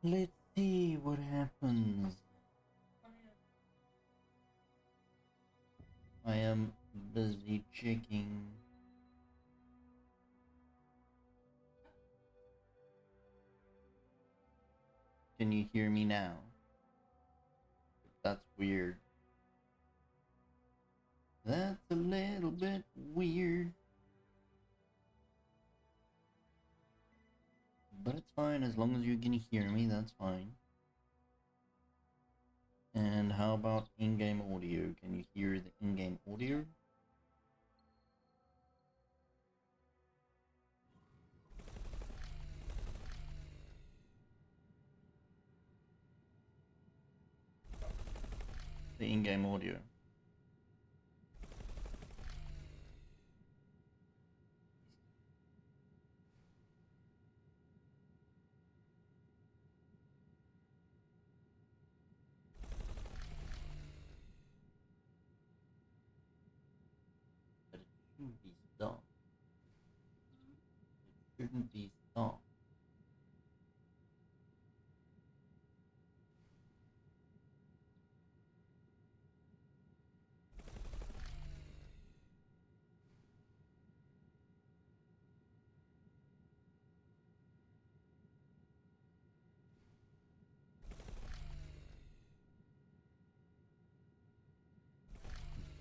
Let's see what happens. I am busy checking. Can you hear me now? That's weird. That's a little bit weird. But it's fine, as long as you can hear me, that's fine. And how about in-game audio? Can you hear the in-game audio? The in-game audio. But it shouldn't be stopped. It shouldn't be stopped.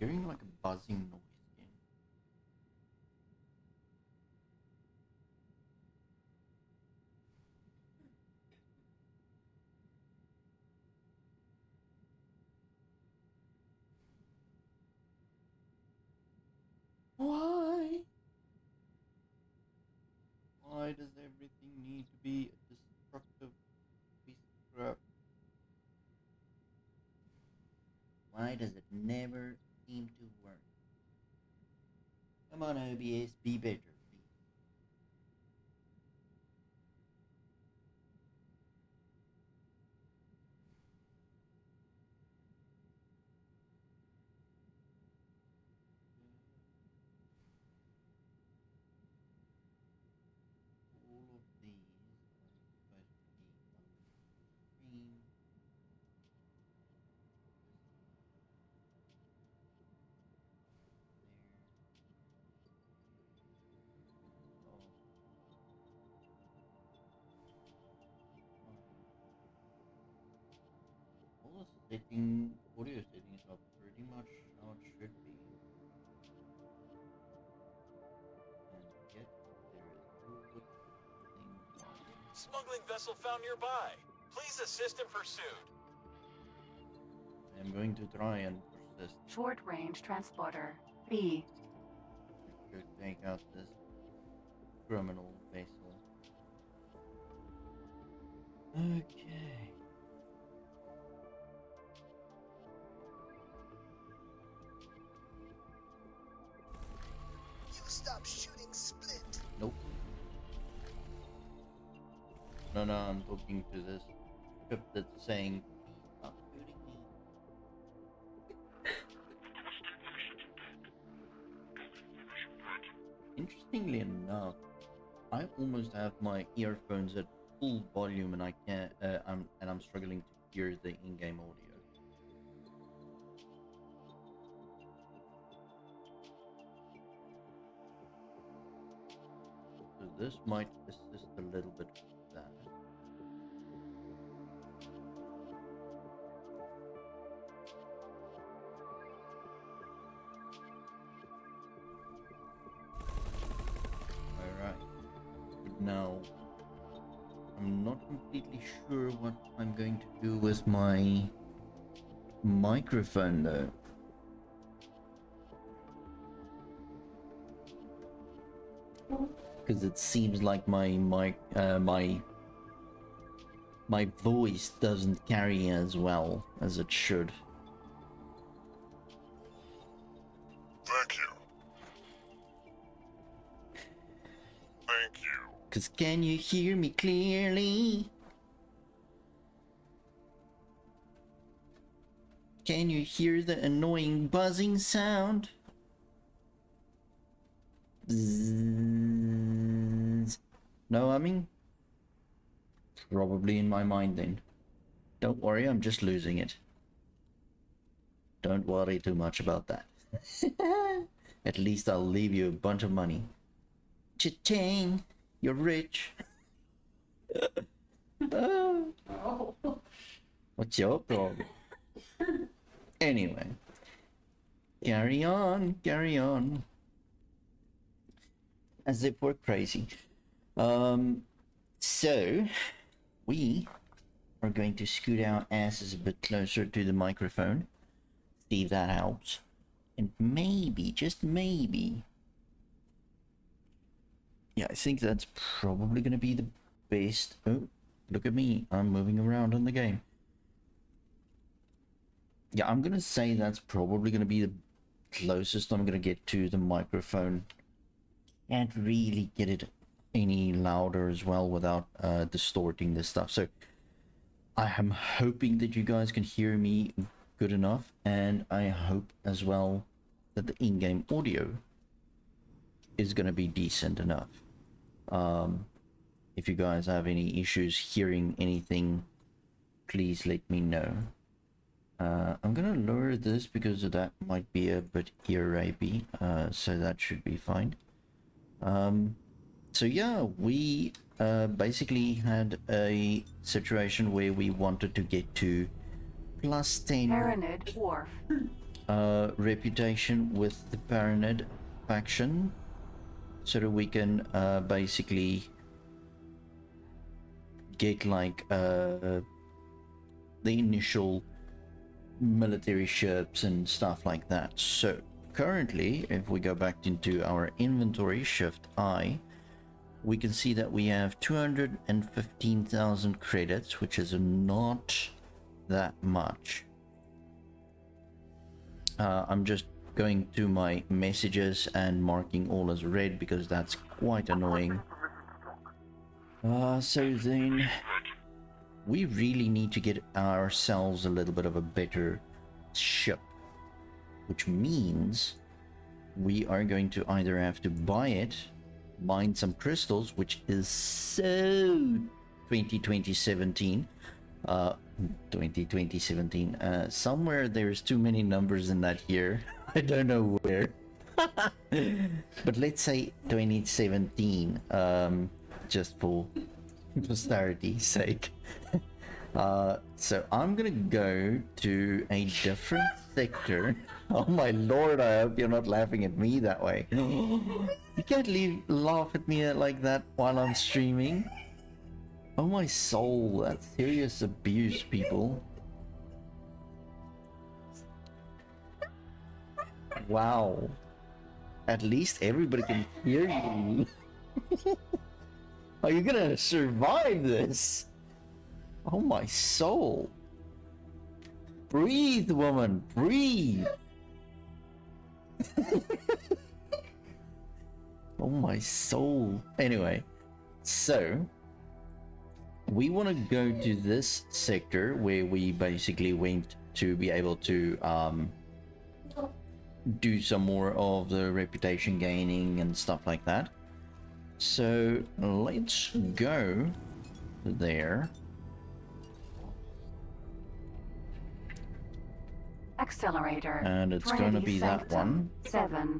I'm hearing like a buzzing noise again. Why? Why does everything need to be a destructive piece of crap? Why does it never seem to work? Come on, OBS, be better, please. All of these are supposed to be on the screen. There. Oh, all the audio settings are pretty much how it should be. And yet, there is always something wrong. Smuggling vessel found nearby. Please assist in pursuit. I am going to try and persist. Short-range transporter B. I should take out this criminal vessel. Okay. You stop shooting, Split. Nope. No, I'm talking to this script that's saying, please stop shooting me. Interestingly enough, I almost have my earphones at full volume and I can't, I'm struggling to hear the in-game audio. So this might assist a little bit with that. Alright. But now, I'm not completely sure what I'm going to do with my microphone though. Because it seems like my voice doesn't carry as well as it should. Thank you. Thank you. Because can you hear me clearly? Can you hear the annoying buzzing sound? Bzzz. No, I mean, probably in my mind then. Don't worry, I'm just losing it. Don't worry too much about that. At least I'll leave you a bunch of money. Cha-ching! You're rich. What's your problem? Anyway. Carry on, carry on. As if we're crazy. So we are going to scoot our asses a bit closer to the microphone. See if that helps. And maybe, just maybe. Yeah, I think that's probably gonna be the best. Oh, look at me. I'm moving around on the game. Yeah, I'm gonna say that's probably gonna be the closest I'm gonna get to the microphone. Can't really get it any louder as well without distorting this stuff. So I am hoping that you guys can hear me good enough, and I hope as well that the in-game audio is gonna be decent enough. If you guys have any issues hearing anything, please let me know. I'm gonna lower this because that might be a bit ear rapey, so that should be fine. So yeah, we basically had a situation where we wanted to get to plus 10 Paranid Wharf. reputation with the Paranid faction, so that we can basically get like the initial military ships and stuff like that. So currently, if we go back into our inventory, shift I, we can see that we have 215,000 credits, which is not that much. I'm just going to my messages and marking all as red because that's quite annoying. So then we really need to get ourselves a little bit of a better ship, which means we are going to either have to buy it, mine some crystals, which is so 2017. 2017. Somewhere there's too many numbers in that year. I don't know where. But let's say 2017, just for posterity's sake. So I'm gonna go to a different sector. Oh my lord, I hope you're not laughing at me that way. You can't laugh at me like that while I'm streaming. Oh my soul, that's serious abuse, people. Wow. At least everybody can hear you. Are you gonna survive this? Oh my soul. Breathe, woman, breathe. Oh my soul. Anyway, so we want to go to this sector where we basically went to be able to do some more of the reputation gaining and stuff like that. So let's go there. Accelerator. And it's going to be that one. 7.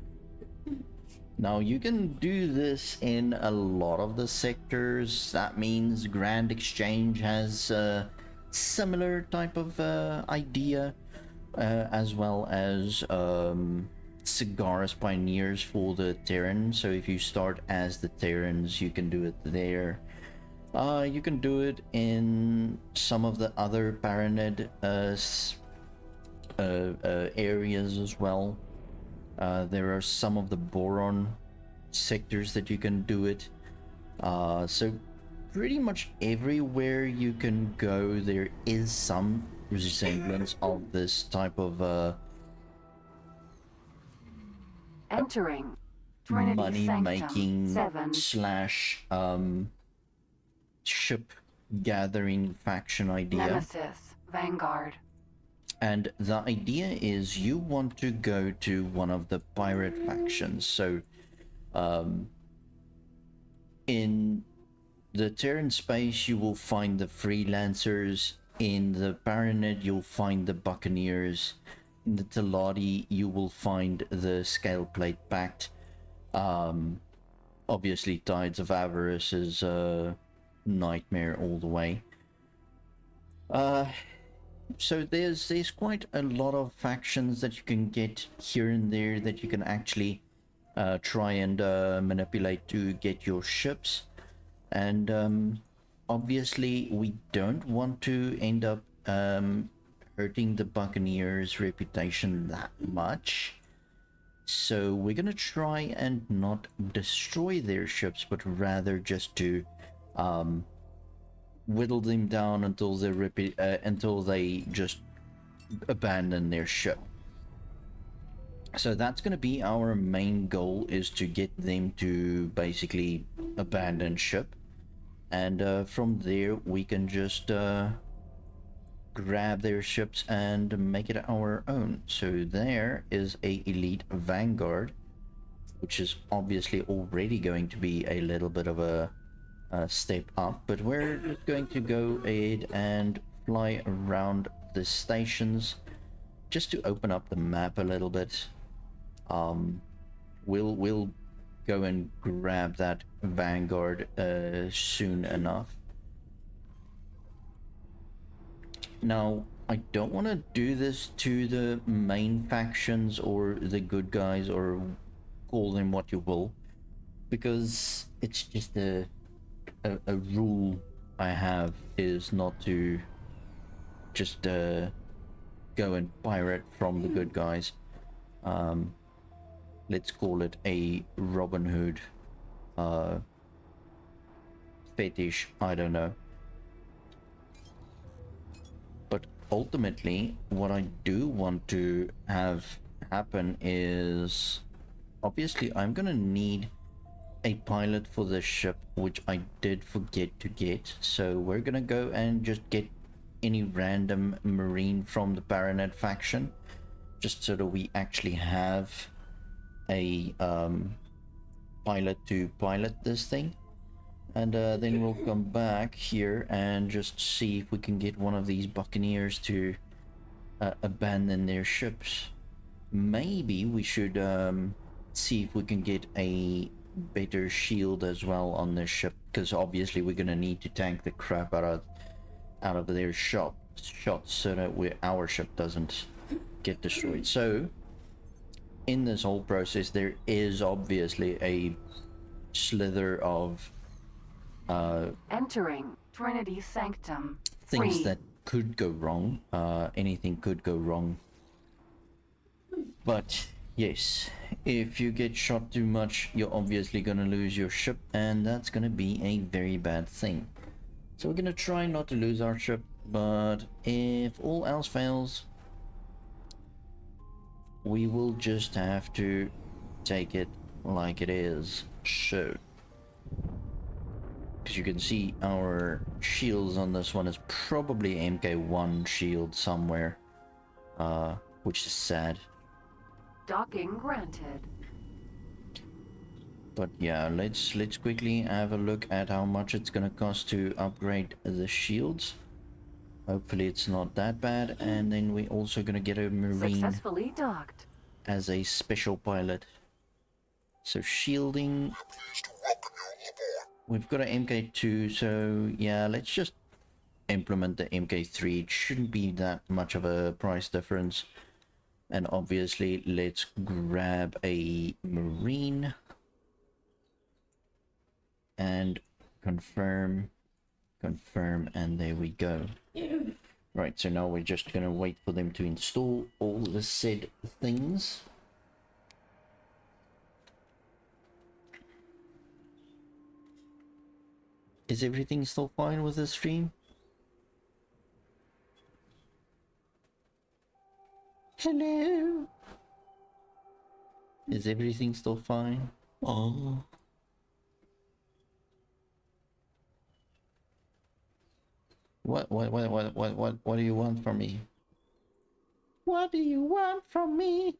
Now you can do this in a lot of the sectors. That means Grand Exchange has a similar type of idea, as well as Cigaris Pioneers for the Terran. So if you start as the Terrans, you can do it there. You can do it in some of the other Paranid areas as well. There are some of the Boron sectors that you can do it. So pretty much everywhere you can go, there is some resemblance of this type of Entering. Trinity money Sanctum. making 7. slash ship gathering faction idea. Nemesis. Vanguard. And the idea is you want to go to one of the pirate factions. So in the Terran space, you will find the freelancers. In the Baronet, you'll find the Buccaneers. In the Teladi, you will find the Scale Plate Pact. Obviously, Tides of Avarice is a nightmare all the way. So there's quite a lot of factions that you can get here and there that you can actually try and manipulate to get your ships. And obviously we don't want to end up hurting the Buccaneers' reputation that much. So we're gonna try and not destroy their ships, but rather just to whittle them down until they just abandon their ship. So that's going to be our main goal, is to get them to basically abandon ship, and from there we can just grab their ships and make it our own. So there is a elite Vanguard, which is obviously already going to be a little bit of a step up, but we're just going to go ahead and fly around the stations just to open up the map a little bit. We'll go and grab that Vanguard soon enough. Now, I don't want to do this to the main factions or the good guys, or call them what you will, because it's just a rule I have, is not to just go and pirate from the good guys. Let's call it a Robin Hood fetish, I don't know. But ultimately, what I do want to have happen is, obviously I'm gonna need a pilot for this ship, which I did forget to get. So we're gonna go and just get any random marine from the Baronet faction, just so that we actually have a pilot to pilot this thing. And then we'll come back here and just see if we can get one of these Buccaneers to abandon their ships. Maybe we should see if we can get a better shield as well on this ship, because obviously we're gonna need to tank the crap out of their shots so that our ship doesn't get destroyed. So in this whole process, there is obviously a slither of Entering Trinity Sanctum. things 3. that could go wrong. Anything could go wrong. But yes, if you get shot too much, you're obviously gonna lose your ship, and that's gonna be a very bad thing. So we're gonna try not to lose our ship, but if all else fails, we will just have to take it like it is. So, because you can see our shields on this one is probably MK1 shield somewhere, which is sad. Docking granted. But yeah, let's quickly have a look at how much it's gonna cost to upgrade the shields. Hopefully it's not that bad, and then we're also gonna get a marine Successfully docked. as a special pilot. So shielding, we've got an MK2, so yeah, let's just implement the MK3. It shouldn't be that much of a price difference. And obviously let's grab a marine and confirm, and there we go. Right, so now we're just gonna wait for them to install all the said things. Is everything still fine with the stream? Hello? Is everything still fine? Oh. What do you want from me? What do you want from me?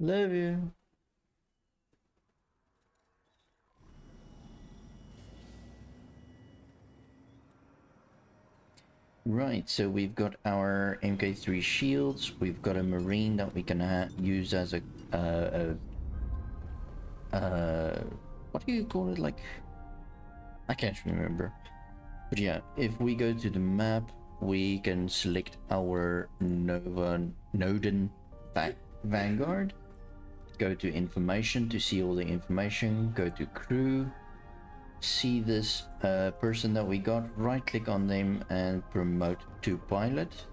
Love you. Right, so we've got our MK3 shields. We've got a marine that we can use as what do you call it? Like, I can't remember. But yeah, if we go to the map, we can select our Noden Vanguard. Go to information to see all the information. Go to crew. See this person that we got. Right click on them and promote to pilot.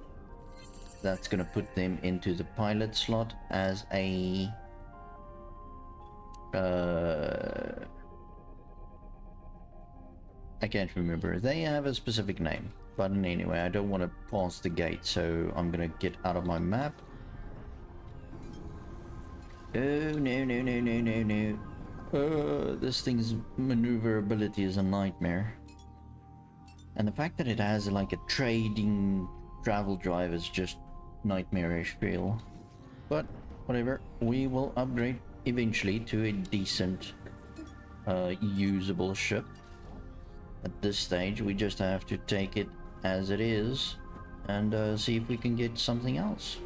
That's gonna put them into the pilot slot as a I can't remember. They have a specific name. But anyway, I don't want to pass the gate, so I'm gonna get out of my map. Oh, no. This thing's maneuverability is a nightmare. And the fact that it has like a trading travel drive is just nightmarish feel. But whatever, we will upgrade eventually to a decent usable ship. At this stage, we just have to take it as it is and see if we can get something else.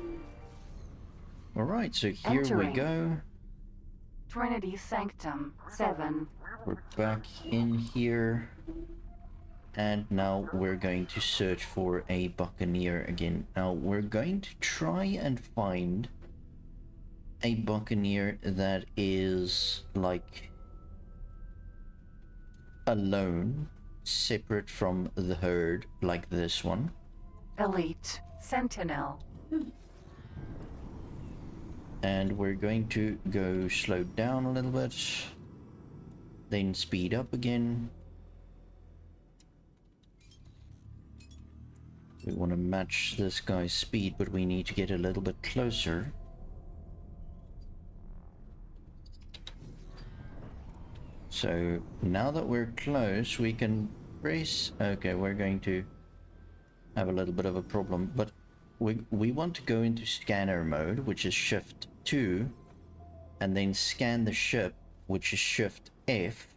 Alright, so here we Entering. go. Trinity Sanctum 7. We're back in here. And now we're going to search for a Buccaneer again. Now we're going to try and find a Buccaneer that is like alone, separate from the herd, like this one. Elite Sentinel. And we're going to go slow down a little bit, then speed up again. We want to match this guy's speed, but we need to get a little bit closer. So now that we're close, we can race. Okay, we're going to have a little bit of a problem, but we want to go into scanner mode, which is shift 2, and then scan the ship, which is shift F,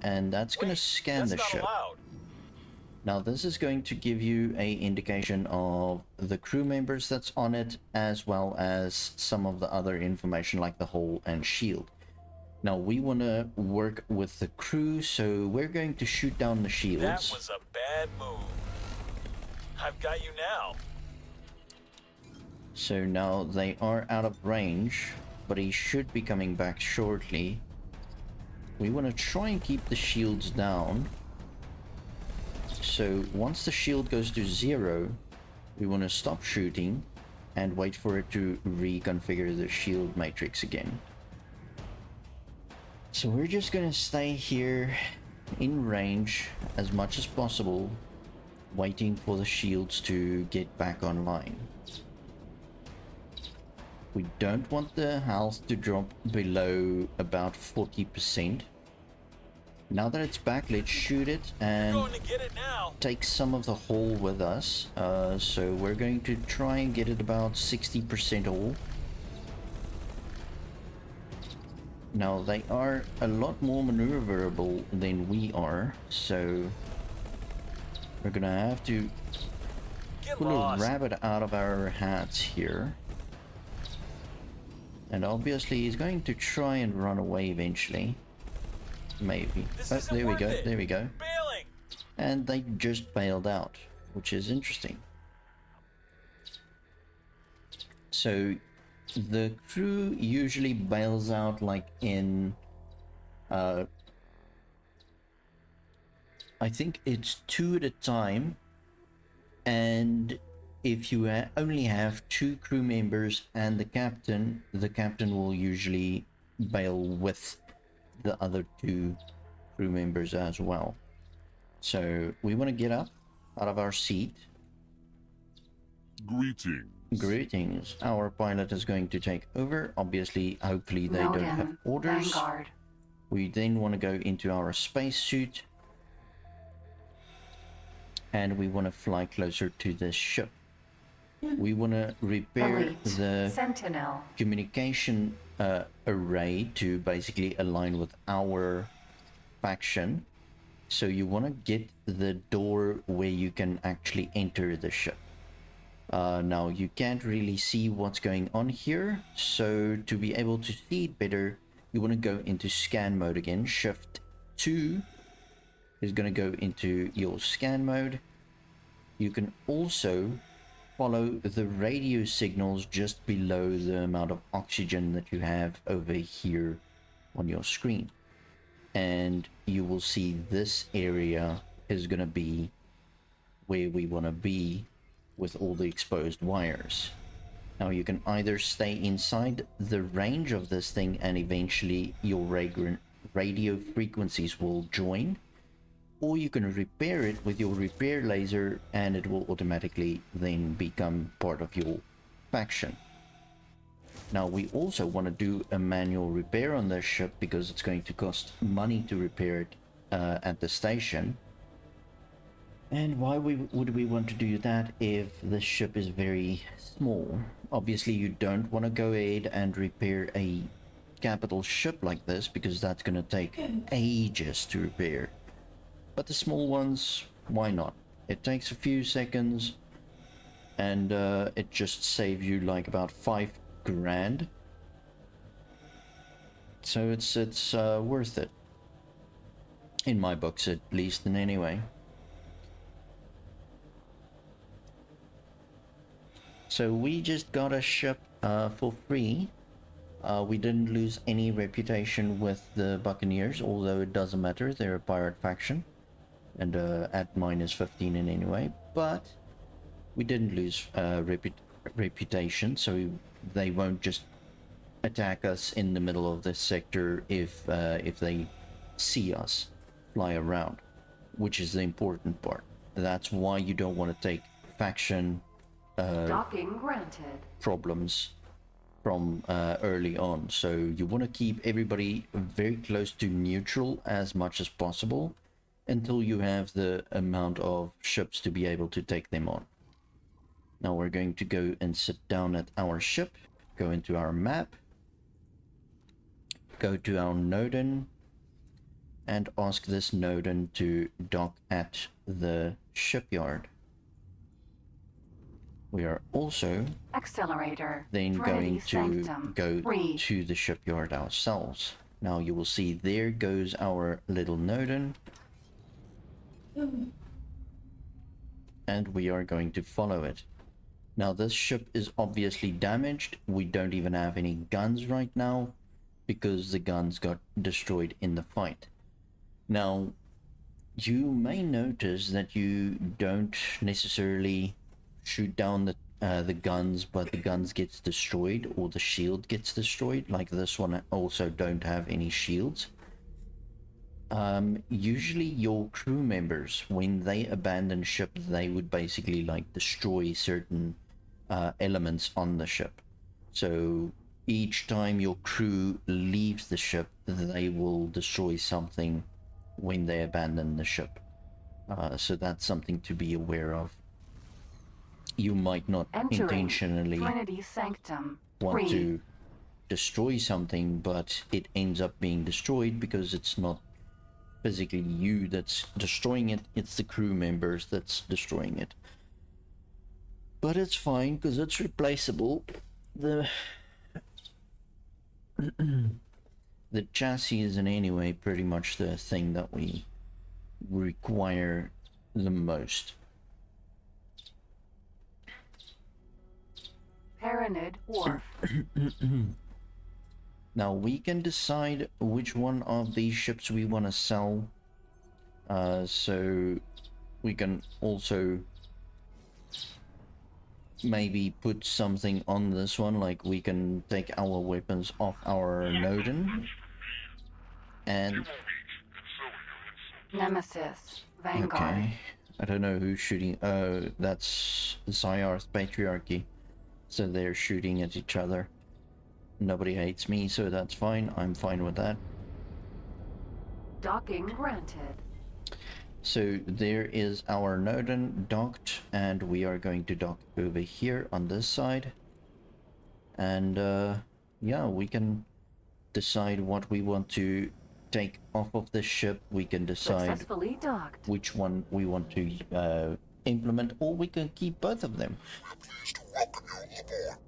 and that's going to scan the ship. Allowed. Now this is going to give you a indication of the crew members that's on it, as well as some of the other information like the hull and shield. Now we want to work with the crew, so we're going to shoot down the shields. That was a bad move. I've got you now. So now they are out of range, but he should be coming back shortly. We want to try and keep the shields down. So once the shield goes to 0, we want to stop shooting and wait for it to reconfigure the shield matrix again. So we're just going to stay here in range as much as possible, waiting for the shields to get back online. We don't want the health to drop below about 40%. Now that it's back, let's shoot it and Going to get it now. take some of the hull with us. So we're going to try and get it about 60% hull. Now they are a lot more maneuverable than we are, so we're gonna have to Get pull a lost. rabbit out of our hats here. And obviously he's going to try and run away eventually. Maybe. This Oh, isn't there we worth go, it. there we go. Bailing. And they just bailed out, which is interesting. So the crew usually bails out like in I think it's 2 at a time, and if you only have 2 crew members and the captain will usually bail with the other 2 crew members as well. So we want to get up out of our seat. Greetings. Our pilot is going to take over. Obviously, hopefully they don't have Noden orders. Vanguard. We then want to go into our spacesuit. And we want to fly closer to this ship. We want to repair Elite the Sentinel. communication array to basically align with our faction. So you want to get the door where you can actually enter the ship. Now you can't really see what's going on here, so to be able to see it better, you want to go into scan mode again. Shift 2 is going to go into your scan mode. You can also follow the radio signals just below the amount of oxygen that you have over here on your screen, and you will see this area is going to be where we want to be with all the exposed wires. Now you can either stay inside the range of this thing and eventually your radio frequencies will join, or you can repair it with your repair laser and it will automatically then become part of your faction. Now we also want to do a manual repair on this ship because it's going to cost money to repair it at the station. And why would we want to do that if the ship is very small? Obviously you don't want to go ahead and repair a capital ship like this because that's going to take ages to repair. But the small ones, why not? It takes a few seconds and it just saves you like about 5 grand. So it's worth it. In my books at least, in any way. So we just got a ship for free. We didn't lose any reputation with the Buccaneers, although it doesn't matter, they're a pirate faction. And at -15 in any way. But we didn't lose reputation, so they won't just attack us in the middle of this sector if they see us fly around, which is the important part. That's why you don't want to take faction Docking granted. problems from early on. So you want to keep everybody very close to neutral as much as possible until you have the amount of ships to be able to take them on. Now we're going to go and sit down at our ship, go into our map, go to our Nodin, and ask this Nodin to dock at the shipyard. We are also Accelerator. then Trinity going to Sanctum. go 3. to the shipyard ourselves. Now you will see there goes our little Nodin. And we are going to follow it. Now this ship is obviously damaged. We don't even have any guns right now because the guns got destroyed in the fight. Now you may notice that you don't necessarily shoot down the guns, but the guns gets destroyed or the shield gets destroyed. Like this one also don't have any shields. Usually your crew members, when they abandon ship, they would basically like destroy certain elements on the ship. So each time your crew leaves the ship, they will destroy something when they abandon the ship. So that's something to be aware of. You might not Entering intentionally Trinity Sanctum. want 3. to destroy something, but it ends up being destroyed because it's not physically you that's destroying it, it's the crew members that's destroying it. But it's fine because it's replaceable. The the chassis is in any way pretty much the thing that we require the most. Paranid Wharf. Now we can decide which one of these ships we want to sell. So we can also maybe put something on this one, like we can take our weapons off our Nodin. And Nemesis. Vanguard. okay, I don't know who's shooting. Oh, that's Zyarth Patriarchy. So they're shooting at each other. Nobody hates me, so that's fine. I'm fine with that. Docking granted. So there is our Nodin docked, and we are going to dock over here on this side. And yeah, we can decide what we want to take off of the ship, we can decide Successfully docked. which one we want to implement, or we can keep both of them. Pleased to welcome you aboard.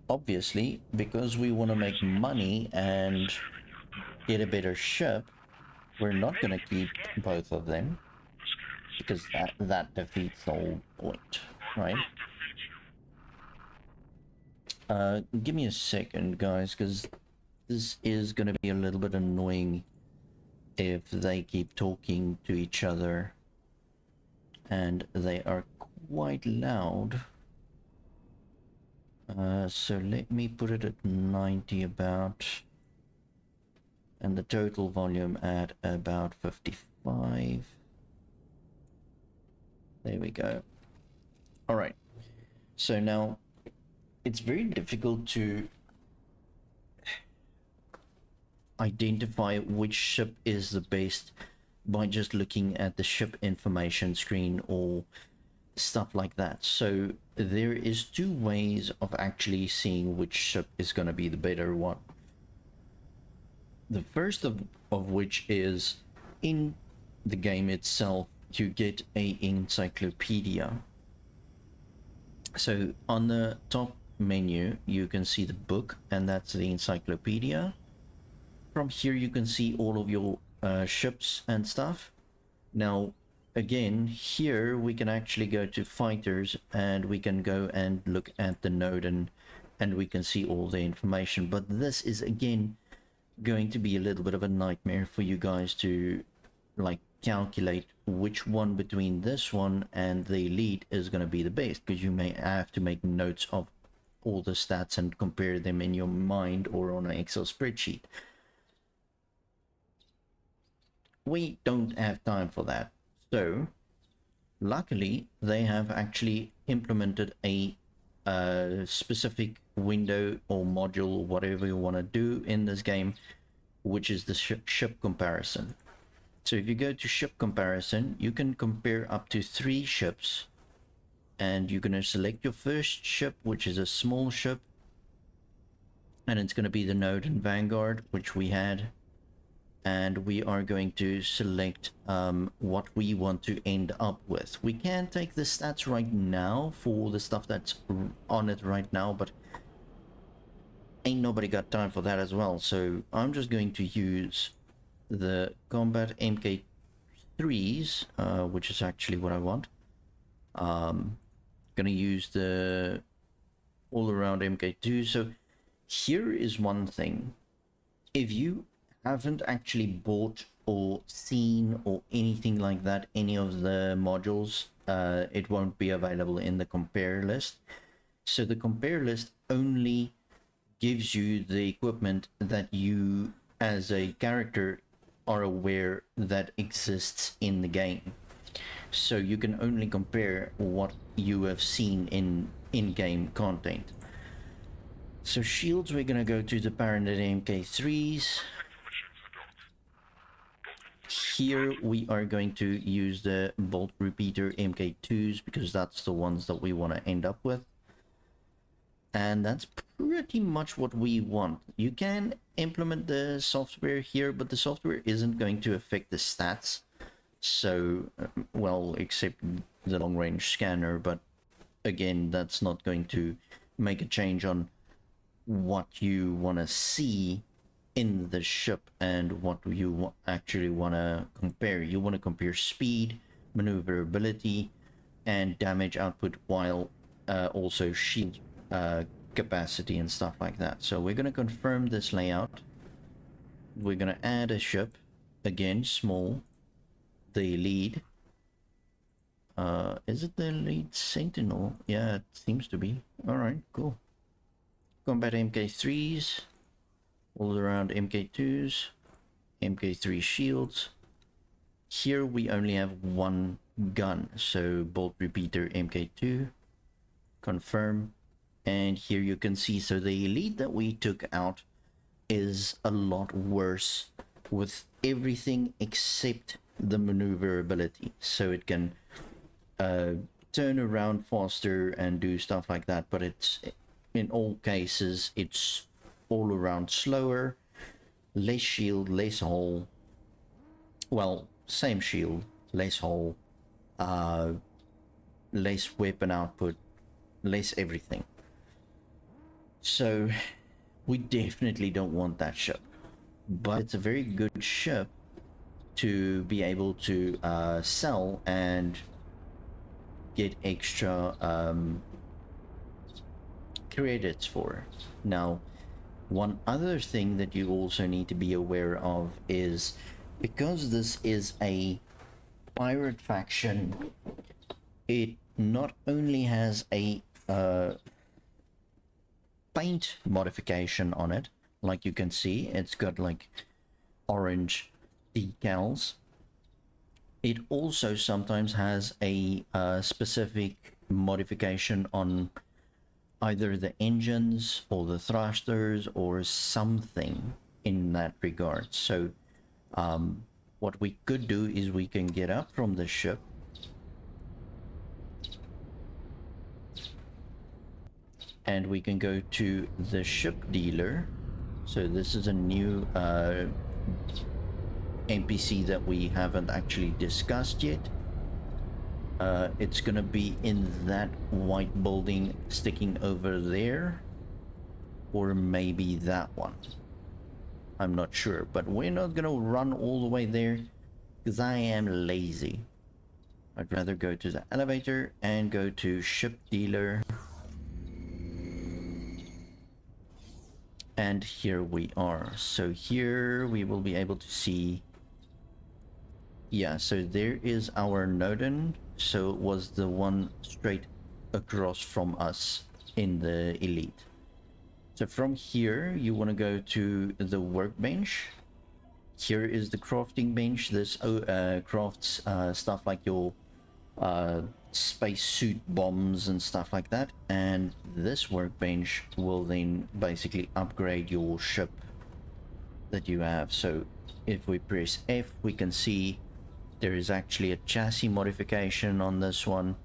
Obviously, because we want to make money and get a better ship, we're not going to keep both of them, because that defeats the whole point, right? Give me a second, guys, because this is going to be a little bit annoying if they keep talking to each other, and they are quite loud. So let me put it at 90 about, and the total volume at about 55. There we go. All right. So now it's very difficult to identify which ship is the best by just looking at the ship information screen or stuff like that. So there is two ways of actually seeing which ship is going to be the better one. The first of which is in the game itself, you get a encyclopedia. So on the top menu, you can see the book, and that's the encyclopedia. From here, you can see all of your ships and stuff. Now, again, here we can actually go to fighters, and we can go and look at the node, and we can see all the information. But this is, again, going to be a little bit of a nightmare for you guys to like calculate which one between this one and the elite is going to be the best, because you may have to make notes of all the stats and compare them in your mind or on an Excel spreadsheet. We don't have time for that. So luckily they have actually implemented a specific window or module or whatever you want to do in this game, which is the ship comparison. So if you go to ship comparison, you can compare up to 3 ships, and you're going to select your first ship, which is a small ship, and it's going to be the Node and Vanguard, which we had, and we are going to select what we want to end up with. We can take the stats right now for the stuff that's on it right now, but ain't nobody got time for that as well. So I'm just going to use the combat MK3s, which is actually what I want. Gonna use the all-around MK2. So here is one thing: if you haven't actually bought or seen or anything like that, any of the modules, it won't be available in the compare list. So the compare list only gives you the equipment that you as a character are aware that exists in the game. So you can only compare what you have seen in in-game content. So shields, we're gonna go to the Paranid MK3s. Here we are going to use the bolt repeater MK2s because that's the ones that we want to end up with. And that's pretty much what we want. You can implement the software here, but the software isn't going to affect the stats. So, well, except the long range scanner, but again, that's not going to make a change on what you want to see in the ship and what you actually want to compare. You want to compare speed, maneuverability, and damage output, while also shield capacity and stuff like that. So we're going to confirm this layout. We're going to add a ship, again small, the lead. Is it the lead Sentinel? Yeah, it seems to be. All right, cool. Combat MK3s, all around MK2s, MK3 shields. Here we only have one gun, so bolt repeater MK2, confirm. And here you can see, so the elite that we took out is a lot worse with everything except the maneuverability. So it can turn around faster and do stuff like that, but it's in all cases it's all around slower. less shield, less hull. Well, same shield, less hull, less weapon output, less everything. So we definitely don't want that ship, but it's a very good ship to be able to sell and get extra credits for. Now, one other thing that you also need to be aware of is, because this is a pirate faction, it not only has a paint modification on it, like you can see, it's got like orange decals. It also sometimes has a specific modification on either the engines or the thrusters or something in that regard. So what we could do is we can get up from the ship and we can go to the ship dealer. So this is a new NPC that we haven't actually discussed yet. It's gonna be in that white building sticking over there, or maybe that one. I'm not sure, but we're not gonna run all the way there because I am lazy. I'd rather go to the elevator and go to ship dealer. And here we are. So here we will be able to see, yeah, so there is our Nodin. So it was the one straight across from us in the elite. So from here you want to go to the workbench. Here is the crafting bench. This crafts stuff like your spacesuit bombs and stuff like that, and this workbench will then basically upgrade your ship that you have. So if we press F, we can see there is actually a chassis modification on this one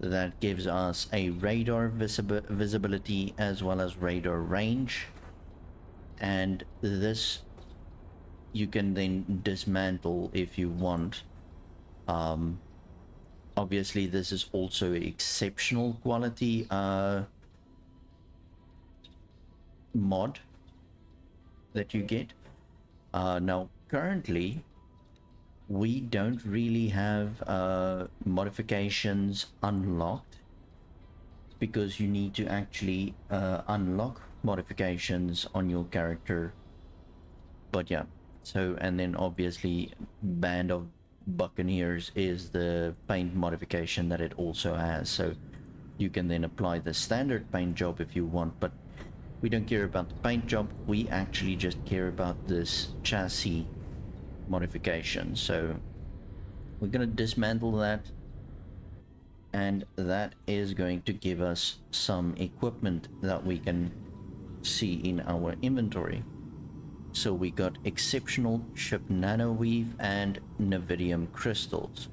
that gives us a radar visibility as well as radar range, and this you can then dismantle if you want. Obviously this is also exceptional quality mod that you get. Now currently we don't really have modifications unlocked, because you need to actually unlock modifications on your character. But yeah, so, and then obviously Band of Buccaneers is the paint modification that it also has, so you can then apply the standard paint job if you want, but we don't care about the paint job. We actually just care about this chassis modification. So we're going to dismantle that, and that is going to give us some equipment that we can see in our inventory. So we got exceptional ship nano weave and nevidium crystals,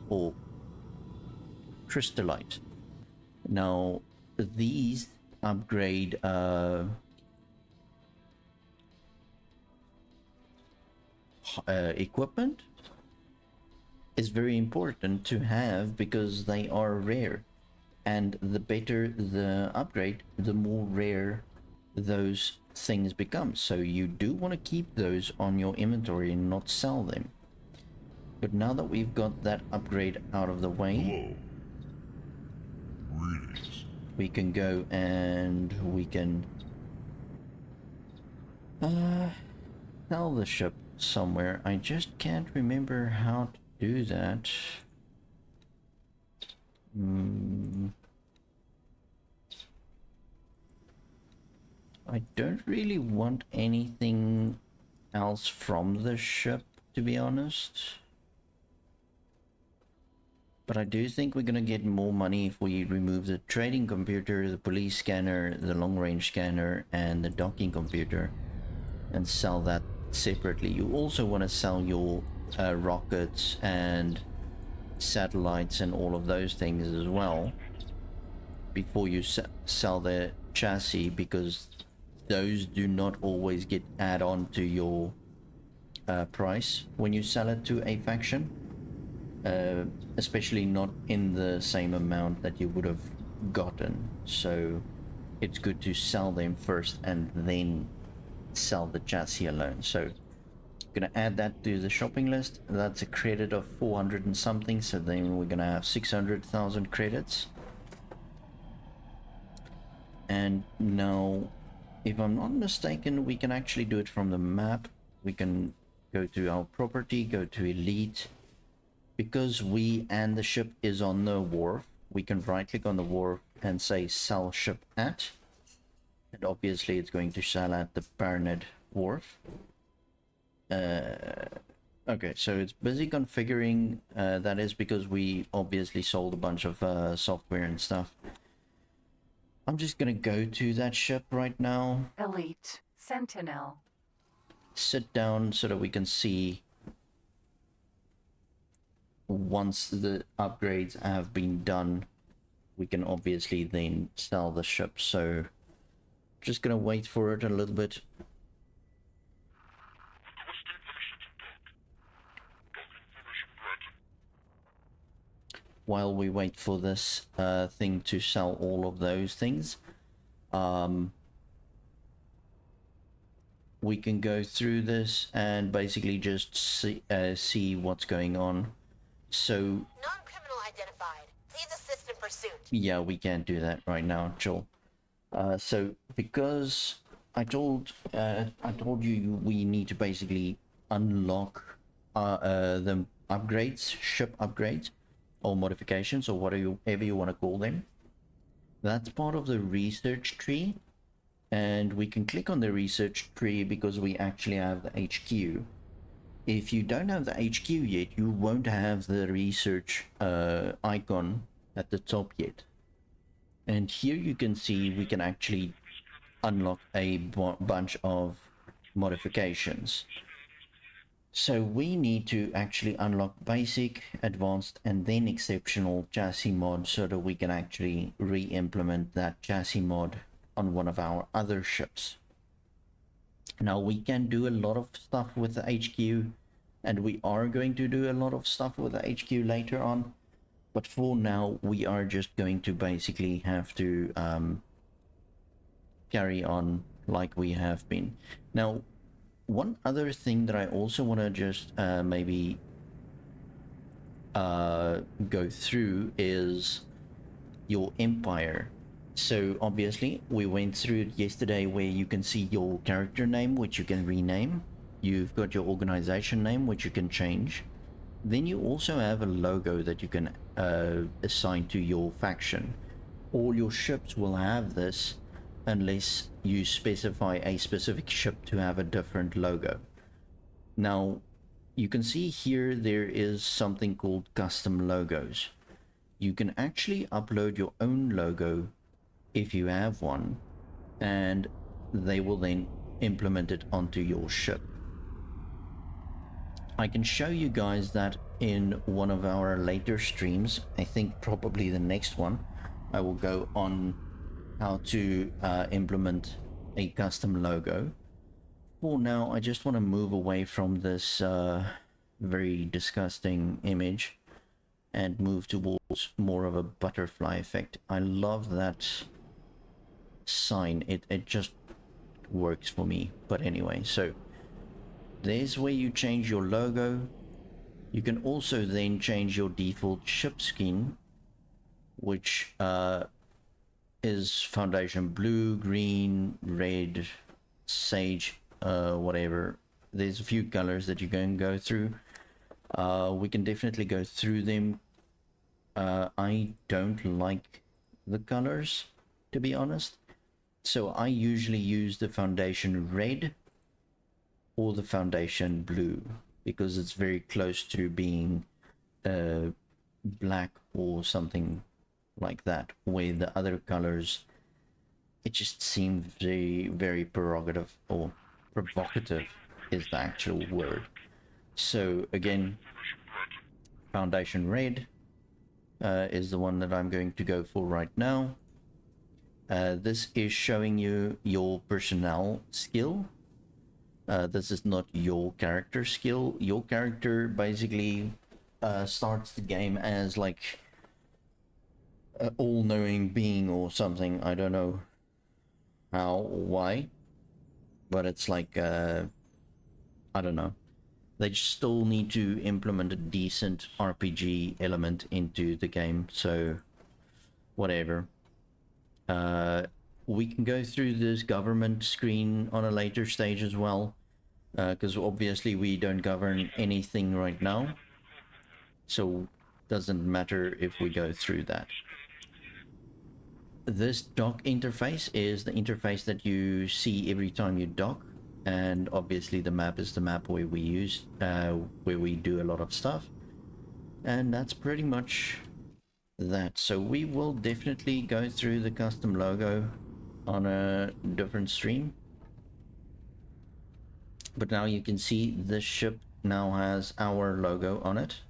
or crystallite. Now these upgrade equipment is very important to have because they are rare, and the better the upgrade, the more rare those things become. So you do want to keep those on your inventory and not sell them. But now that we've got that upgrade out of the way, Greetings. we can go and we can sell the ship somewhere. I just can't remember how to do that. I don't really want anything else from the ship, to be honest. But I do think we're gonna get more money if we remove the trading computer, the police scanner, the long-range scanner, and the docking computer, and sell that separately. You also want to sell your rockets and satellites and all of those things as well before you sell the chassis, because those do not always get add on to your price when you sell it to a faction, especially not in the same amount that you would have gotten. So it's good to sell them first and then sell the chassis alone. So gonna add that to the shopping list. That's a credit of 400 and something, so then we're gonna have 600,000 credits. And now, if I'm not mistaken, we can actually do it from the map. We can go to our property, go to elite. Because we and the ship is on the wharf, we can right click on the wharf and say sell ship at, and obviously it's going to sell at the Baronet wharf. Okay, so it's busy configuring. That is because we obviously sold a bunch of software and stuff. I'm just gonna go to that ship right now, Elite. Sentinel. sit down so that we can see once the upgrades have been done, we can obviously then sell the ship. So just gonna wait for it a little bit. While we wait for this thing to sell all of those things, we can go through this and basically just see what's going on. So Non-criminal identified. Please assist in pursuit. yeah, we can't do that right now, Joel. So because I told you we need to basically unlock the upgrades, ship upgrades, or modifications, or whatever you want to call them. That's part of the research tree, and we can click on the research tree because we actually have the HQ. If you don't have the HQ yet, you won't have the research icon at the top yet. And here you can see we can actually unlock a bunch of modifications. So we need to actually unlock basic, advanced, and then exceptional chassis mod so that we can actually re-implement that chassis mod on one of our other ships. Now we can do a lot of stuff with the HQ, and we are going to do a lot of stuff with the HQ later on, but for now we are just going to basically have to carry on like we have been. Now, one other thing that I also want to just maybe go through is your empire. So obviously we went through it yesterday, where you can see your character name, which you can rename. You've got your organization name, which you can change. Then you also have a logo that you can assign to your faction. All your ships will have this unless you specify a specific ship to have a different logo. Now, you can see here there is something called custom logos. You can actually upload your own logo if you have one, and they will then implement it onto your ship. I can show you guys that in one of our later streams. I think probably the next one I will go on how to implement a custom logo. For now, I just want to move away from this very disgusting image and move towards more of a butterfly effect. I love that sign. It just works for me. But anyway, so there's where you change your logo. You can also then change your default ship skin, which is foundation blue, green, red, sage, whatever. There's a few colors that you can go through. We can definitely go through them. I don't like the colors, to be honest, so I usually use the foundation red or the foundation blue, because it's very close to being black or something like that, where the other colors, it just seems very, very prerogative, or provocative is the actual word. So again, foundation red is the one that I'm going to go for right now. This is showing you your personnel skill. This is not your character skill. Your character basically starts the game as like an all-knowing being or something. I don't know how or why, but it's like I don't know. They still need to implement a decent RPG element into the game, so whatever. We can go through this government screen on a later stage as well, because obviously we don't govern anything right now, so doesn't matter if we go through that. This dock interface is the interface that you see every time you dock, and obviously the map is the map where we use where we do a lot of stuff, and that's pretty much that. So we will definitely go through the custom logo on a different stream, but now you can see this ship now has our logo on it,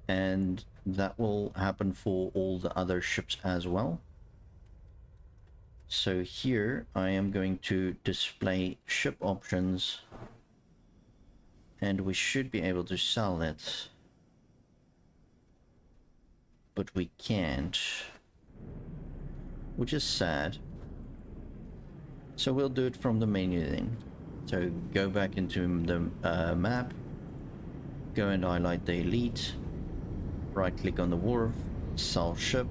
and that will happen for all the other ships as well. So here I am going to display ship options, and we should be able to sell it, but we can't, which is sad. So we'll do it from the menu then. So go back into the map, go and highlight the elite, right click on the wharf, sell ship,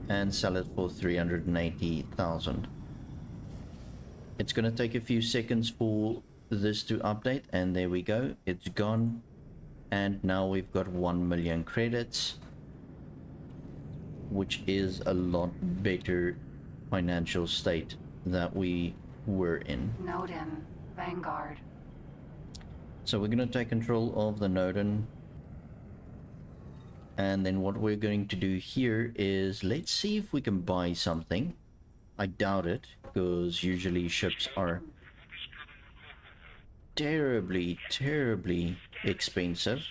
and sell it for 380,000. It's gonna take a few seconds for this to update, and there we go, it's gone, and now we've got 1 million credits, which is a lot better financial state that we were in. Noden, Vanguard. So we're gonna take control of the Noden. And then what we're going to do here is, let's see if we can buy something. I doubt it, because usually ships are terribly, terribly expensive.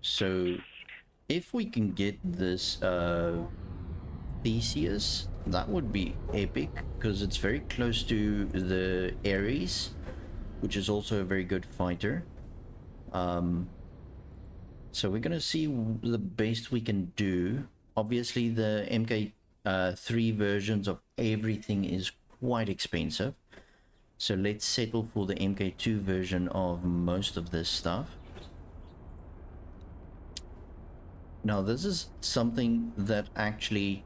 So if we can get this Theseus, that would be epic, because it's very close to the Ares, which is also a very good fighter. So we're gonna see the best we can do. Obviously the MK3 versions of everything is quite expensive, so let's settle for the MK2 version of most of this stuff. Now this is something that actually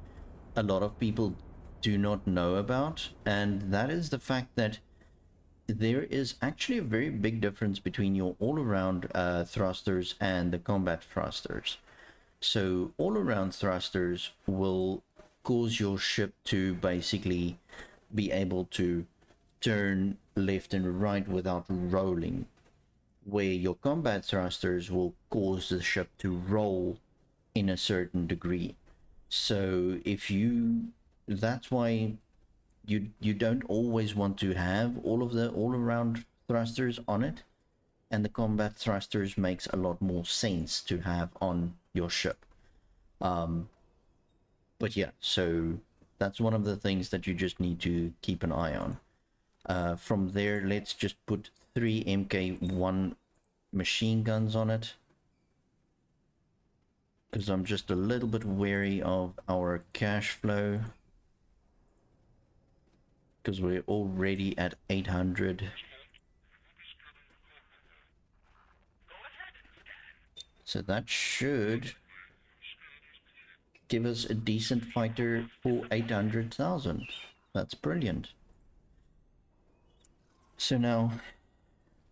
a lot of people do not know about, and that is the fact that there is actually a very big difference between your all-around thrusters and the combat thrusters. So all-around thrusters will cause your ship to basically be able to turn left and right without rolling, where your combat thrusters will cause the ship to roll in a certain degree. So if you, that's why you don't always want to have all of the all-around thrusters on it, and the combat thrusters makes a lot more sense to have on your ship. But yeah, so that's one of the things that you just need to keep an eye on. From there, let's just put 3 MK1 machine guns on it, because I'm just a little bit wary of our cash flow, because we're already at 800. So that should give us a decent fighter for 800,000. That's brilliant. So now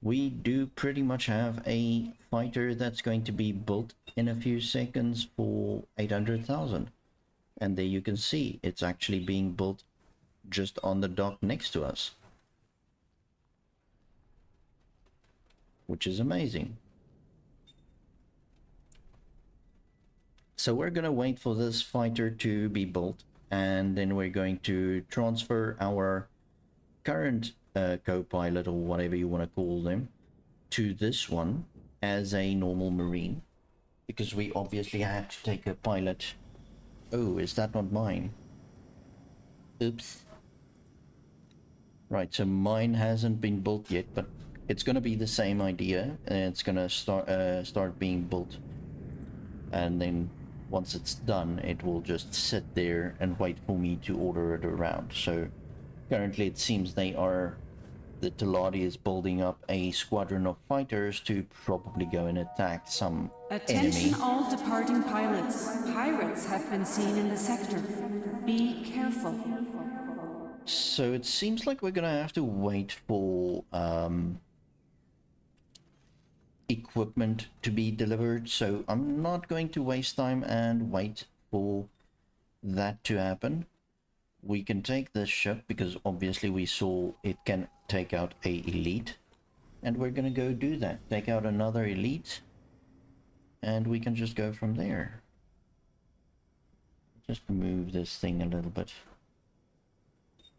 we do pretty much have a fighter that's going to be built in a few seconds for 800,000. And there you can see it's actually being built just on the dock next to us, which is amazing. So we're gonna wait for this fighter to be built, and then we're going to transfer our current co-pilot, or whatever you want to call them, to this one as a normal marine. because we obviously had to take a pilot. Oh, is that not mine? Oops. Right, so mine hasn't been built yet, but it's gonna be the same idea, and it's gonna start being built, and then once it's done, it will just sit there and wait for me to order it around. So currently, it seems the Teladi is building up a squadron of fighters to probably go and attack some Attention enemy. all departing pilots. Pirates have been seen in the sector. Be careful. So it seems like we're gonna have to wait for equipment to be delivered. So I'm not going to waste time and wait for that to happen. We can take this ship because obviously we saw it can take out a elite, and we're gonna go do that. Take out another elite, and we can just go from there. Just move this thing a little bit.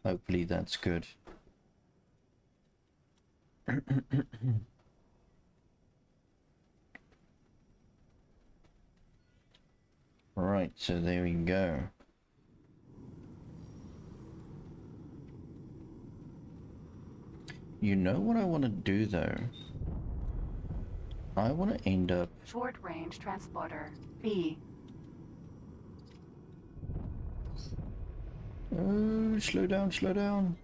Hopefully that's good. Right, so there we go. You know what I want to do though? I want to end up... Short range transporter. B. Oh, slow down, slow down.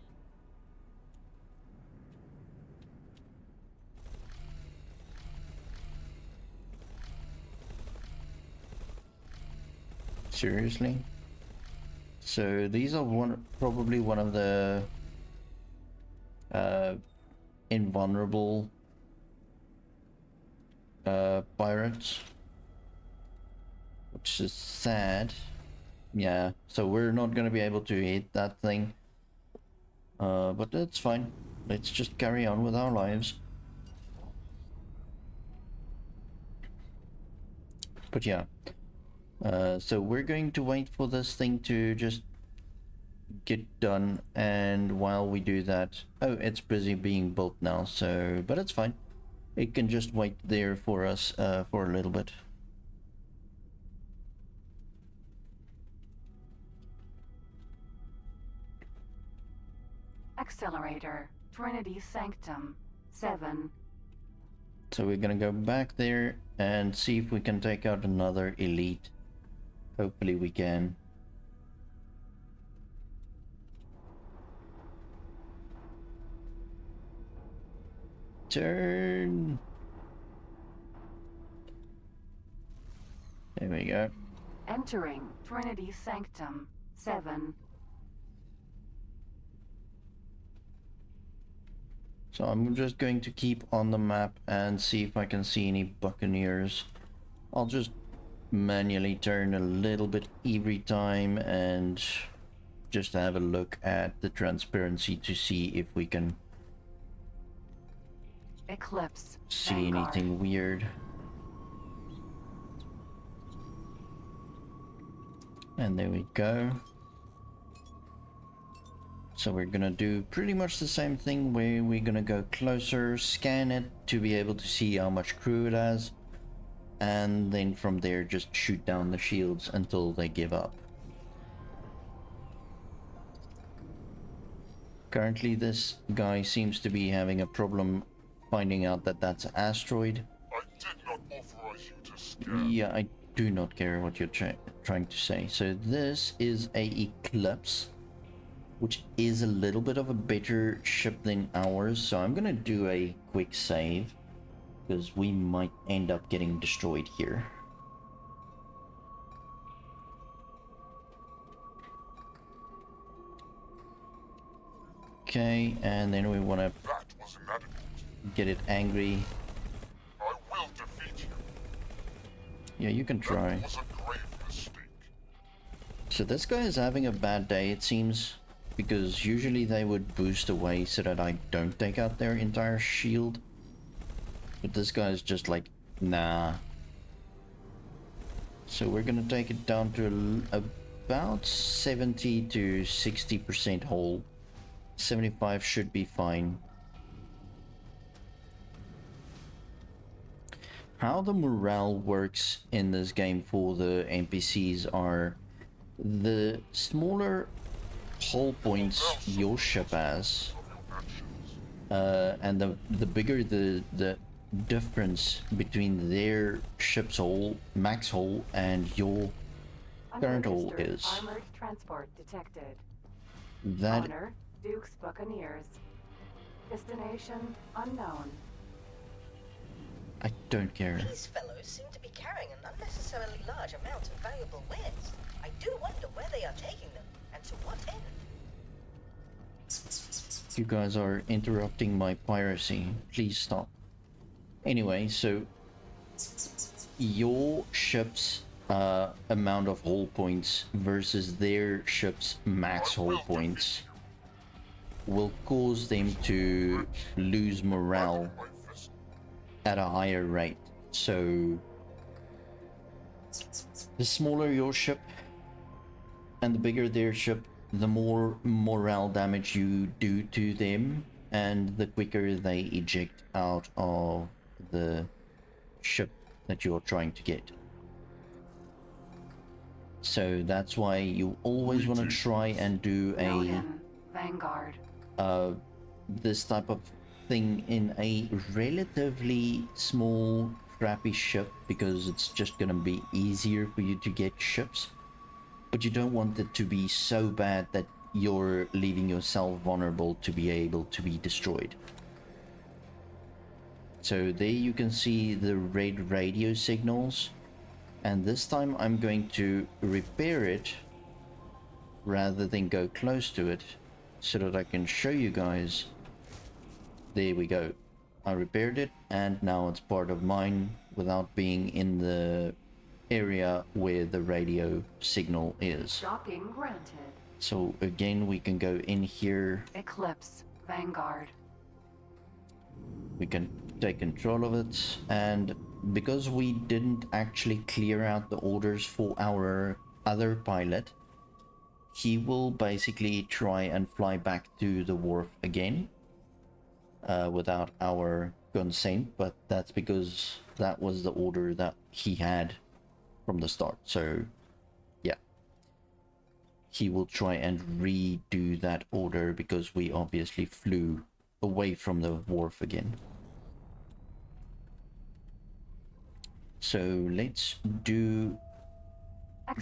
Seriously? So these are probably one of the invulnerable pirates, which is sad. Yeah, so we're not gonna be able to hit that thing, but that's fine. Let's just carry on with our lives. But yeah, so we're going to wait for this thing to just get done, and while we do that, oh, it's busy being built now, so, but it's fine. It can just wait there for us for a little bit. Accelerator. Trinity Sanctum. 7. So we're gonna go back there and see if we can take out another elite. Hopefully we can. Turn. There we go. Entering Trinity Sanctum. 7. So I'm just going to keep on the map and see if I can see any buccaneers. I'll just manually turn a little bit every time and just have a look at the transparency to see if we can Eclipse. see Vanguard. anything weird. And there we go. So we're gonna do pretty much the same thing where we're gonna go closer, scan it to be able to see how much crew it has, and then from there just shoot down the shields until they give up. Currently this guy seems to be having a problem finding out that that's an asteroid. I did not authorize you to scan. Yeah, I do not care what you're trying to say. So this is a Eclipse, which is a little bit of a better ship than ours. So I'm gonna do a quick save because we might end up getting destroyed here. Okay, and then we want to That was inadequate. get it angry. I will defeat you. Yeah, you can try. That was a grave mistake. So this guy is having a bad day, it seems, because usually they would boost away so that I don't take out their entire shield. But this guy is just like, nah. So we're gonna take it down to about 70 to 60% hull. 75 should be fine. how the morale works in this game for the NPCs are the smaller hull points your ship has, and the bigger the difference between their ship's hull, max hull, and your current hull Unregistered is. armored transport detected. That Honor, Duke's Buccaneers. Destination unknown. I don't care. These fellows seem to be carrying an unnecessarily large amount of valuable wares. I do wonder where they are taking them, and to what end. You guys are interrupting my piracy. Please stop. Anyway, so your ship's amount of hull points versus their ship's max hull points will cause them to lose morale at a higher rate. So the smaller your ship and the bigger their ship, the more morale damage you do to them, and the quicker they eject out of the ship that you're trying to get. So that's why you always want to try and do a Million. Vanguard. this type of thing in a relatively small crappy ship, because it's just gonna be easier for you to get ships, but you don't want it to be so bad that you're leaving yourself vulnerable to be able to be destroyed. So there you can see the red radio signals, and this time I'm going to repair it rather than go close to it, so that I can show you guys. There we go. I repaired it, and now it's part of mine without being in the area where the radio signal is. Docking granted. So again, we can go in here, Eclipse. Vanguard. we can take control of it, and because we didn't actually clear out the orders for our other pilot, he will basically try and fly back to the wharf again without our consent, but that's because that was the order that he had from the start. So yeah, he will try and redo that order because we obviously flew away from the wharf again. So let's do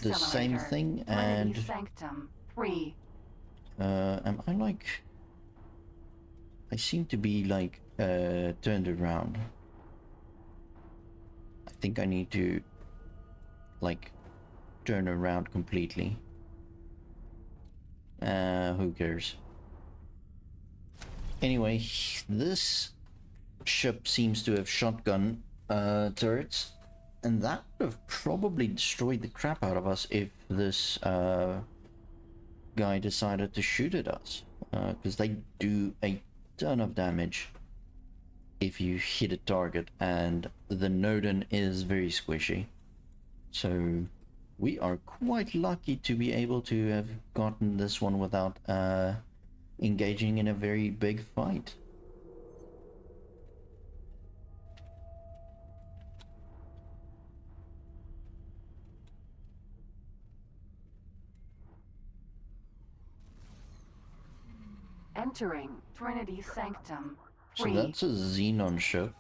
the same Accelerator. thing. Trinity And Sanctum 3. am I like, I seem to be like turned around. I think I need to like turn around completely. Who cares? Anyway, this ship seems to have shotgun turrets, and that would have probably destroyed the crap out of us if this guy decided to shoot at us, because they do a ton of damage if you hit a target, and the Nodin is very squishy. So we are quite lucky to be able to have gotten this one without engaging in a very big fight. Entering Trinity Sanctum So 3. that's a Xenon ship.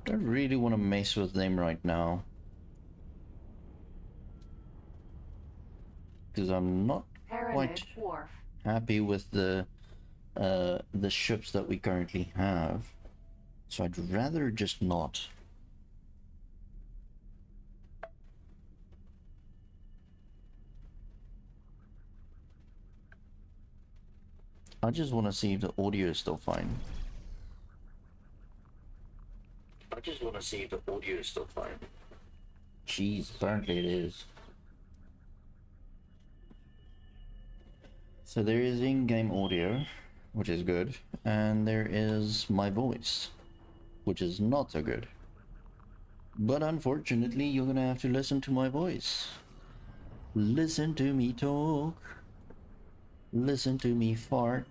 Don't really want to mess with them right now, because I'm not Pyramid quite Wharf. happy with the ships that we currently have. So I'd rather just not. I just want to see if the audio is still fine. I just want to see if the audio is still fine. Jeez, apparently it is. So there is in-game audio, which is good, and there is my voice, which is not so good. But unfortunately, you're gonna have to listen to my voice. Listen to me talk. Listen to me fart.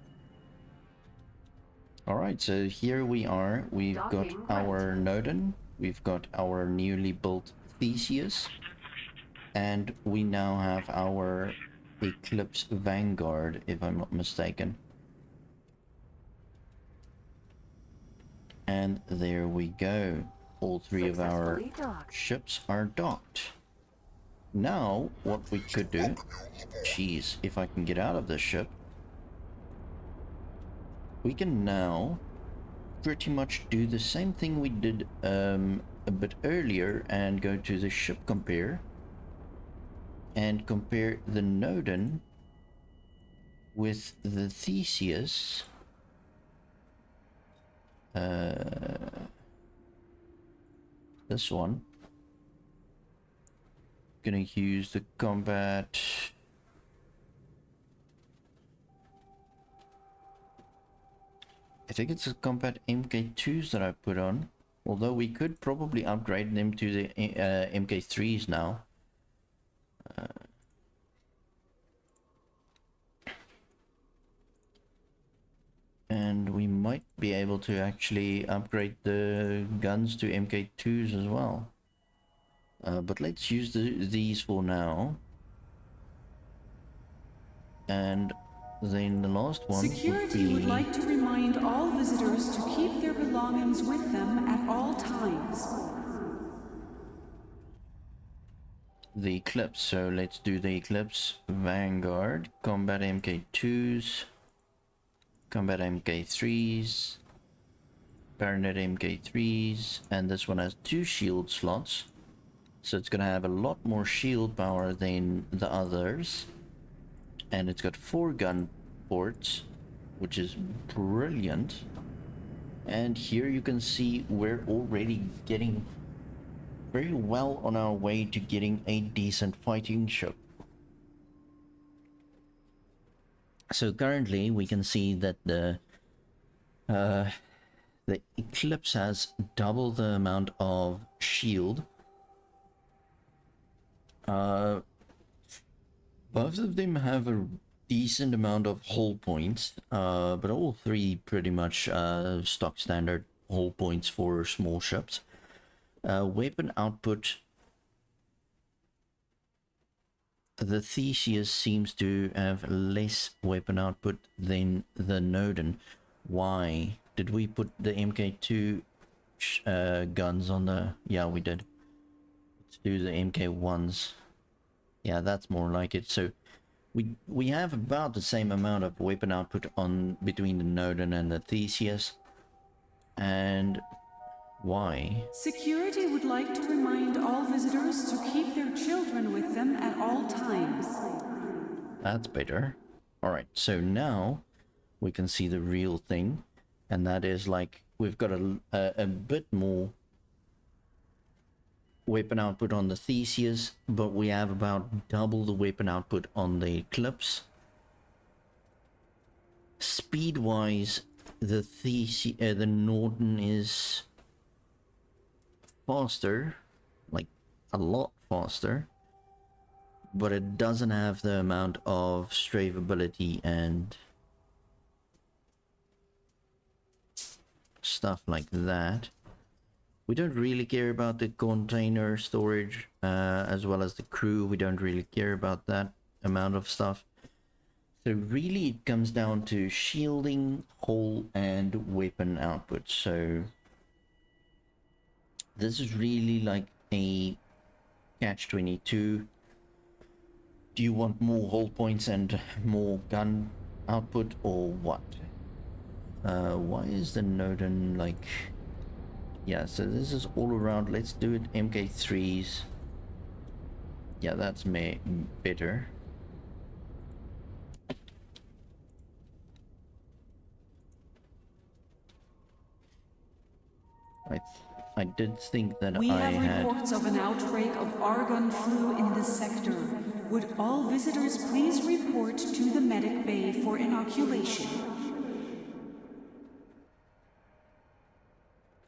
Alright, so here we are. We've got Docking our Nodon, we've got our newly built Theseus, and we now have our Eclipse Vanguard, if I'm not mistaken. And there we go. All three of our Successfully docked. ships are docked. Now, what we could do... Jeez, if I can get out of this ship. We can now pretty much do the same thing we did a bit earlier and go to the ship compare. And compare the Nodon with the Theseus. This one. Gonna use the combat. I think it's the combat MK2s that I put on. Although we could probably upgrade them to the MK3s now. And we might be able to actually upgrade the guns to MK2s as well. But let's use these for now. And then the last one Security would like to remind all visitors to keep their belongings with them at all times. the Eclipse. So let's do the Eclipse Vanguard, Combat MK2s, Combat MK3s, Baronet MK3s, and this one has 2 shield slots. So it's gonna have a lot more shield power than the others. And it's got 4 gun ports, which is brilliant. And here you can see we're already getting very well on our way to getting a decent fighting ship. So currently we can see that the Eclipse has double the amount of shield. Both of them have a decent amount of hull points, but all 3 pretty much stock standard hull points for small ships. Weapon output, the Theseus seems to have less weapon output than the Nodon. Why? Did we put the MK2 guns on the... Yeah, we did. Let's do the MK1s. Yeah, that's more like it. So we have about the same amount of weapon output on between the Nodon and the Theseus. And why? Security would like to remind all visitors to keep their children with them at all times. That's better. Alright, so now we can see the real thing. And that is like, we've got a bit more weapon output on the Theseus, but we have about double the weapon output on the Eclipse. Speed-wise, the Norden is faster, like a lot faster, but it doesn't have the amount of strafability and stuff like that. We don't really care about the container storage, as well as the crew. We don't really care about that amount of stuff. So really it comes down to shielding, hull, and weapon output. So this is really like a catch-22. Do you want more hull points and more gun output, or what? Why is the Nodon like... Yeah, so this is all around. Let's do it MK3s. Yeah, that's better. I did think that We I have had... reports of an outbreak of argon flu in this sector. Would all visitors please report to the medic bay for inoculation?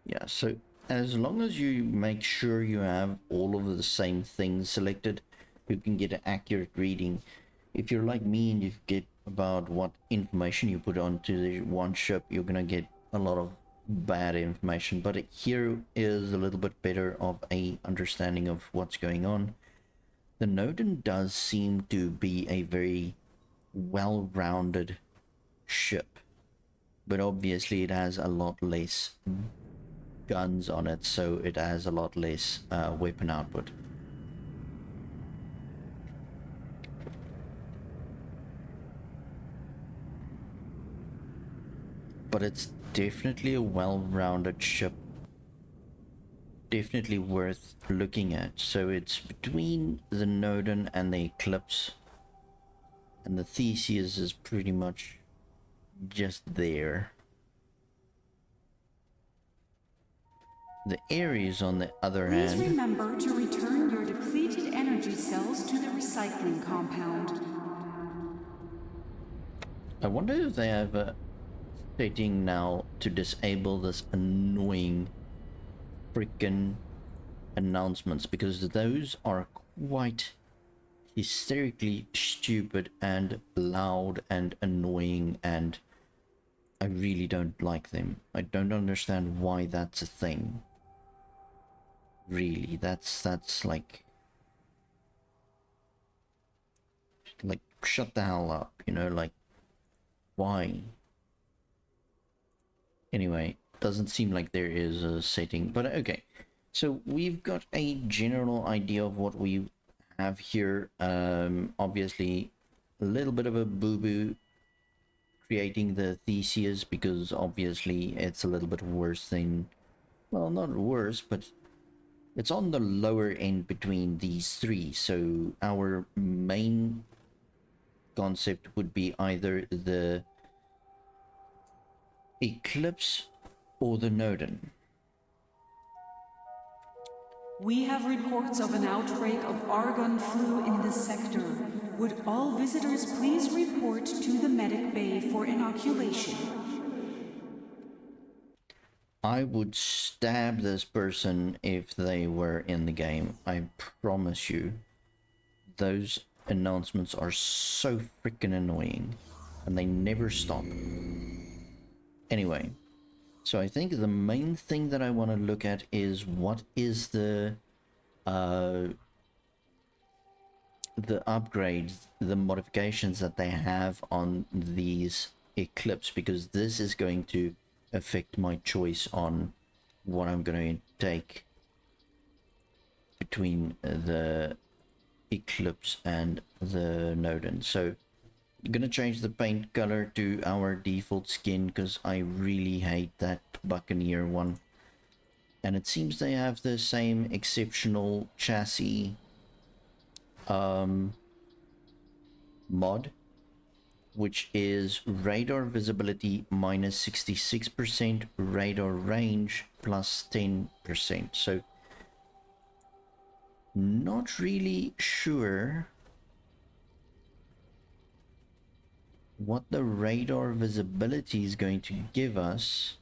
Yeah, so as long as you make sure you have all of the same things selected, you can get an accurate reading. If you're like me and you get about what information you put onto the one ship, you're gonna get a lot of bad information, but here is a little bit better of a understanding of what's going on. The Nodin does seem to be a very well-rounded ship, but obviously it has a lot less guns on it, so it has a lot less weapon output. But it's definitely a well-rounded ship, definitely worth looking at. So it's between the Nodin and the Eclipse, and the Theseus is pretty much just there. The Ares, on the other Please hand, remember to return your depleted energy cells to the recycling compound. I wonder if they have a setting now to disable this annoying freaking announcements, because those are quite hysterically stupid and loud and annoying, and I really don't like them. I don't understand why that's a thing. Really, that's like shut the hell up, you know, like why? Anyway, doesn't seem like there is a setting, but okay. So we've got a general idea of what we have here. Obviously a little bit of a boo-boo creating the Theseus, because obviously it's a little bit worse than, well, not worse, but it's on the lower end between these three. So our main concept would be either the Eclipse or the Nodin. We have reports of an outbreak of argon flu in this sector. Would all visitors please report to the medic bay for inoculation? I would stab this person if they were in the game. I promise you. Those announcements are so freaking annoying, and they never stop. Anyway, so I think the main thing that I want to look at is what is the upgrades, the modifications that they have on these Eclipse, because this is going to affect my choice on what I'm going to take between the Eclipse and the Nodin. So I'm gonna change the paint color to our default skin, because I really hate that Buccaneer one. And it seems they have the same exceptional chassis mod, which is radar visibility minus 66%, radar range plus 10%. So not really sure what the radar visibility is going to give us.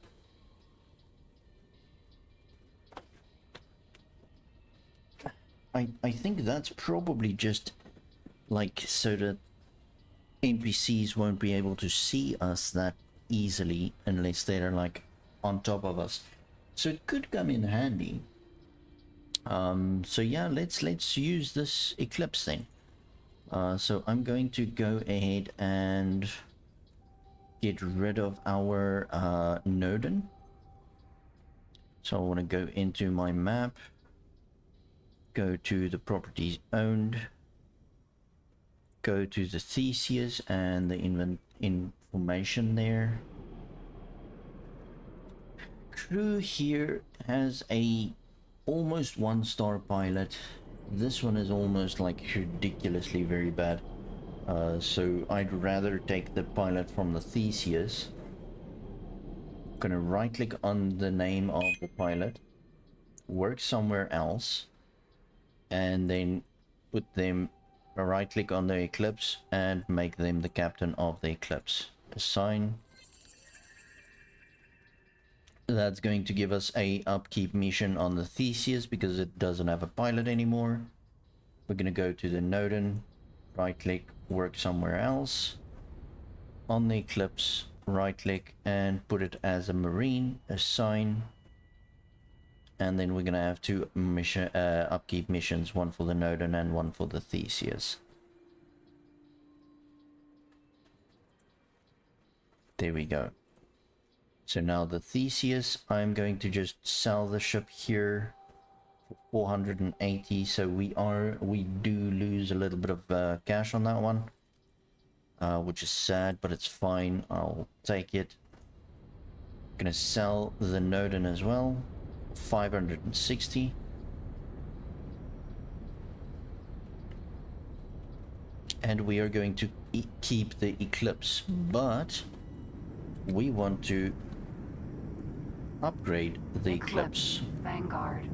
I think that's probably just like so that NPCs won't be able to see us that easily unless they're like on top of us. So it could come in handy. So yeah, let's use this Eclipse then. So I'm going to go ahead and get rid of our Nodin. So I want to go into my map, go to the properties owned, go to the Theseus and the information there. Crew here has a almost 1-star pilot. This one is almost like ridiculously very bad. So I'd rather take the pilot from the Theseus. Gonna right click on the name of the pilot, work somewhere else, and then put them, right click on the Eclipse and make them the captain of the Eclipse. Assign. That's going to give us a upkeep mission on the Theseus because it doesn't have a pilot anymore. We're gonna go to the Nodin, right click, work somewhere else. On the Eclipse, right click and put it as a marine, assign, and then we're gonna have two mission upkeep missions, one for the Nodon and one for the Theseus. There we go. So now the Theseus, I'm going to just sell the ship here for 480. So we do lose a little bit of cash on that one, which is sad, but it's fine. I'll take it. Gonna sell the Nodon as well, 560. And we are going to keep the Eclipse, but we want to upgrade the Eclipse. Vanguard.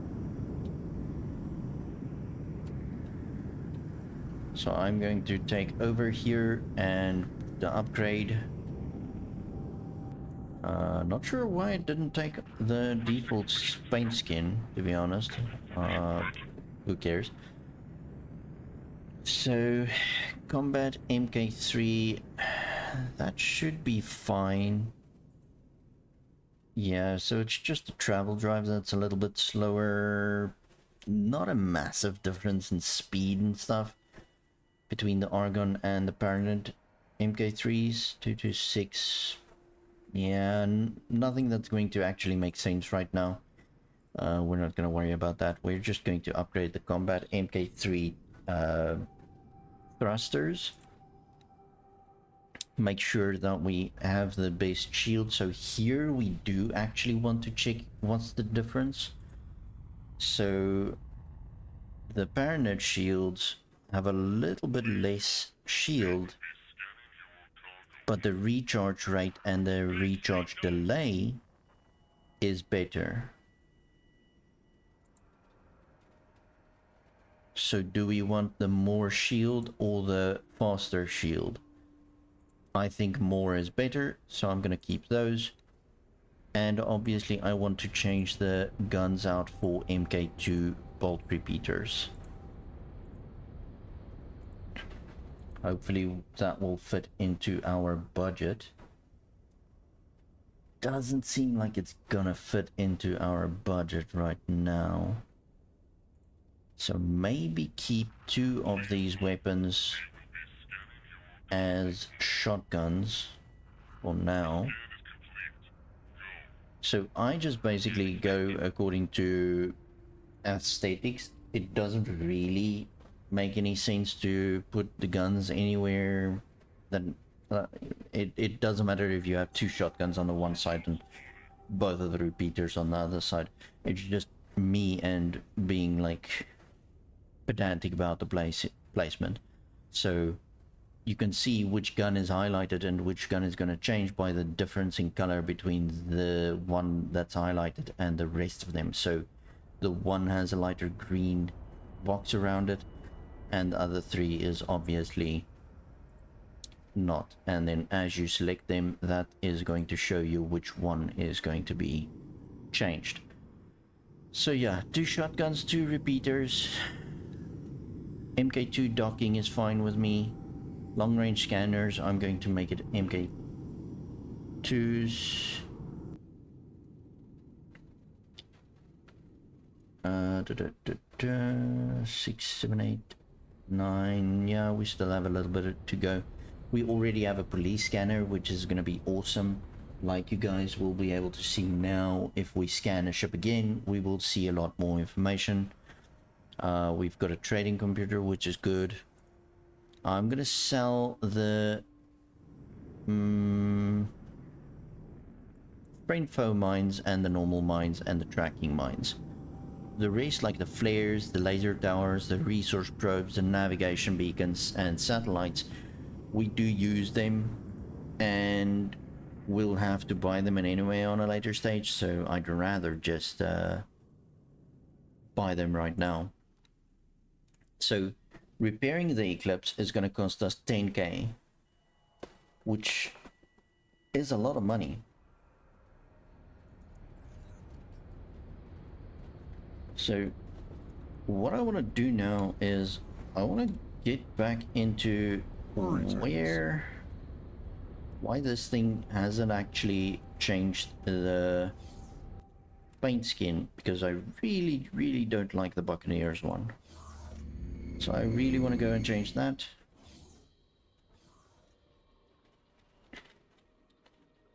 So I'm going to take over here and the upgrade. Not sure why it didn't take the default paint skin, to be honest. Who cares? So, combat MK3, that should be fine. Yeah, so it's just the travel drive that's a little bit slower. Not a massive difference in speed and stuff between the Argon and the Paranoid MK3s. 226. Yeah, nothing that's going to actually make sense right now. We're not going to worry about that. We're just going to upgrade the combat MK3 thrusters. Make sure that we have the base shield. So here we do actually want to check what's the difference. So the Paranoid shields have a little bit less shield, but the recharge rate and the recharge delay is better. So do we want the more shield or the faster shield? I think more is better, so I'm gonna keep those. And obviously I want to change the guns out for MK2 bolt repeaters. Hopefully that will fit into our budget. Doesn't seem like it's gonna fit into our budget right now. So maybe keep two of these weapons as shotguns for now. So I just basically go according to aesthetics. It doesn't really make any sense to put the guns anywhere that it doesn't matter if you have two shotguns on the one side and both of the repeaters on the other side. It's just me and being like pedantic about the placement. So you can see which gun is highlighted and which gun is going to change by the difference in color between the one that's highlighted and the rest of them. So the one has a lighter green box around it, and the other three is obviously not. And then as you select them, that is going to show you which one is going to be changed. So yeah, two shotguns, two repeaters. MK2 docking is fine with me. Long range scanners, I'm going to make it MK2s. 6, 7, 8, 9. Yeah, we still have a little bit to go. We already have a police scanner, which is going to be awesome. Like you guys will be able to see now, if we scan a ship again, we will see a lot more information. We've got a trading computer, which is good. I'm going to sell the brain foam mines and the normal mines and the tracking mines. The rest, like the flares, the laser towers, the resource probes, the navigation beacons and satellites, we do use them, and we'll have to buy them in anyway on a later stage, so I'd rather just buy them right now. So repairing the Eclipse is going to cost us 10k, which is a lot of money. So what I want to do now is I want to get back into where why this thing hasn't actually changed the paint skin, because I really don't like the Buccaneers one. So I really want to go and change that.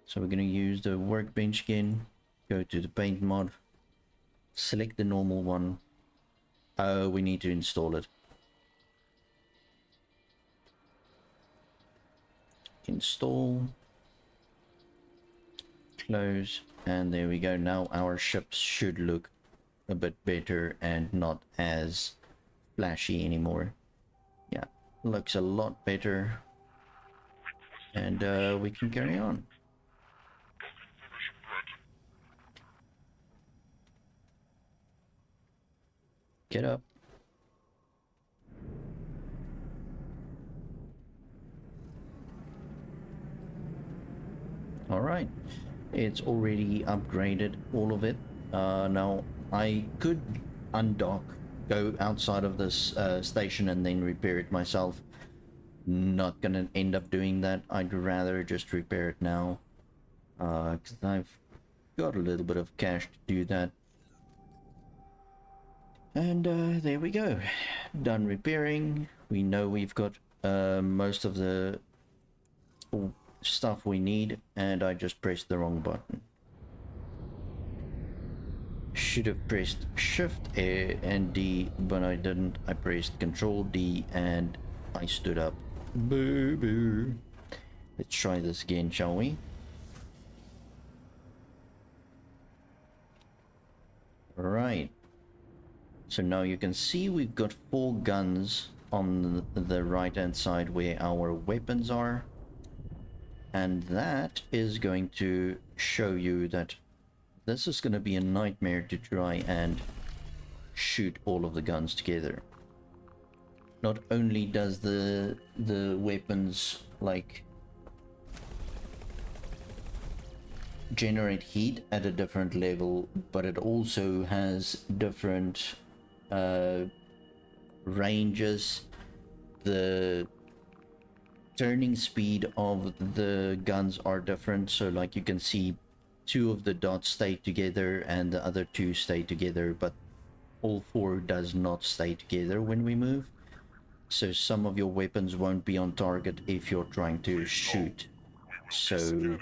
So we're going to use the workbench skin, go to the paint mod, select the normal one. Oh, we need to install it. Install, close, and there we go. Now our ships should look a bit better and not as flashy anymore. Yeah, looks a lot better, and we can carry on. Get up. All right, it's already upgraded, all of it. Now I could undock, go outside of this station and then repair it myself. Not gonna end up doing that. I'd rather just repair it now, because I've got a little bit of cash to do that. And there we go, done repairing. We know we've got most of the stuff we need, and I just pressed the wrong button. Should have pressed Shift A and D, but I didn't. I pressed Control D and I stood up. Boo boo. Let's try this again, shall we? Right. So now you can see we've got 4 guns on the right hand side where our weapons are. And that is going to show you that this is going to be a nightmare to try and shoot all of the guns together. Not only does the weapons like generate heat at a different level, but it also has different ranges. The turning speed of the guns are different, so like you can see 2 of the dots stay together and the other 2 stay together, but all 4 does not stay together when we move. So some of your weapons won't be on target if you're trying to shoot, so you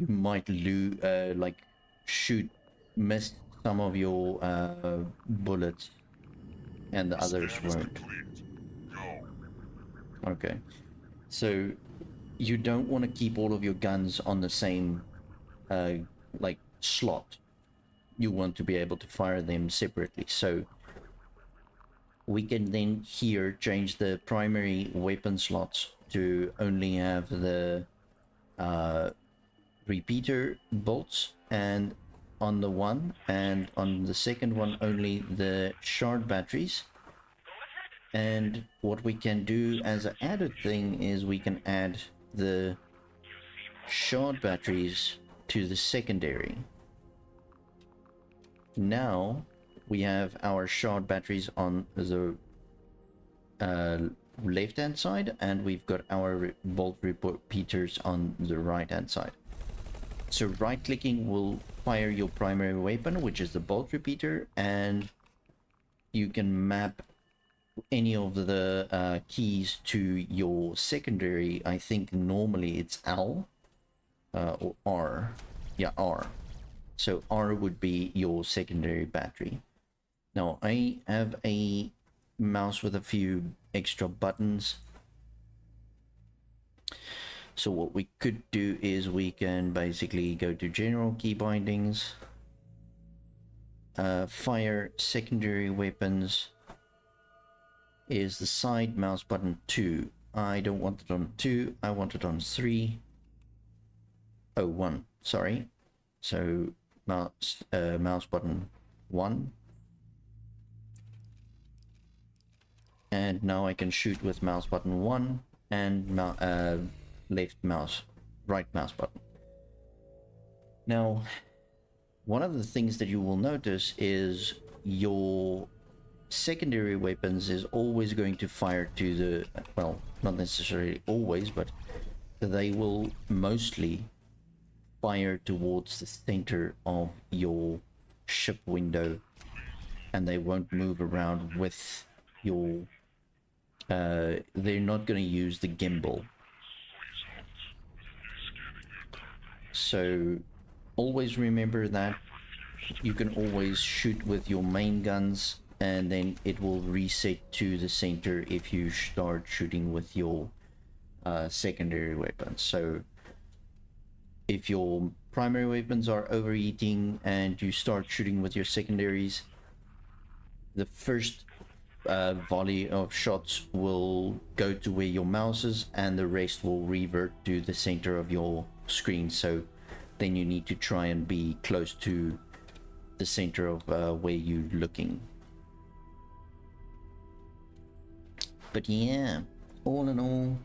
might lose like miss some of your bullets and the others won't. Okay, so you don't want to keep all of your guns on the same like slot. You want to be able to fire them separately. So we can then here change the primary weapon slots to only have the repeater bolts, and on the one, and on the second one only the shard batteries. And what we can do as an added thing is we can add the shard batteries to the secondary. Now we have our shard batteries on the left hand side, and we've got our bolt repeaters on the right hand side. So right clicking will fire your primary weapon, which is the bolt repeater, and you can map any of the keys to your secondary. I think normally it's L or R. Yeah, R. So R would be your secondary battery. Now I have a mouse with a few extra buttons. So what we could do is we can basically go to general key bindings, fire secondary weapons is the side mouse button 2. I don't want it on 2, I want it on 3. Oh, 1, sorry. So mouse button 1. And now I can shoot with mouse button 1 and right mouse button. Now, one of the things that you will notice is your secondary weapons is always going to fire to the, well, not necessarily always, but they will mostly fire towards the center of your ship window, and they won't move around with your they're not going to use the gimbal. So always remember that you can always shoot with your main guns, and then it will reset to the center if you start shooting with your secondary weapons. So if your primary weapons are overheating and you start shooting with your secondaries, the first volley of shots will go to where your mouse is, and the rest will revert to the center of your screen. So then you need to try and be close to the center of where you're looking. But yeah, all in all,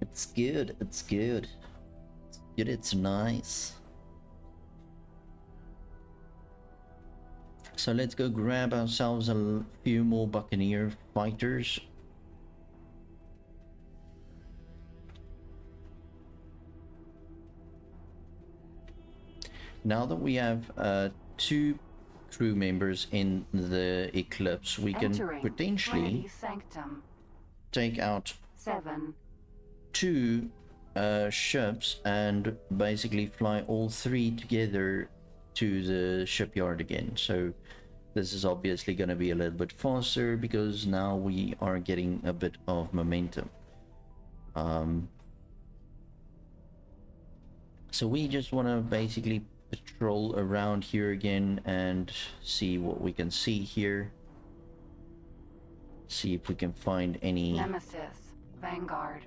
it's good. It's good. It's good. It's nice. So let's go grab ourselves a few more Buccaneer fighters. Now that we have 2 crew members in the Eclipse, we can Entering potentially Trinity Sanctum. take out 7. 2 ships and basically fly all 3 together to the shipyard again. So this is obviously going to be a little bit faster because now we are getting a bit of momentum. So we just want to basically patrol around here again and see what we can see here. See if we can find any... Nemesis. Vanguard.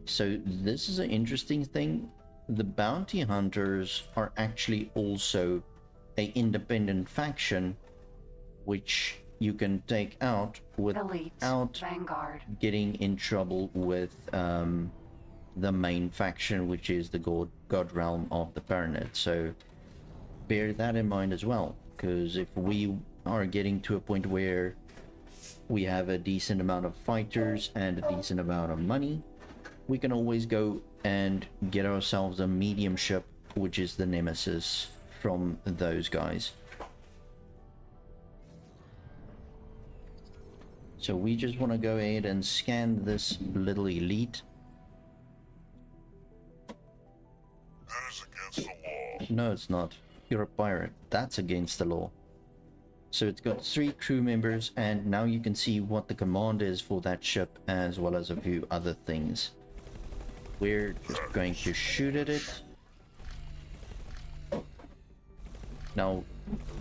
So this is an interesting thing. The bounty hunters are actually also an independent faction which you can take out Elite. without Vanguard. getting in trouble with the main faction, which is the God Realm of the Pyramid. So bear that in mind as well, because if we are getting to a point where we have a decent amount of fighters and a decent amount of money, we can always go and get ourselves a medium ship, which is the Nemesis from those guys. So we just want to go ahead and scan this little elite. That is against the law. No, it's not. You're a pirate. That's against the law. So it's got 3 crew members, and now you can see what the command is for that ship, as well as a few other things. We're just going to shoot at it. Now,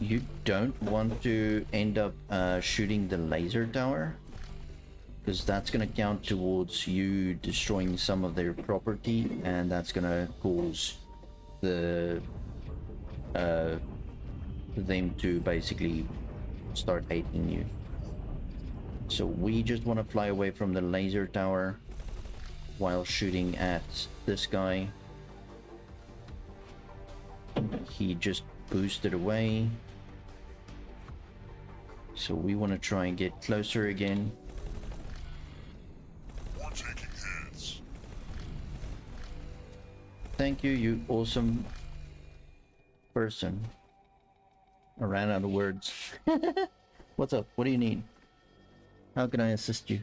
you don't want to end up shooting the laser tower, because that's going to count towards you destroying some of their property, and that's going to cause the them to basically start hating you. So we just want to fly away from the laser tower while shooting at this guy. He just boosted away, so we want to try and get closer again. We're taking hits. Thank you, you awesome person. I ran out of words. What's up? What do you need? How can I assist you?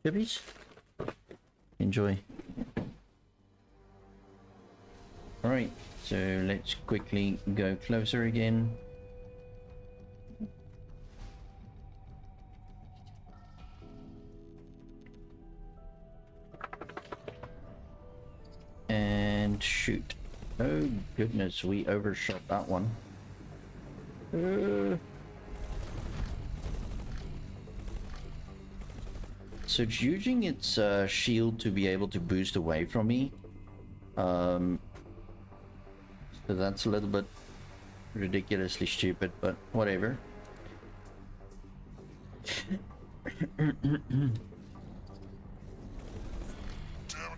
Chippies? Enjoy. Alright, so let's quickly go closer again. And shoot. Oh goodness, we overshot that one. So it's using its shield to be able to boost away from me. So that's a little bit ridiculously stupid, but whatever. Damage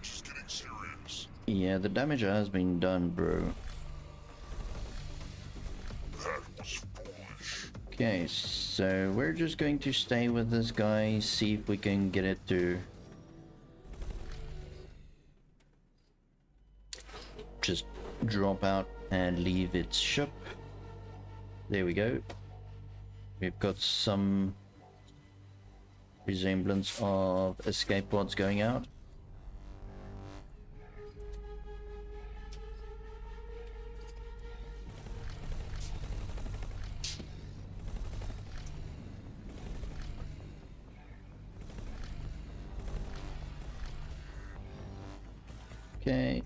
is getting serious. Yeah, the damage has been done, bro. That was foolish. Okay, so we're just going to stay with this guy, see if we can get it to just drop out and leave its ship. There we go. We've got some resemblance of escape pods going out. Okay.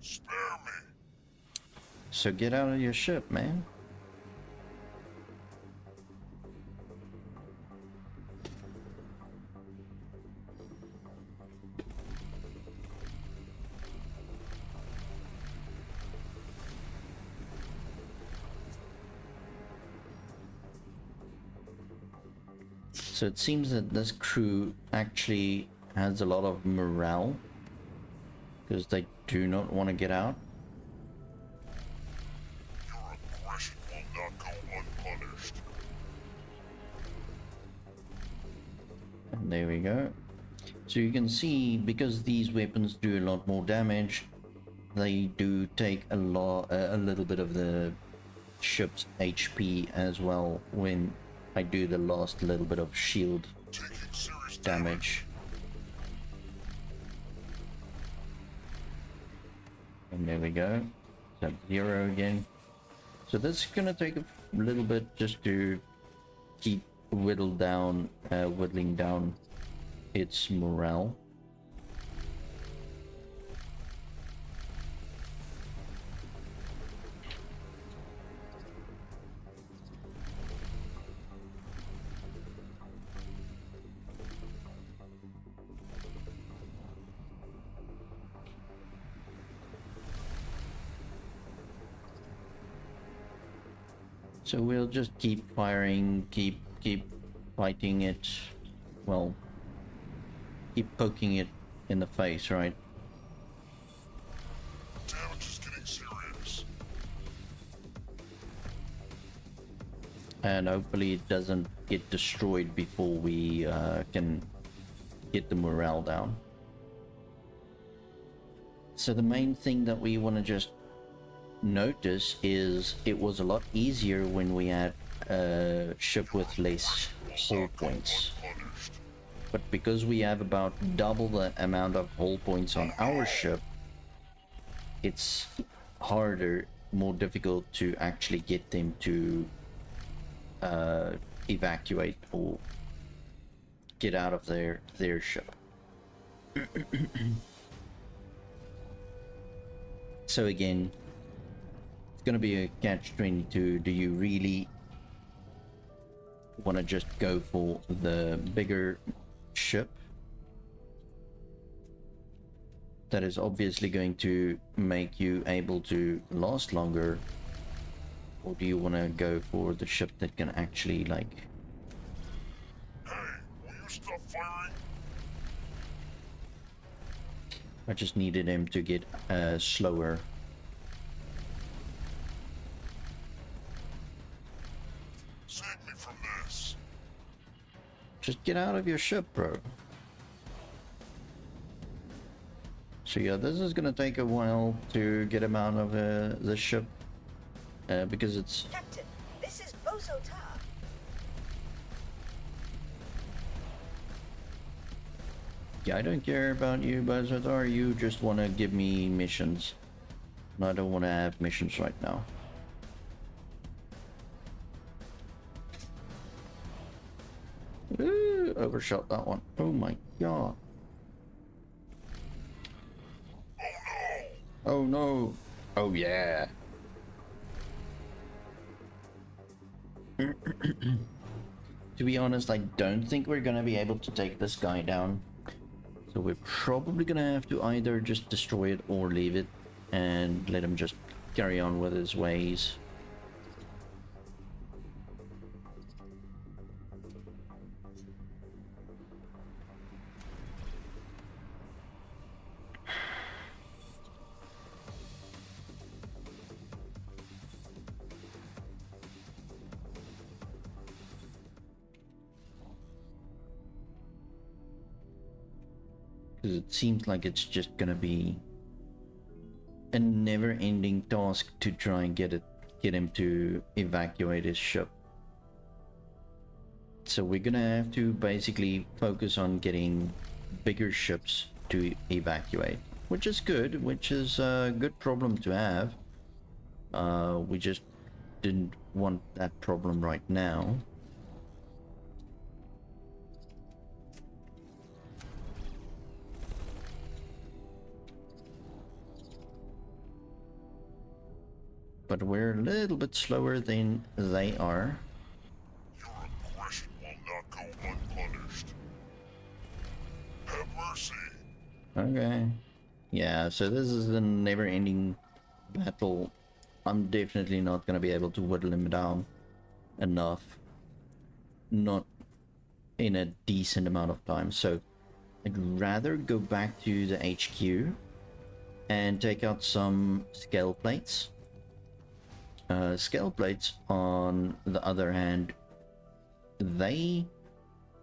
Spare me. So get out of your ship, man. So it seems that this crew actually has a lot of morale because they do not want to get out. Your aggression will not go unpunished. And there we go. So you can see, because these weapons do a lot more damage, they do take a little bit of the ship's HP as well when I do the last little bit of shield Taking serious damage. And there we go. That's 0 again. So this is gonna take a little bit just to keep whittling down its morale. So we'll just keep firing, keep fighting it, well, keep poking it in the face, right? damage is getting serious. And hopefully it doesn't get destroyed before we can get the morale down. So the main thing that we want to just notice is it was a lot easier when we had a ship with less hull points, Punished. but because we have about double the amount of hull points on our ship, it's harder, more difficult to actually get them to evacuate or get out of their ship. So again, it's gonna be a catch-22. Do you really want to just go for the bigger ship that is obviously going to make you able to last longer, or do you want to go for the ship that can actually, like, Hey, will you stop firing? I just needed him to get slower. Save me from this. Just get out of your ship, bro. So yeah, this is gonna take a while to get him out of the ship because it's Captain, this is Bozo Tar. yeah, I don't care about you, Bazadar. You just want to give me missions. And I don't want to have missions right now. Ooh, overshot that one. Oh my god. Oh no. Oh yeah. To be honest, I don't think we're gonna be able to take this guy down. So we're probably gonna have to either just destroy it or leave it and let him just carry on with his ways. Because it seems like it's just gonna be a never-ending task to try and get him to evacuate his ship. So we're gonna have to basically focus on getting bigger ships to evacuate, which is good, which is a good problem to have. We just didn't want that problem right now. But we're a little bit slower than they are. Your aggression will not go unpunished. Have mercy. Okay. Yeah, so this is a never-ending battle. I'm definitely not going to be able to whittle him down enough. Not in a decent amount of time. So I'd rather go back to the HQ and take out some scale plates. Scale plates, on the other hand, they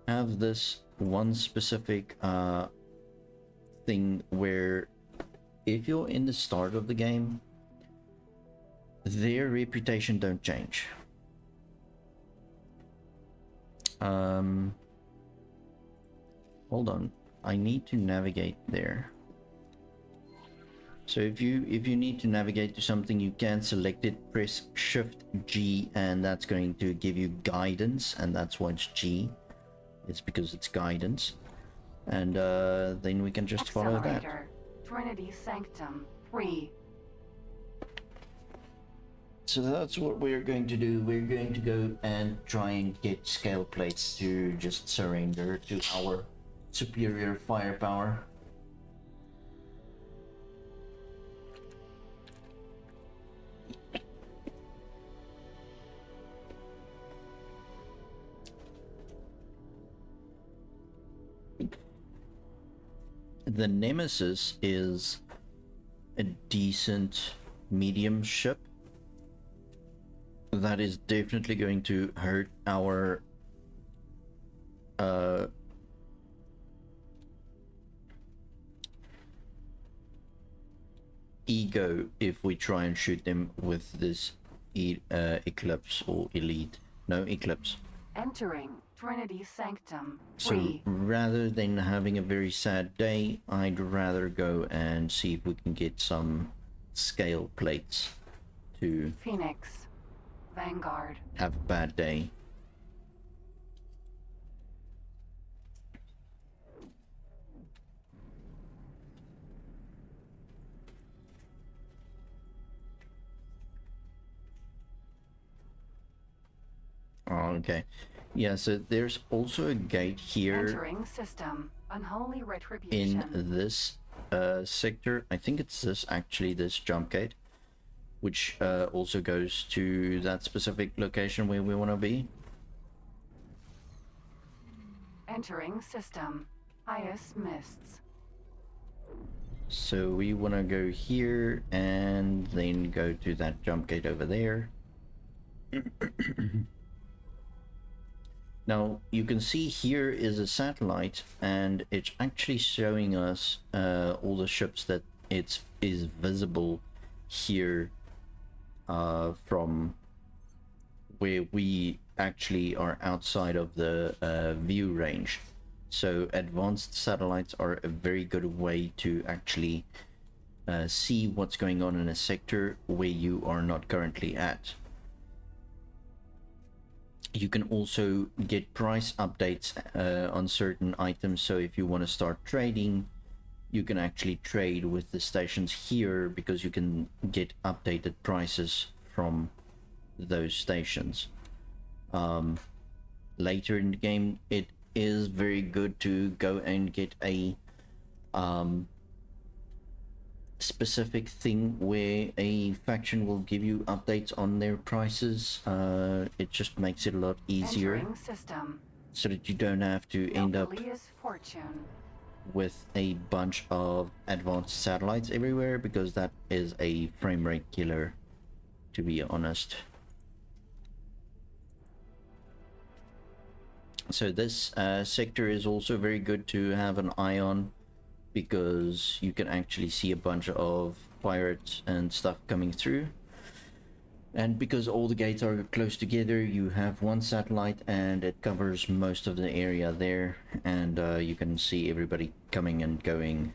have this one specific thing where if you're in the start of the game, their reputation don't change. Hold on, I need to navigate there. So if you need to navigate to something, you can select it, press Shift G, and that's going to give you guidance, and that's why it's G. It's because it's guidance. And then we can just follow that. Accelerator. Trinity Sanctum 3. So that's what we're going to do. We're going to go and try and get scale plates to just surrender to our superior firepower. The Nemesis is a decent medium ship that is definitely going to hurt our ego if we try and shoot them with this Eclipse or Elite. No, Eclipse. Entering Trinity Sanctum So 3. rather than having a very sad day, I'd rather go and see if we can get some scale plates to Phoenix. Vanguard. have a bad day. Oh, okay. Yeah, so there's also a gate here Entering system. Unholy in retribution. this sector. I think it's this jump gate, which also goes to that specific location where we want to be. Entering system. Ice mists. So we want to go here and then go to that jump gate over there. Now you can see here is a satellite, and it's actually showing us all the ships that is visible here from where we actually are outside of the view range. So advanced satellites are a very good way to actually see what's going on in a sector where you are not currently at. You can also get price updates on certain items, so if you want to start trading, you can actually trade with the stations here because you can get updated prices from those stations. Later in the game, it is very good to go and get a specific thing where a faction will give you updates on their prices. It just makes it a lot easier Entering system. so that you don't have to end up Nobilia's fortune. with a bunch of advanced satellites everywhere, because that is a frame rate killer, to be honest. So this sector is also very good to have an eye on, because you can actually see a bunch of pirates and stuff coming through. And because all the gates are close together, you have one satellite and it covers most of the area there, and you can see everybody coming and going.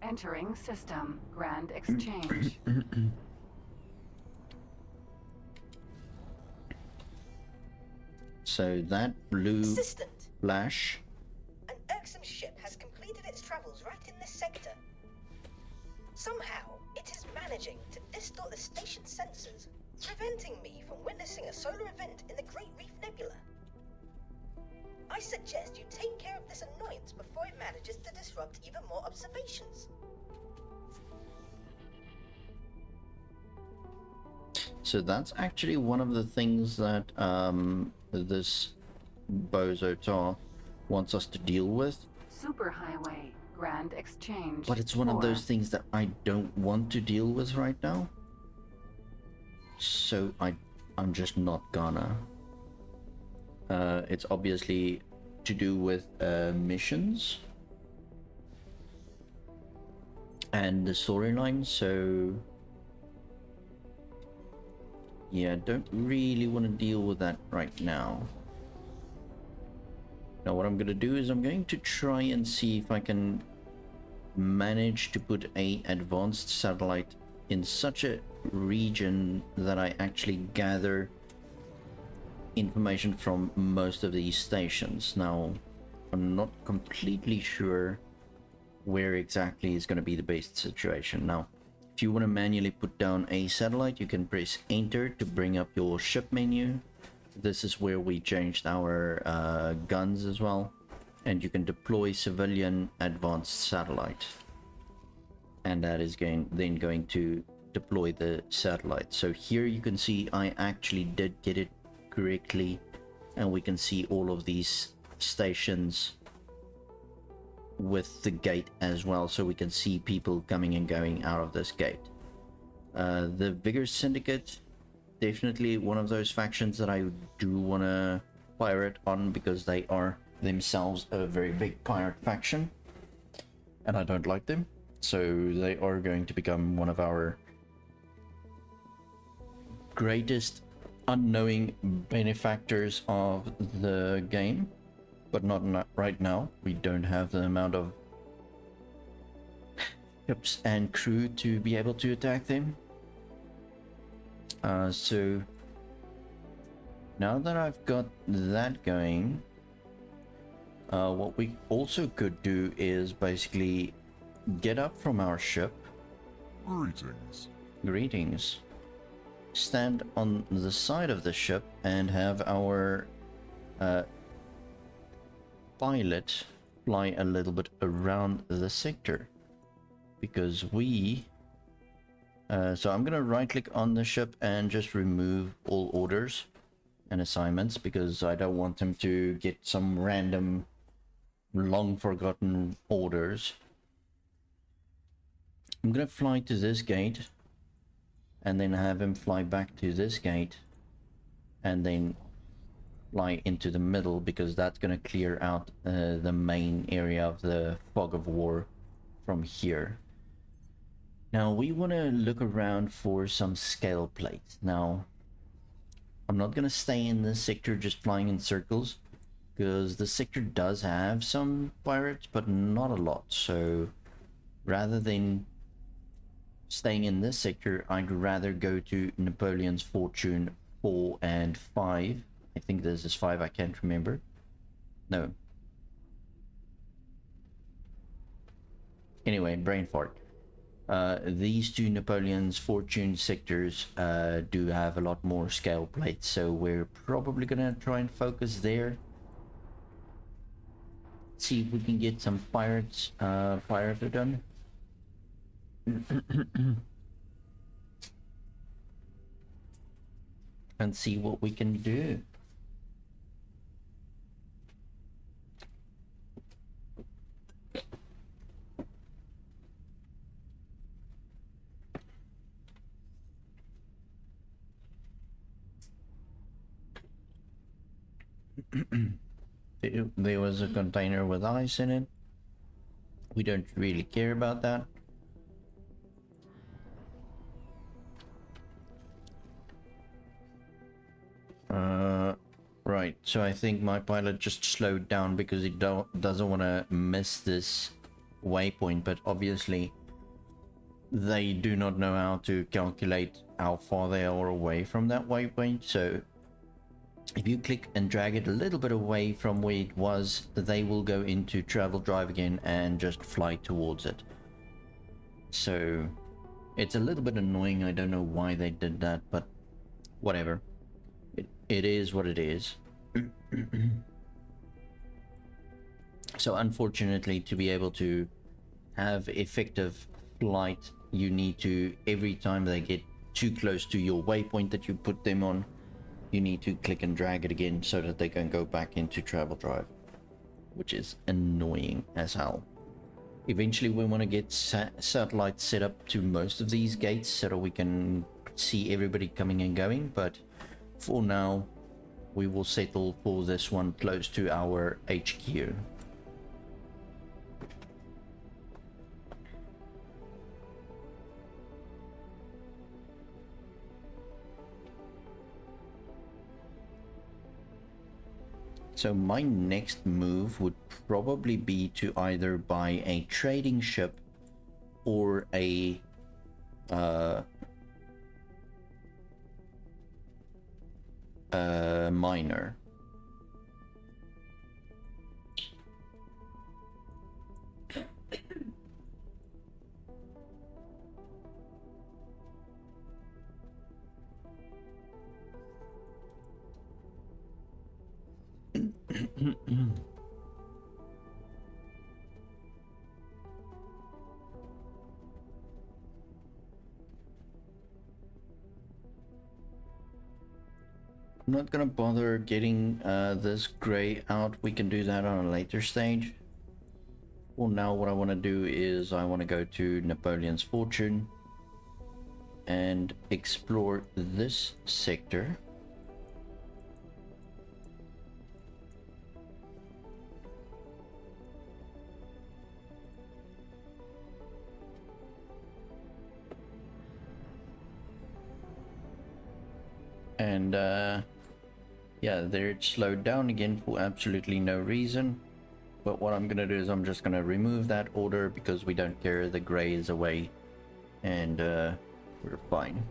Entering system. Grand exchange. So that blue Assistant, flash, an irksome ship has completed its travels right in this sector. Somehow, it is managing to distort the station's sensors, preventing me from witnessing a solar event in the Great Reef Nebula. I suggest you take care of this annoyance before it manages to disrupt even more observations. so that's actually one of the things that this Bozo Tar wants us to deal with. Superhighway. Grand exchange. But it's one of 4. those things that I don't want to deal with right now. So I'm just not gonna. It's obviously to do with missions and the storyline, so yeah, don't really want to deal with that right now. Now what I'm gonna do is I'm going to try and see if I can manage to put a advanced satellite in such a region that I actually gather information from most of these stations. Now I'm not completely sure where exactly is going to be the best situation. Now if you want to manually put down a satellite, you can press enter to bring up your ship menu. This is where we changed our guns as well, and you can deploy civilian advanced satellite, and that is then going to deploy the satellite. So here you can see I actually did get it correctly, and we can see all of these stations with the gate as well, so we can see people coming and going out of this gate. The Vigor Syndicate, definitely one of those factions that I do want to pirate on, because they are themselves a very big pirate faction and I don't like them, so they are going to become one of our greatest unknowing benefactors of the game. But not right now. We don't have the amount of ships and crew to be able to attack them. So now that I've got that going, what we also could do is basically get up from our ship. Greetings. Greetings. Stand on the side of the ship and have our pilot fly a little bit around the sector, because we so I'm gonna right click on the ship and just remove all orders and assignments, because I don't want them to get some random long forgotten orders. I'm gonna fly to this gate and then have him fly back to this gate and then fly into the middle, because that's going to clear out the main area of the fog of war from here. Now we want to look around for some scale plates. Now I'm not going to stay in this sector just flying in circles, because the sector does have some pirates but not a lot. So rather than staying in this sector, I'd rather go to Napoleon's Fortune 4 and 5. I think this is 5, I can't remember. No. Anyway, brain fart. These two Napoleon's Fortune sectors do have a lot more scale plates, so we're probably gonna try and focus there. See if we can get some pirates pirated done. And see what we can do. There was a container with ice in it. We don't really care about that. Right, so I think my pilot just slowed down because he doesn't want to miss this waypoint, but obviously they do not know how to calculate how far they are away from that waypoint. So if you click and drag it a little bit away from where it was, they will go into travel drive again and just fly towards it. So it's a little bit annoying. I don't know why they did that, but whatever. It is what it is. So unfortunately, to be able to have effective flight, you need to, every time they get too close to your waypoint that you put them on, you need to click and drag it again so that they can go back into travel drive, which is annoying as hell. Eventually we want to get satellites set up to most of these gates so that we can see everybody coming and going, but for now we will settle for this one close to our HQ. So my next move would probably be to either buy a trading ship or a miner. I'm not gonna bother getting this gray out. We can do that on a later stage. Well, now what I want to do is I want to go to Napoleon's Fortune and explore this sector. And yeah, there it slowed down again for absolutely no reason. But what I'm gonna do is I'm just gonna remove that order because we don't care, the gray is away, and we're fine.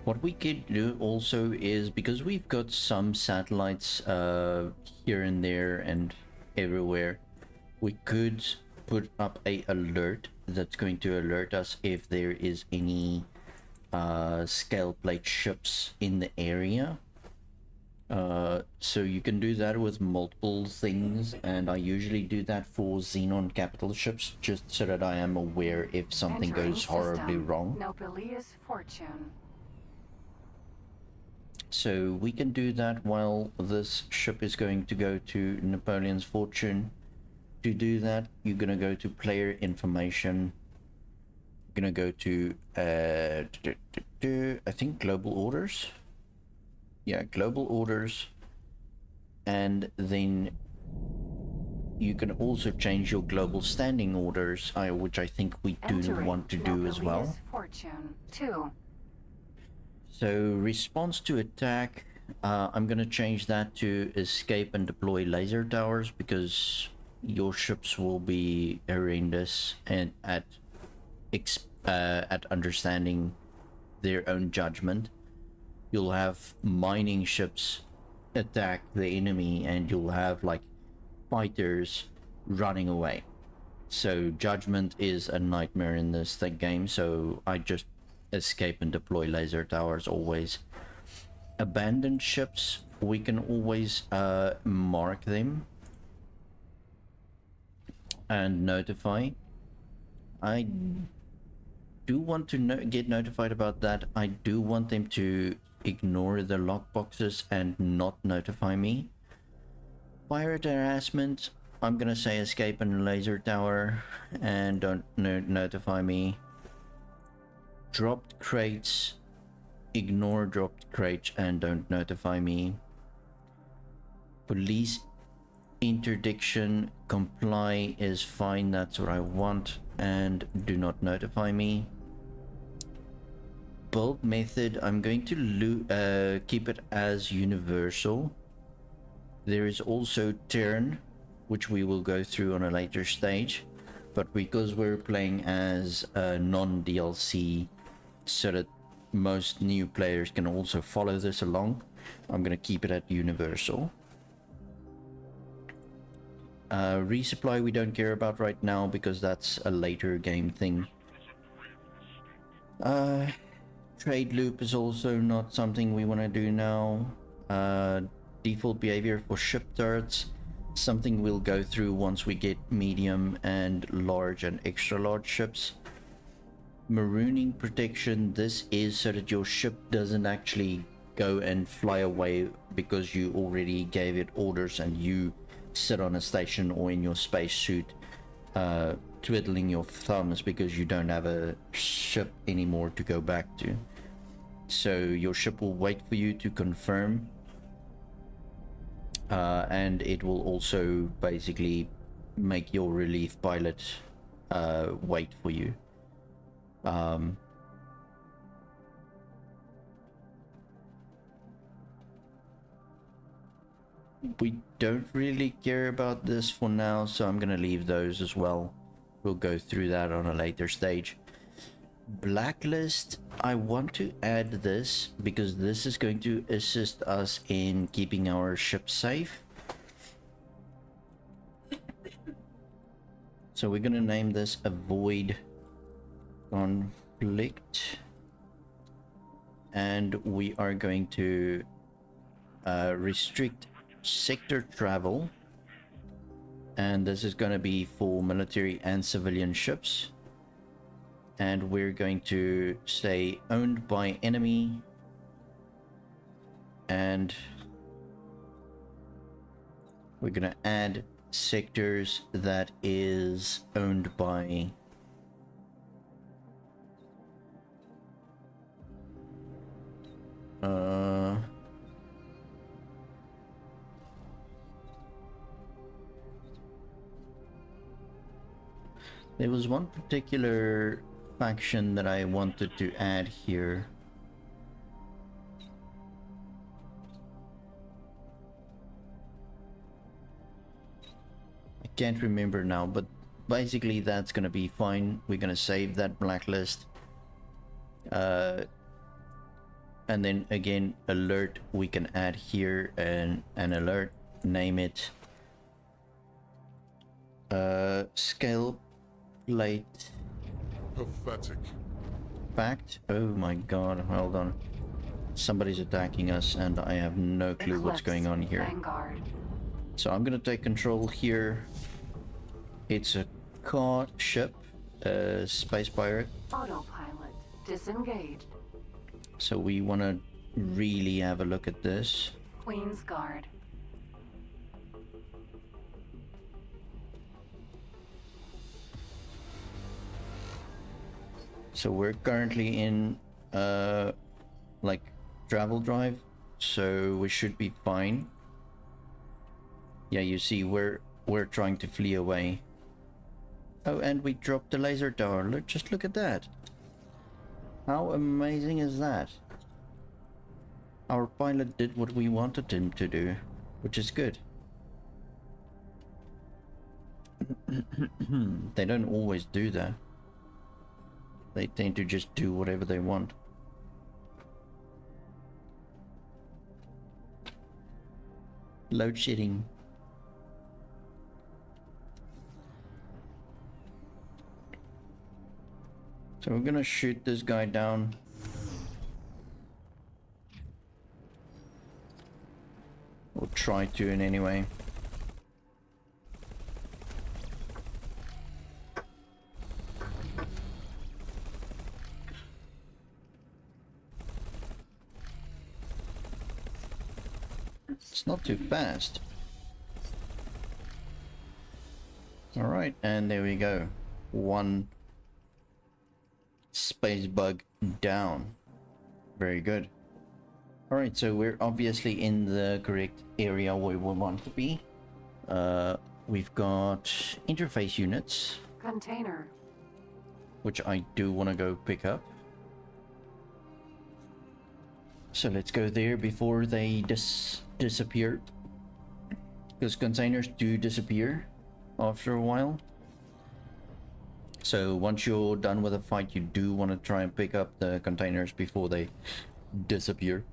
What we could do also is, because we've got some satellites here and there and everywhere, we could put up a alert that's going to alert us if there is any scale plate ships in the area. So you can do that with multiple things, and I usually do that for Xenon capital ships just so that I am aware if something goes horribly wrong. Nobelia's Fortune. So we can do that while this ship is going to go to Napoleon's Fortune. To do that, you're gonna go to player information. You're gonna go to I think global orders. Yeah, global orders, and then you can also change your global standing orders, which I think we do want to do as well. Fortune 2. So response to attack, I'm gonna change that to escape and deploy laser towers, because your ships will be horrendous and at understanding their own judgment. You'll have mining ships attack the enemy, and you'll have like fighters running away. So judgment is a nightmare in this game, so I just escape and deploy laser towers always. Abandoned ships, we can always mark them and notify. I do want to get notified about that. I do want them to ignore the lockboxes and not notify me. Pirate harassment, I'm gonna say escape and laser tower and don't notify me. Dropped crates, ignore dropped crates and don't notify me. Police interdiction, comply is fine, that's what I want, and do not notify me. Build method, I'm going to keep it as universal. There is also turn, which we will go through on a later stage, but because we're playing as a non-DLC, so that most new players can also follow this along, I'm going to keep it at universal. Resupply we don't care about right now because that's a later game thing. Trade loop is also not something we want to do now. Default behavior for ship turrets, something we'll go through once we get medium and large and extra large ships. Marooning protection, this is so that your ship doesn't actually go and fly away because you already gave it orders and you sit on a station or in your spacesuit twiddling your thumbs because you don't have a ship anymore to go back to. So your ship will wait for you to confirm, and it will also basically make your relief pilot wait for you. We don't really care about this for now, so I'm gonna leave those as well. We'll go through that on a later stage. Blacklist, I want to add this because this is going to assist us in keeping our ship safe. So we're gonna name this Avoid Conflict, and we are going to restrict sector travel, and this is going to be for military and civilian ships, and we're going to say owned by enemy, and we're going to add sectors that is owned by there was one particular faction that I wanted to add here. I can't remember now, but basically that's gonna be fine. We're gonna save that blacklist. And then again, alert we can add here, and an alert, name it scale plate Pathetic. fact. Oh my god, hold on, somebody's attacking us and I have no clue what's going on here. Vanguard. So I'm gonna take control here. It's a car ship, space pirate, Autopilot. Disengaged. so we want to really have a look at this. Queen's Guard. So we're currently in like travel drive, so we should be fine. Yeah, you see we're trying to flee away. Oh, and we dropped the laser tower. Look, just look at that. How amazing is that? Our pilot did what we wanted him to do, which is good. They don't always do that. They tend to just do whatever they want. Load shedding. So we're gonna shoot this guy down. Or try to in any way. It's not too fast. Alright, and there we go. One space bug down. Very good. Alright, so we're obviously in the correct area where we want to be. We've got interface units, Container. which I do want to go pick up. So let's go there before they disappear. Because containers do disappear after a while. So once you're done with a fight, you do want to try and pick up the containers before they disappear.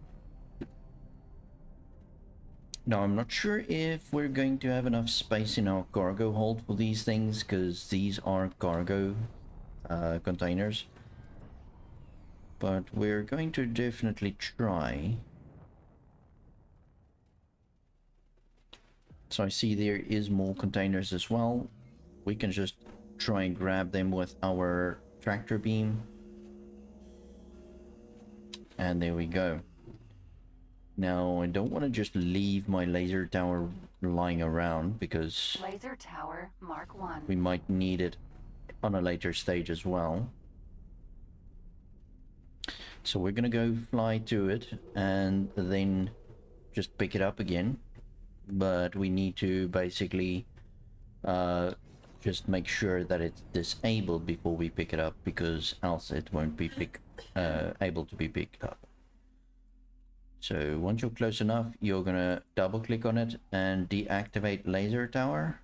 Now, I'm not sure if we're going to have enough space in our cargo hold for these things, because these are cargo containers. But we're going to definitely try. So I see there is more containers as well. We can just try and grab them with our tractor beam. And there we go. Now, I don't want to just leave my laser tower lying around, because Laser Tower Mark 1. we might need it on a later stage as well. So we're gonna go fly to it and then just pick it up again. But we need to basically just make sure that it's disabled before we pick it up, because else it won't be able to be picked up. So once you're close enough, you're gonna double click on it and deactivate laser tower.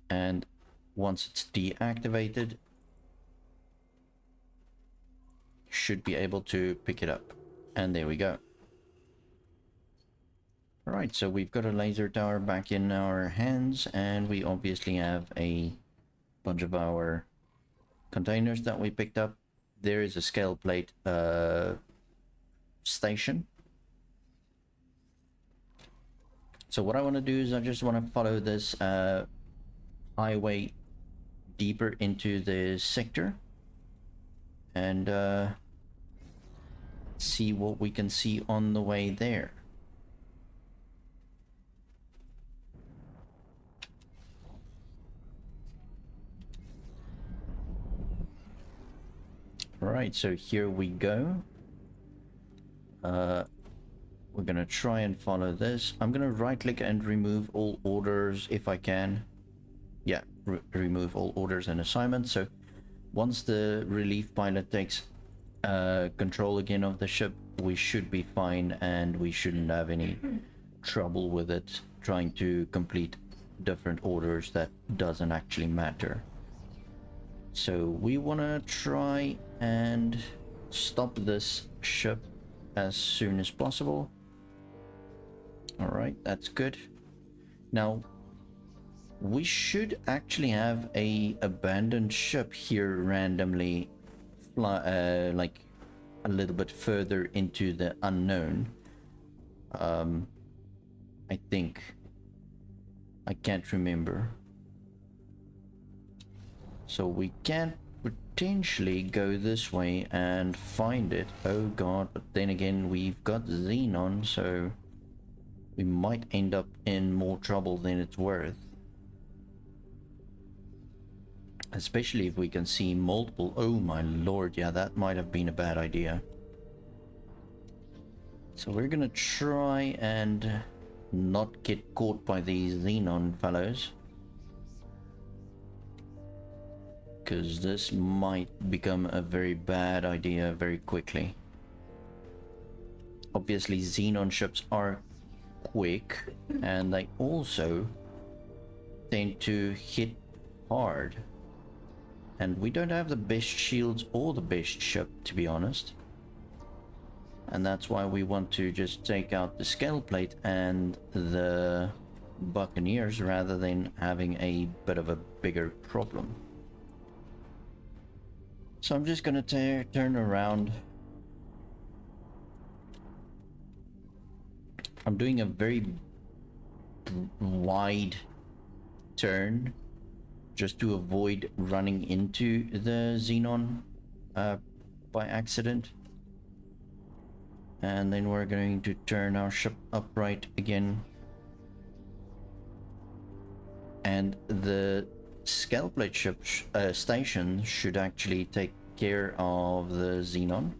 And once it's deactivated, you should be able to pick it up. And there we go. Alright, so we've got a laser tower back in our hands, and we obviously have a bunch of our containers that we picked up. There is a scale plate station. So what I want to do is I just want to follow this highway deeper into the sector and see what we can see on the way there. Alright, so here we go. We're gonna try and follow this. I'm gonna right click and remove all orders if I can. Yeah, remove all orders and assignments. So once the relief pilot takes control again of the ship, we should be fine, and we shouldn't have any trouble with it trying to complete different orders that doesn't actually matter. So we want to try and stop this ship as soon as possible. Alright, that's good. Now, we should actually have a abandoned ship here randomly fly, like a little bit further into the unknown. I think. I can't remember. So we can potentially go this way and find it. Oh god, but then again we've got Xenon, so we might end up in more trouble than it's worth. Especially if we can see multiple. Oh my lord, yeah, that might have been a bad idea. So we're gonna try and not get caught by these Xenon fellows, because this might become a very bad idea very quickly. Obviously Xenon ships are quick, and they also tend to hit hard, and we don't have the best shields or the best ship, to be honest. And that's why we want to just take out the scale plate and the Buccaneers rather than having a bit of a bigger problem. So I'm just gonna turn around. I'm doing a very wide turn just to avoid running into the Xenon by accident. And then we're going to turn our ship upright again. And the scale plate ship station should actually take care of the Xenon.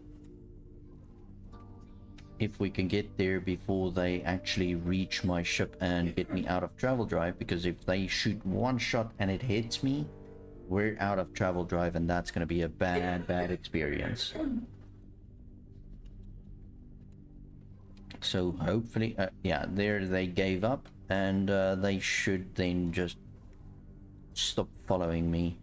if we can get there before they actually reach my ship and get me out of travel drive, because if they shoot one shot and it hits me, we're out of travel drive, and that's going to be a bad experience. So hopefully, yeah, there they gave up, and they should then just stop following me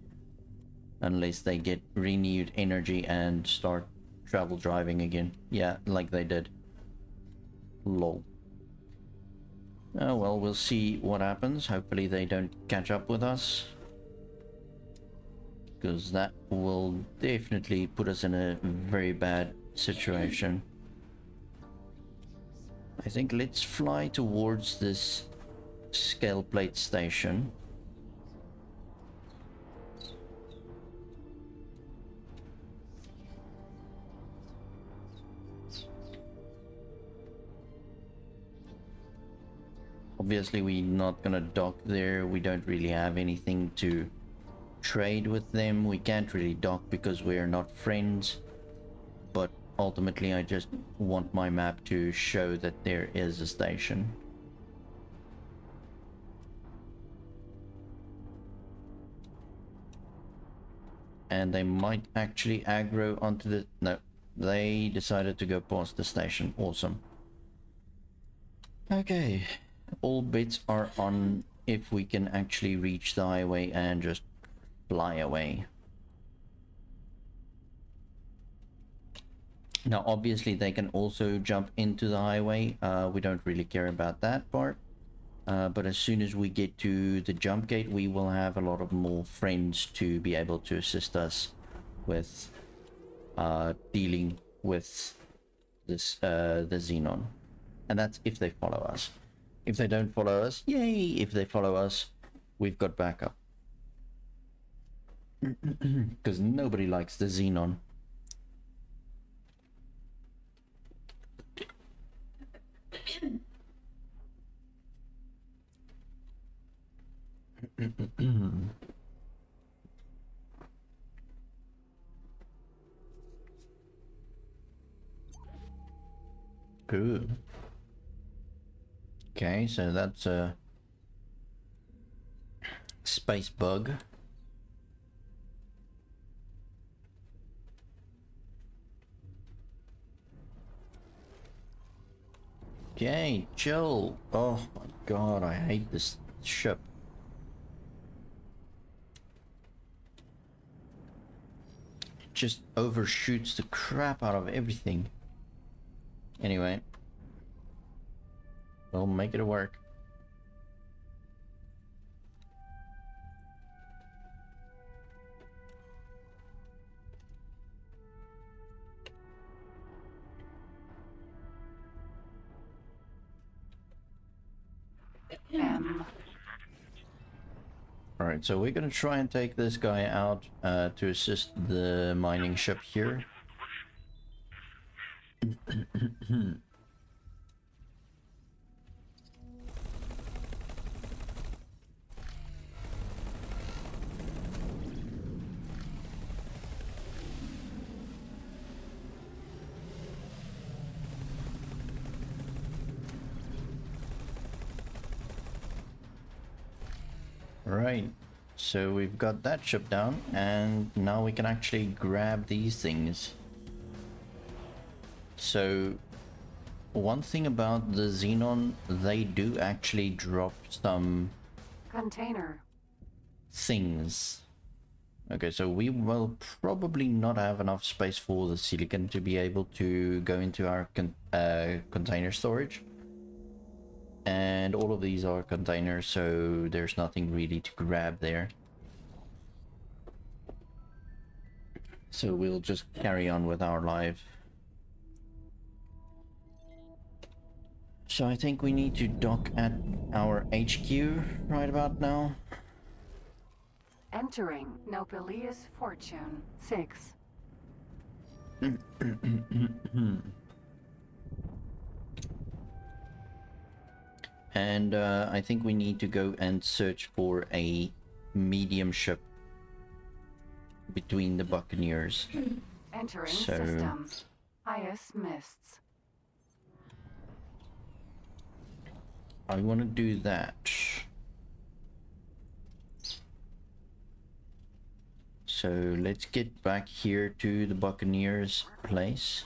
unless they get renewed energy and start travel driving again. Yeah, like they did. Lol. Oh well, we'll see what happens. Hopefully they don't catch up with us, because that will definitely put us in a very bad situation. I think let's fly towards this scale plate station. Obviously we're not gonna dock there. We don't really have anything to trade with them. We can't really dock because we are not friends, but ultimately I just want my map to show that there is a station. And they might actually aggro onto the... No, they decided to go past the station. Awesome. Okay, all bets are on if we can actually reach the highway and just fly away. Now obviously they can also jump into the highway. We don't really care about that part, but as soon as we get to the jump gate, we will have a lot of more friends to be able to assist us with dealing with this the Xenon. And that's if they follow us. If they don't follow us, yay! If they follow us, we've got backup. Because nobody likes the Xenon. Good. Okay, so that's a space bug. Okay, chill. Oh my god, I hate this ship. It just overshoots the crap out of everything. Anyway, we'll make it work. Alright, so we're gonna try and take this guy out to assist the mining ship here. Right, so we've got that ship down, and now we can actually grab these things. So, one thing about the Xenon, they do actually drop some Container. things. Okay, so we will probably not have enough space for the silicon to be able to go into our container storage. And all of these are containers, so there's nothing really to grab there. So we'll just carry on with our life. So I think we need to dock at our HQ right about now. Entering Nobelius Fortune 6. And I think we need to go and search for a medium ship between the Buccaneers. Entering So- system. IS Mists. I want to do that. So let's get back here to the Buccaneers place.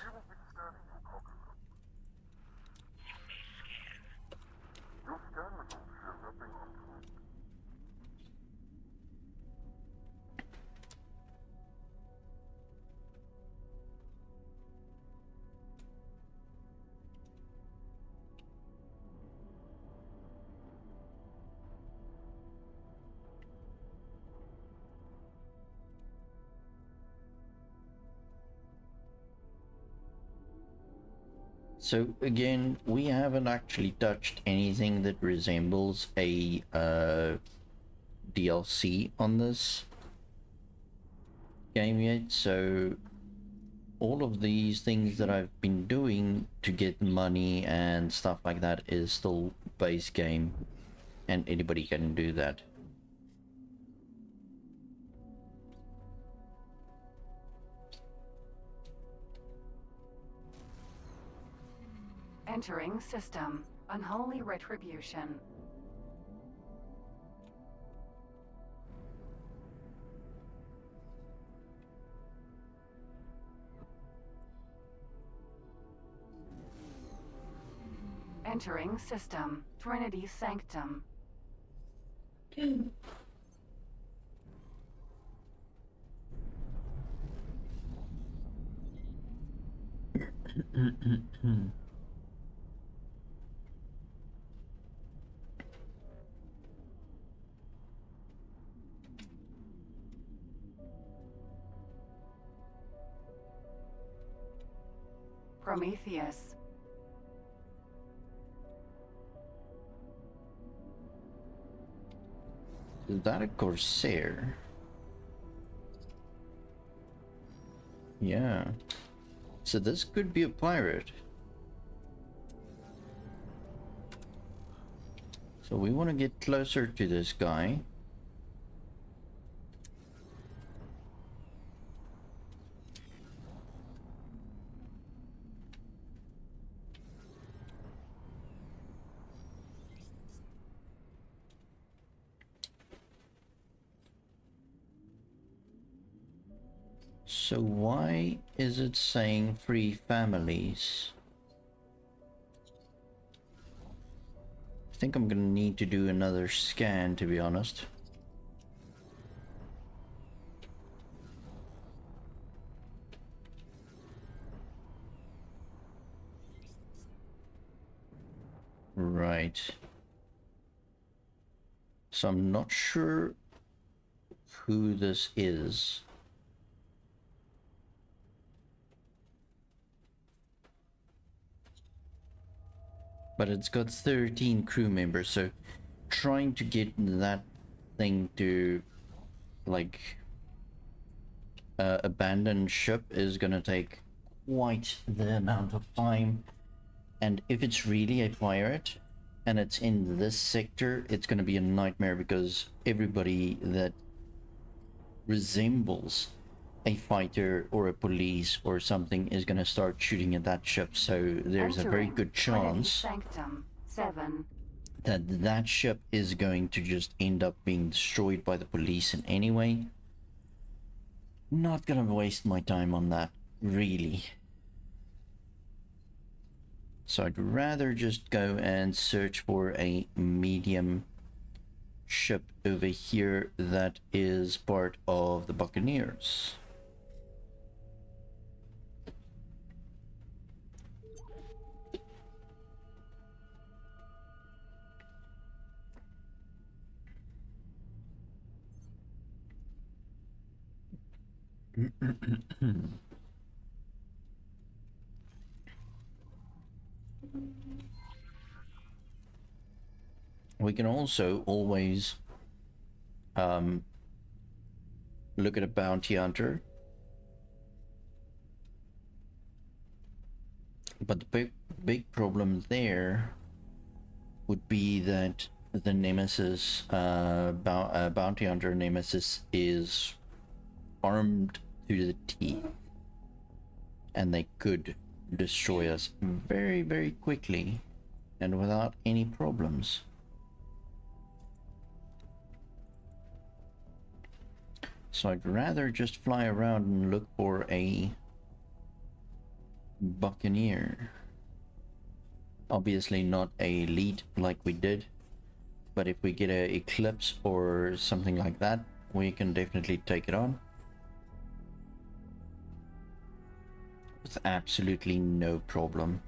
So again, we haven't actually touched anything that resembles a DLC on this game yet, so all of these things that I've been doing to get money and stuff like that is still base game, and anybody can do that. Entering system. Unholy retribution. Entering system. Trinity Sanctum. Prometheus. Is that a Corsair? Yeah. So this could be a pirate. So we want to get closer to this guy. So why is it saying free families? I think I'm gonna need to do another scan, to be honest. Right. So I'm not sure who this is. But it's got 13 crew members, so trying to get that thing to like abandon ship is gonna take quite the amount of time. And if it's really a pirate and it's in this sector, it's gonna be a nightmare because everybody that resembles a fighter or a police or something is going to start shooting at that ship, so there's a very good chance Sanctum 7. that that ship is going to just end up being destroyed by the police in any way. Not gonna waste my time on that, really. So I'd rather just go and search for a medium ship over here that is part of the Buccaneers. We can also always look at a bounty hunter, but the big problem there would be that the nemesis bounty hunter nemesis is armed to the teeth, and they could destroy us very, very quickly. and without any problems. So I'd rather just fly around and look for a Buccaneer. Obviously not a elite like we did, but if we get a Eclipse or something like that, we can definitely take it on with absolutely no problem.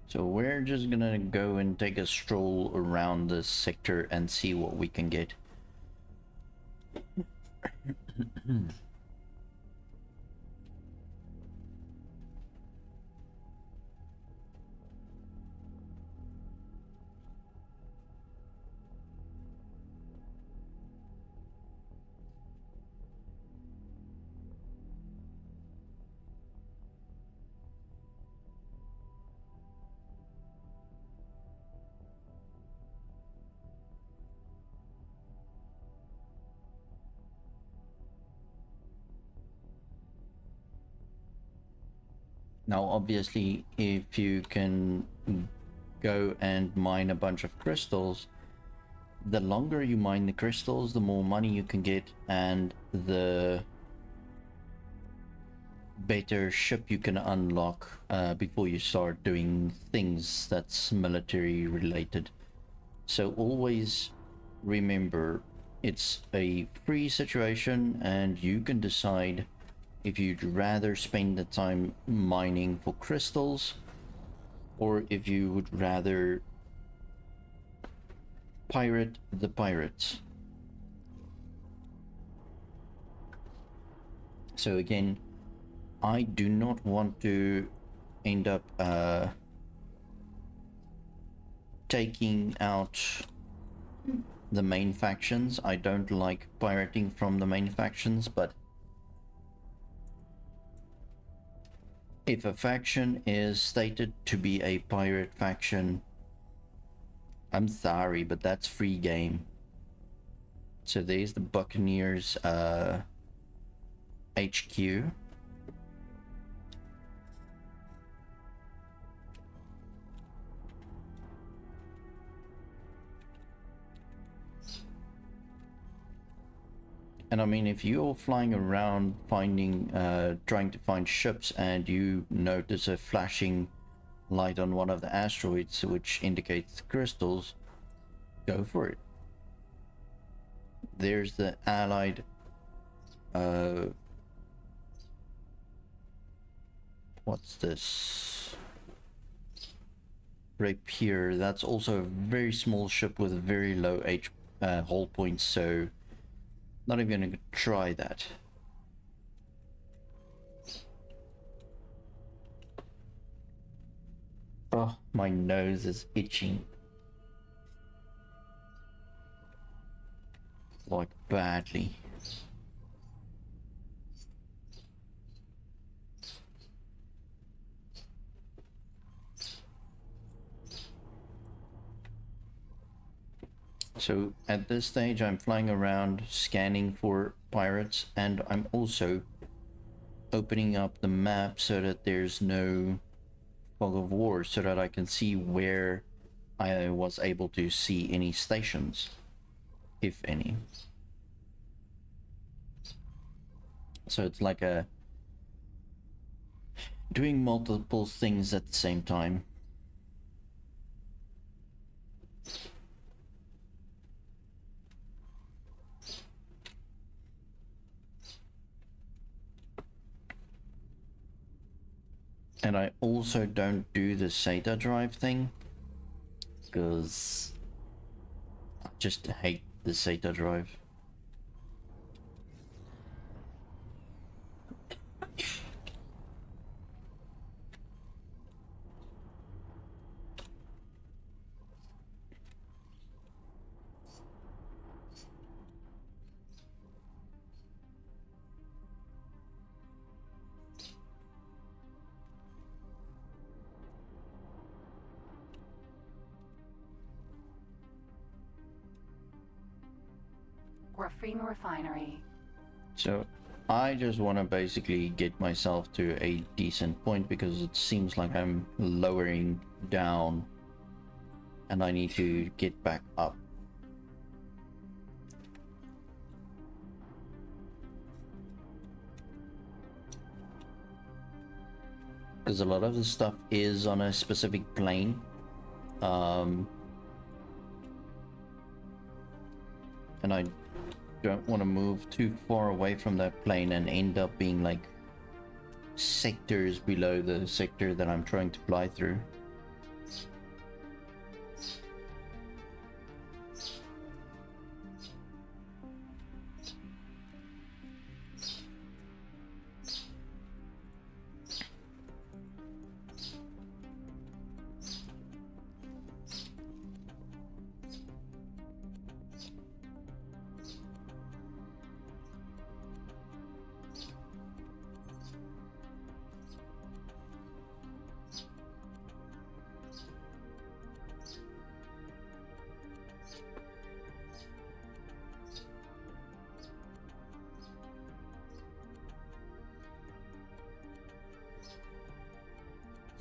So we're just gonna go and take a stroll around this sector and see what we can get. Now, obviously, if you can go and mine a bunch of crystals, the longer you mine the crystals, the more money you can get, and the better ship you can unlock before you start doing things that's military related. So always remember, it's a free situation and you can decide if you'd rather spend the time mining for crystals or if you would rather pirate the pirates. So again, I do not want to end up taking out the main factions. I don't like pirating from the main factions, but if a faction is stated to be a pirate faction, I'm sorry, but that's free game. So there's the Buccaneers HQ. And I mean, if you're flying around finding, trying to find ships and you notice a flashing light on one of the asteroids which indicates crystals, go for it. There's the allied, what's this? Rapier. That's also a very small ship with very low hull points, so not even gonna try that. Oh, my nose is itching. Like badly. So at this stage I'm flying around scanning for pirates, and I'm also opening up the map so that there's no fog of war, so that I can see where I was able to see any stations, if any. So it's like a doing multiple things at the same time. And I also don't do the SATA drive thing because I just hate the SATA drive. graphene refinery. So I just want to basically get myself to a decent point because it seems like I'm lowering down and I need to get back up. Because a lot of the stuff is on a specific plane. And I don't want to move too far away from that plane and end up being like sectors below the sector that I'm trying to fly through.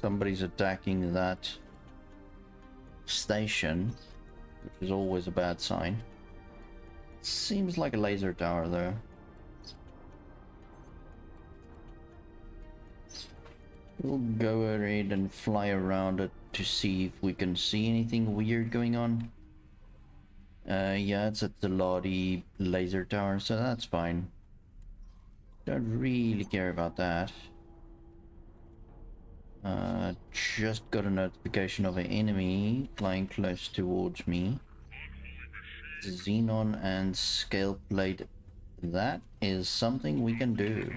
Somebody's attacking that station, which is always a bad sign. Seems like a laser tower though. We'll go ahead and fly around it to see if we can see anything weird going on. Yeah, it's at the Lodi laser tower, so that's fine. Don't really care about that. Just got a notification of an enemy flying close towards me. Xenon and scale plate. That is something we can do.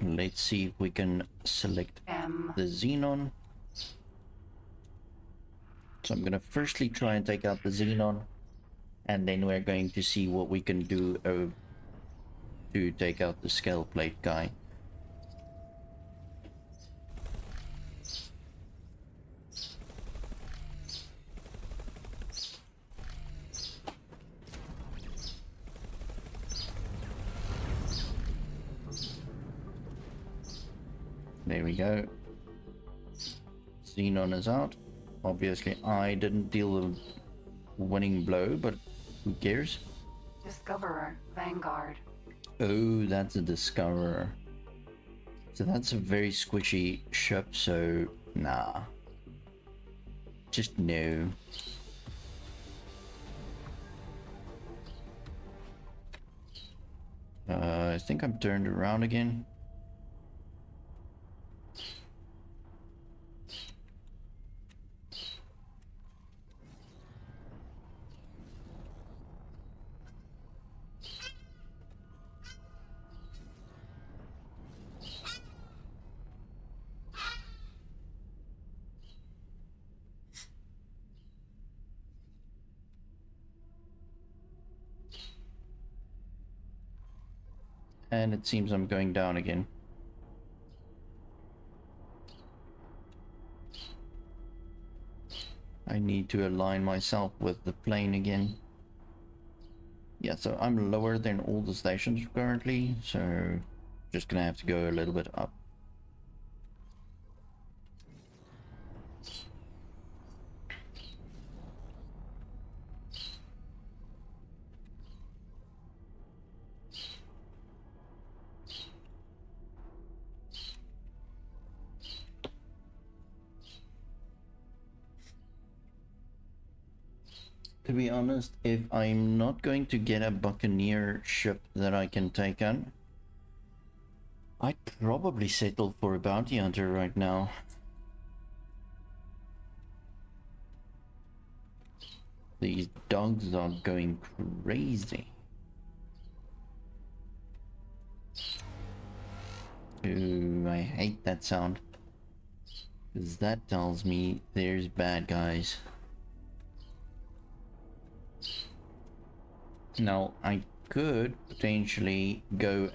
Let's see if we can select the Xenon. So I'm gonna firstly try and take out the Xenon, and then we're going to see what we can do to take out the scale plate guy. There we go. Xenon is out. Obviously I didn't deal the winning blow, but who cares? Discoverer, Vanguard. Oh, that's a Discoverer. So that's a very squishy ship, so nah. Just no. I think I'm turned around again. And it seems I'm going down again. I need to align myself with the plane again. Yeah, so I'm lower than all the stations currently, so just gonna have to go a little bit up. To be honest, if I'm not going to get a Buccaneer ship that I can take on, I'd probably settle for a bounty hunter right now. These dogs are going crazy. Ooh, I hate that sound, because that tells me there's bad guys. Now, I could potentially go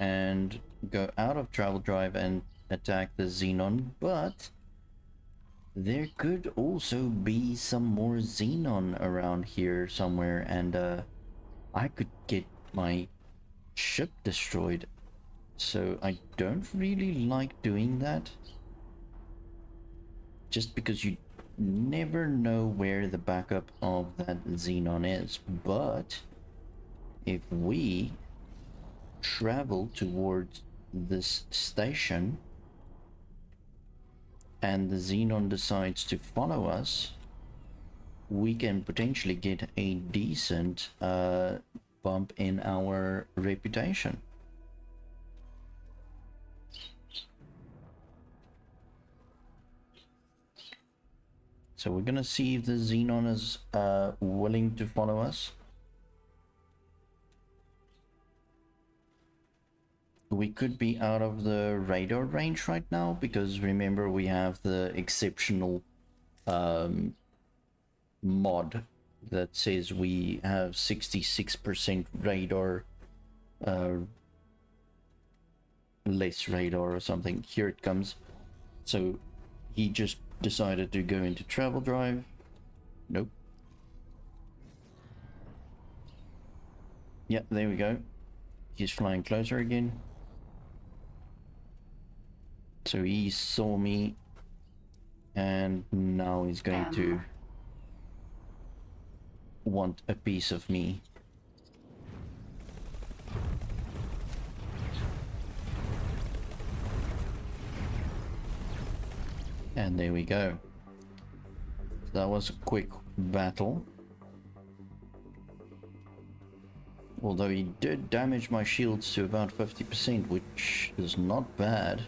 out of travel drive and attack the Xenon, but there could also be some more xenon around here somewhere, and I could get my ship destroyed. So I don't really like doing that, just because you never know where the backup of that xenon is. But if we travel towards this station and the xenon decides to follow us, we can potentially get a decent bump in our reputation. So we're gonna see if the xenon is willing to follow us. We could be out of the radar range right now, because remember, we have the exceptional mod that says we have 66% radar, less radar or something. Here it comes. So he just decided to go into travel drive. Nope. Yeah, there we go. He's flying closer again. So he saw me, and now he's going to want a piece of me. And there we go. That was a quick battle. Although he did damage my shields to about 50%, which is not bad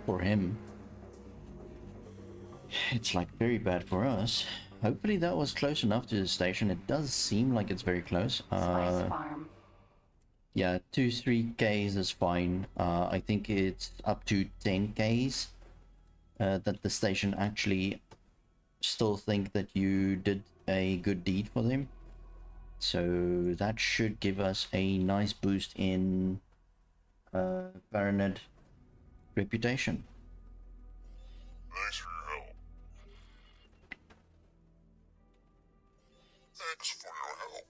for him. It's like very bad for us. Hopefully that was close enough to the station. It does seem like it's very close. Spice farm. Yeah, 2-3 Ks is fine. I think it's up to 10 Ks that the station actually still think that you did a good deed for them. So that should give us a nice boost in Baronet reputation. Thanks for your help. Thanks for your help.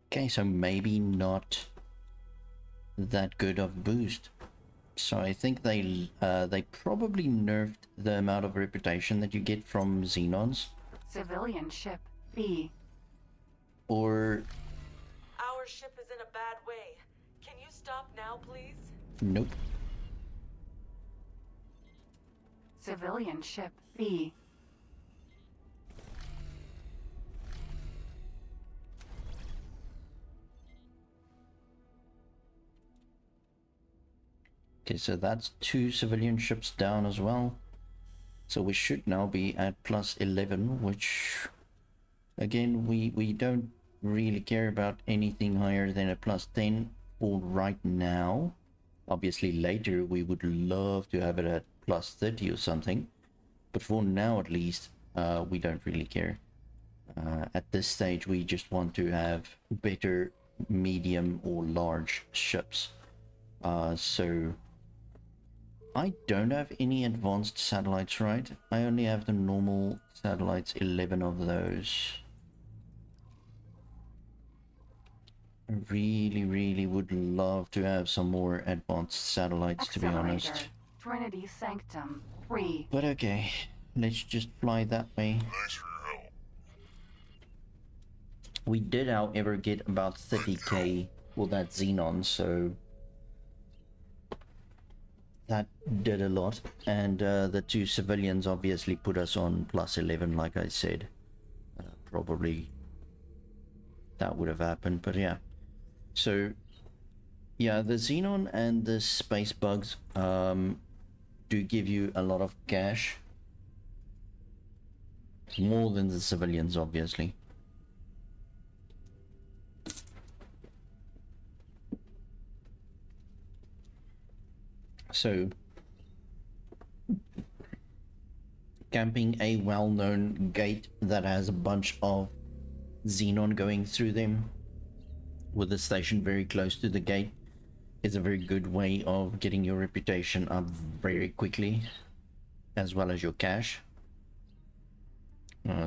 Okay, so maybe not that good of boost. So I think they probably nerfed the amount of reputation that you get from Xenons. Civilian ship B. Or Our ship is in a bad way. Can you stop now, please? nope. Civilian ship B. Okay, so that's 2 civilian ships down as well. So we should now be at plus 11, which again, we don't really care about anything higher than a plus 10 for right now. Obviously later we would love to have it at plus 30 or something, but for now at least we don't really care. At this stage we just want to have better medium or large ships. So I don't have any advanced satellites, right? I only have the normal satellites, 11 of those. I really would love to have some more advanced satellites, to be honest. Accelerator. Trinity Sanctum 3. But okay, let's just fly that way. Thanks for your help. We did, however, get about 30k for that Xenon, so that did a lot. And the 2 civilians obviously put us on plus 11, like I said. Probably that would have happened, but yeah. So yeah, the Xenon and the space bugs do give you a lot of cash. More than the civilians, obviously. So camping a well-known gate that has a bunch of xenon going through them with the station very close to the gate is a very good way of getting your reputation up very quickly, as well as your cash.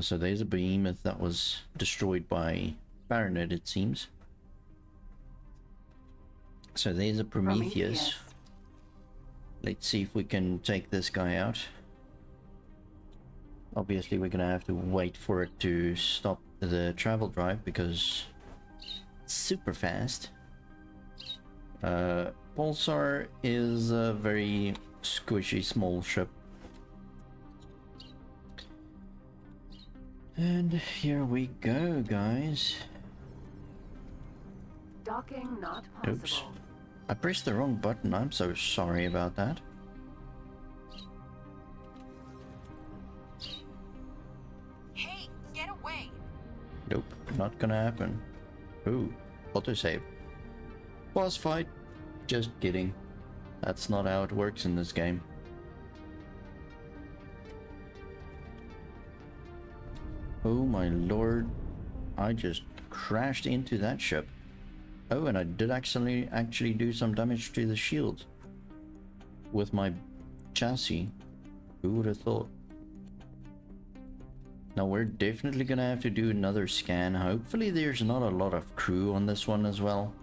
So there's a behemoth that was destroyed by Baronet, it seems. So there's a Prometheus. Let's see if we can take this guy out. Obviously we're gonna have to wait for it to stop the travel drive because it's super fast. Pulsar is a very squishy small ship. And here we go, guys. Docking not possible. Oops. I pressed the wrong button. I'm so sorry about that. Hey, get away! Nope, not gonna happen. Ooh, autosave. Boss fight. Just kidding. That's not how it works in this game. Oh my lord. I just crashed into that ship. Oh, and I did actually do some damage to the shield with my chassis. Who would have thought? Now we're definitely gonna have to do another scan. Hopefully there's not a lot of crew on this one as well.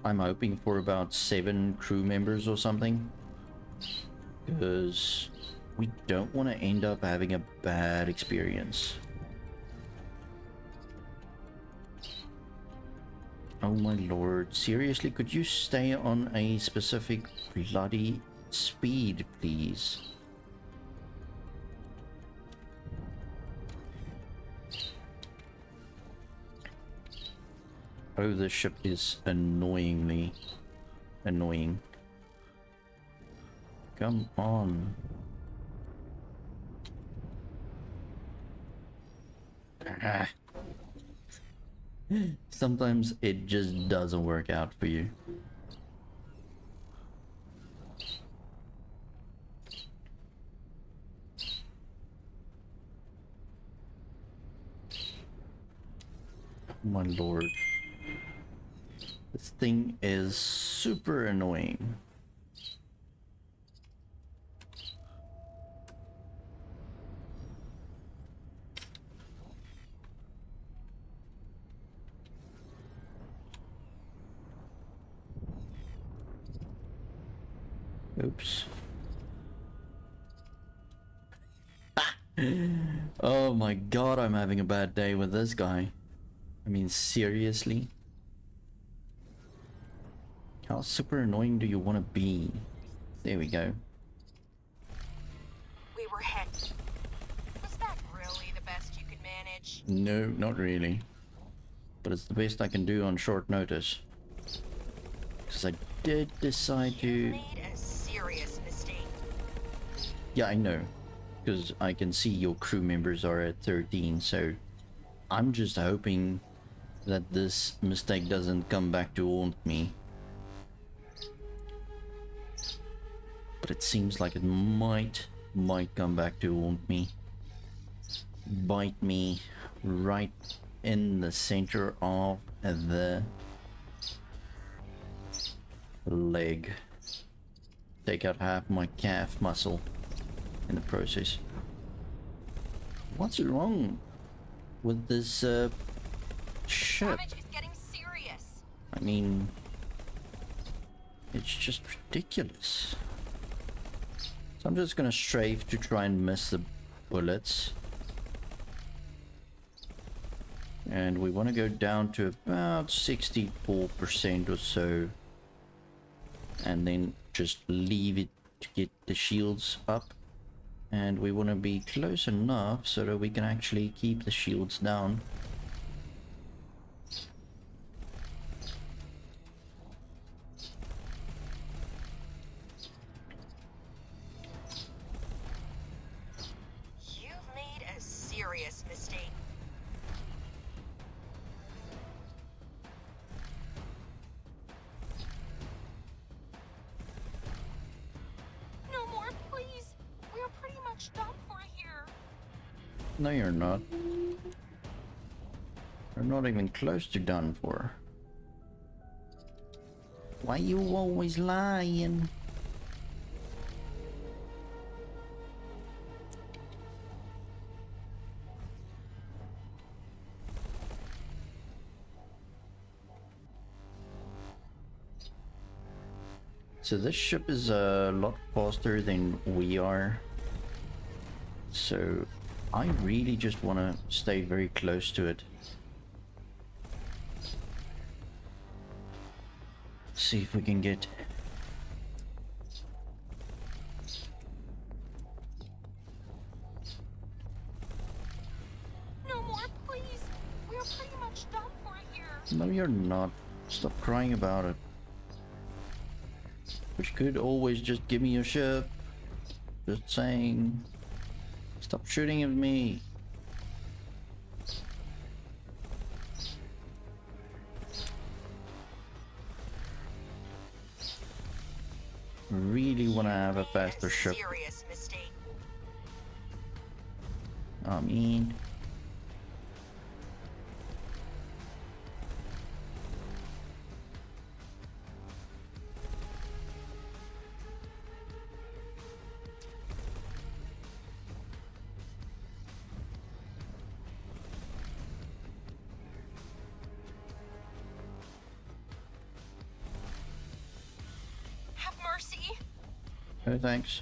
I'm hoping for about 7 crew members or something, because we don't want to end up having a bad experience. Oh my lord, seriously, could you stay on a specific bloody speed, please? Oh, this ship is annoyingly annoying. Come on. Ah. Sometimes it just doesn't work out for you. Oh my lord. This thing is super annoying. Oops. Oh my god, I'm having a bad day with this guy. I mean, seriously? How super annoying do you want to be? There we go. We were hit. Was that really the best you could manage? No, not really. But it's the best I can do on short notice. Because I did decide to... You made a serious mistake. Yeah, I know. Because I can see your crew members are at 13, so... I'm just hoping that this mistake doesn't come back to haunt me. But it seems like it might come back to haunt me. Bite me right in the center of the leg. Take out half my calf muscle in the process. What's wrong with this ship? Damage is getting serious. I mean, it's just ridiculous. So I'm just gonna strafe to try and miss the bullets. And we want to go down to about 64% or so. And then just leave it to get the shields up. And we want to be close enough so that we can actually keep the shields down. You've made a serious mistake. No more, please. We're pretty much done for here. No, you're not. You're not even close to done for. Why you always lying? So this ship is a lot faster than we are. So I really just want to stay very close to it. See if we can get... No more, please. We are pretty much done for here. No, you're not. Stop crying about it. Which could always just give me your ship. Just saying. Stop shooting at me. Really want to have a faster ship. Serious mistake. I mean... Have mercy. No thanks.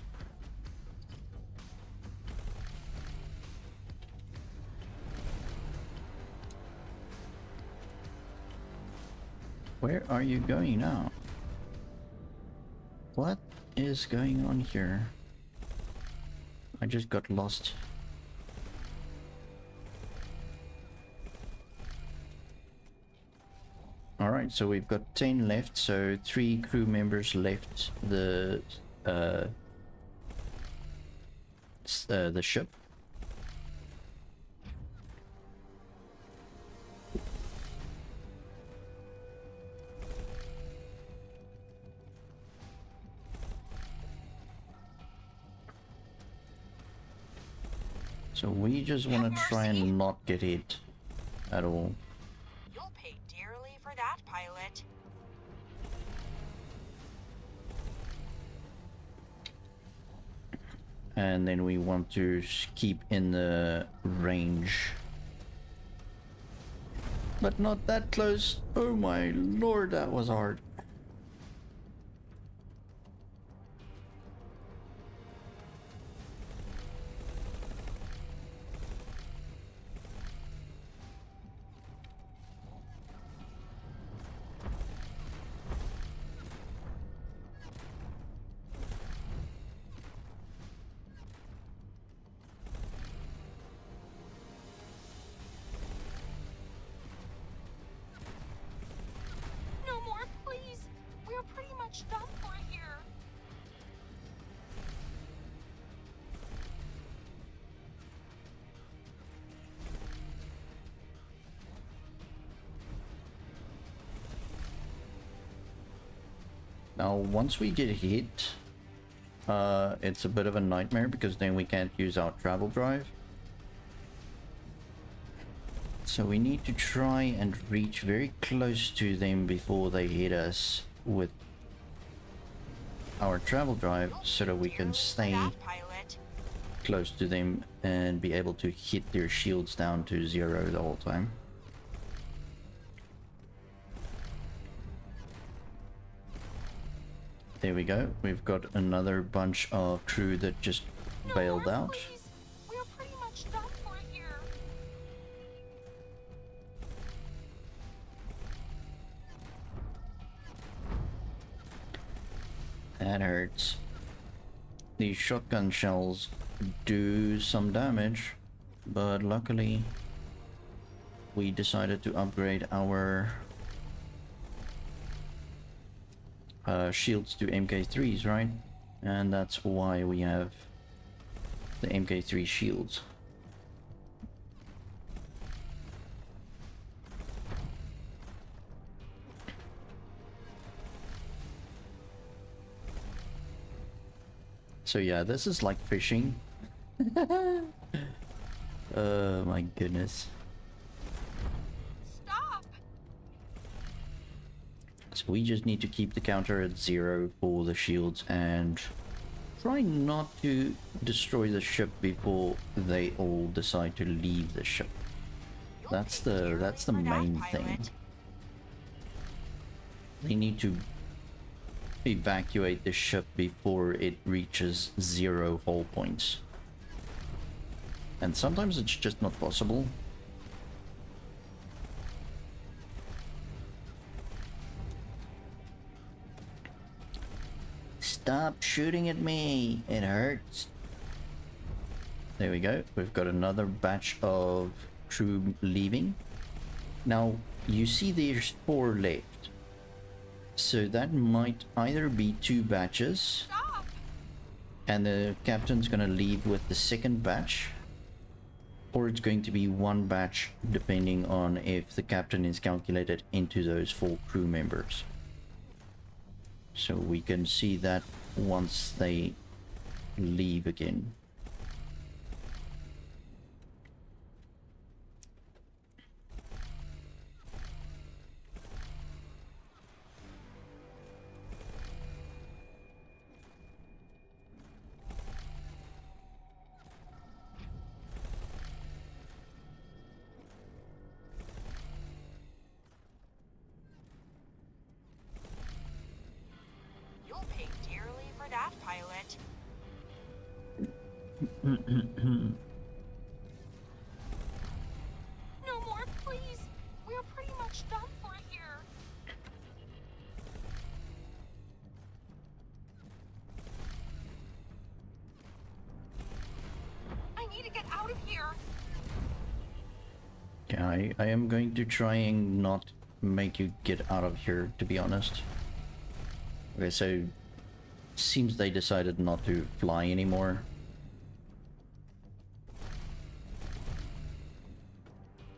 Where are you going now? What is going on here? I just got lost. Alright, so we've got 10 left, so 3 crew members left the ship. So we just want to try and not get hit at all. You'll pay dearly for that, pilot. And then we want to keep in the range. But not that close. Oh my lord, that was hard. No more, please. We are pretty much done for here. Now, once we get hit, it's a bit of a nightmare because then we can't use our travel drive. So we need to try and reach very close to them before they hit us with our travel drive so that we can stay Pilot. close to them and be able to hit their shields down to 0 the whole time. There we go. We've got another bunch of crew that just bailed out. Please. We are pretty much done for here. That hurts. These shotgun shells do some damage, but luckily we decided to upgrade our shields to MK3s, right? And that's why we have the MK3 shields. So yeah, this is like fishing. Oh my goodness. Stop. So So we just need to keep the counter at 0 for the shields and try not to destroy the ship before they all decide to leave the ship. That's the main thing. They need to evacuate the ship before it reaches 0 hull points. And sometimes it's just not possible. Stop shooting at me, it hurts. There we go, we've got another batch of crew leaving. Now, you see there's 4 left. So that might either be 2 batches. Stop! And the captain's gonna leave with the second batch. Or it's going to be 1 batch, depending on if the captain is calculated into those 4 crew members. So we can see that once they leave again. You'll pay dearly for that, pilot. No more, please. We are pretty much done for here. I need to get out of here. Yeah, I am going to try and not make you get out of here, to be honest. Okay, so seems they decided not to fly anymore.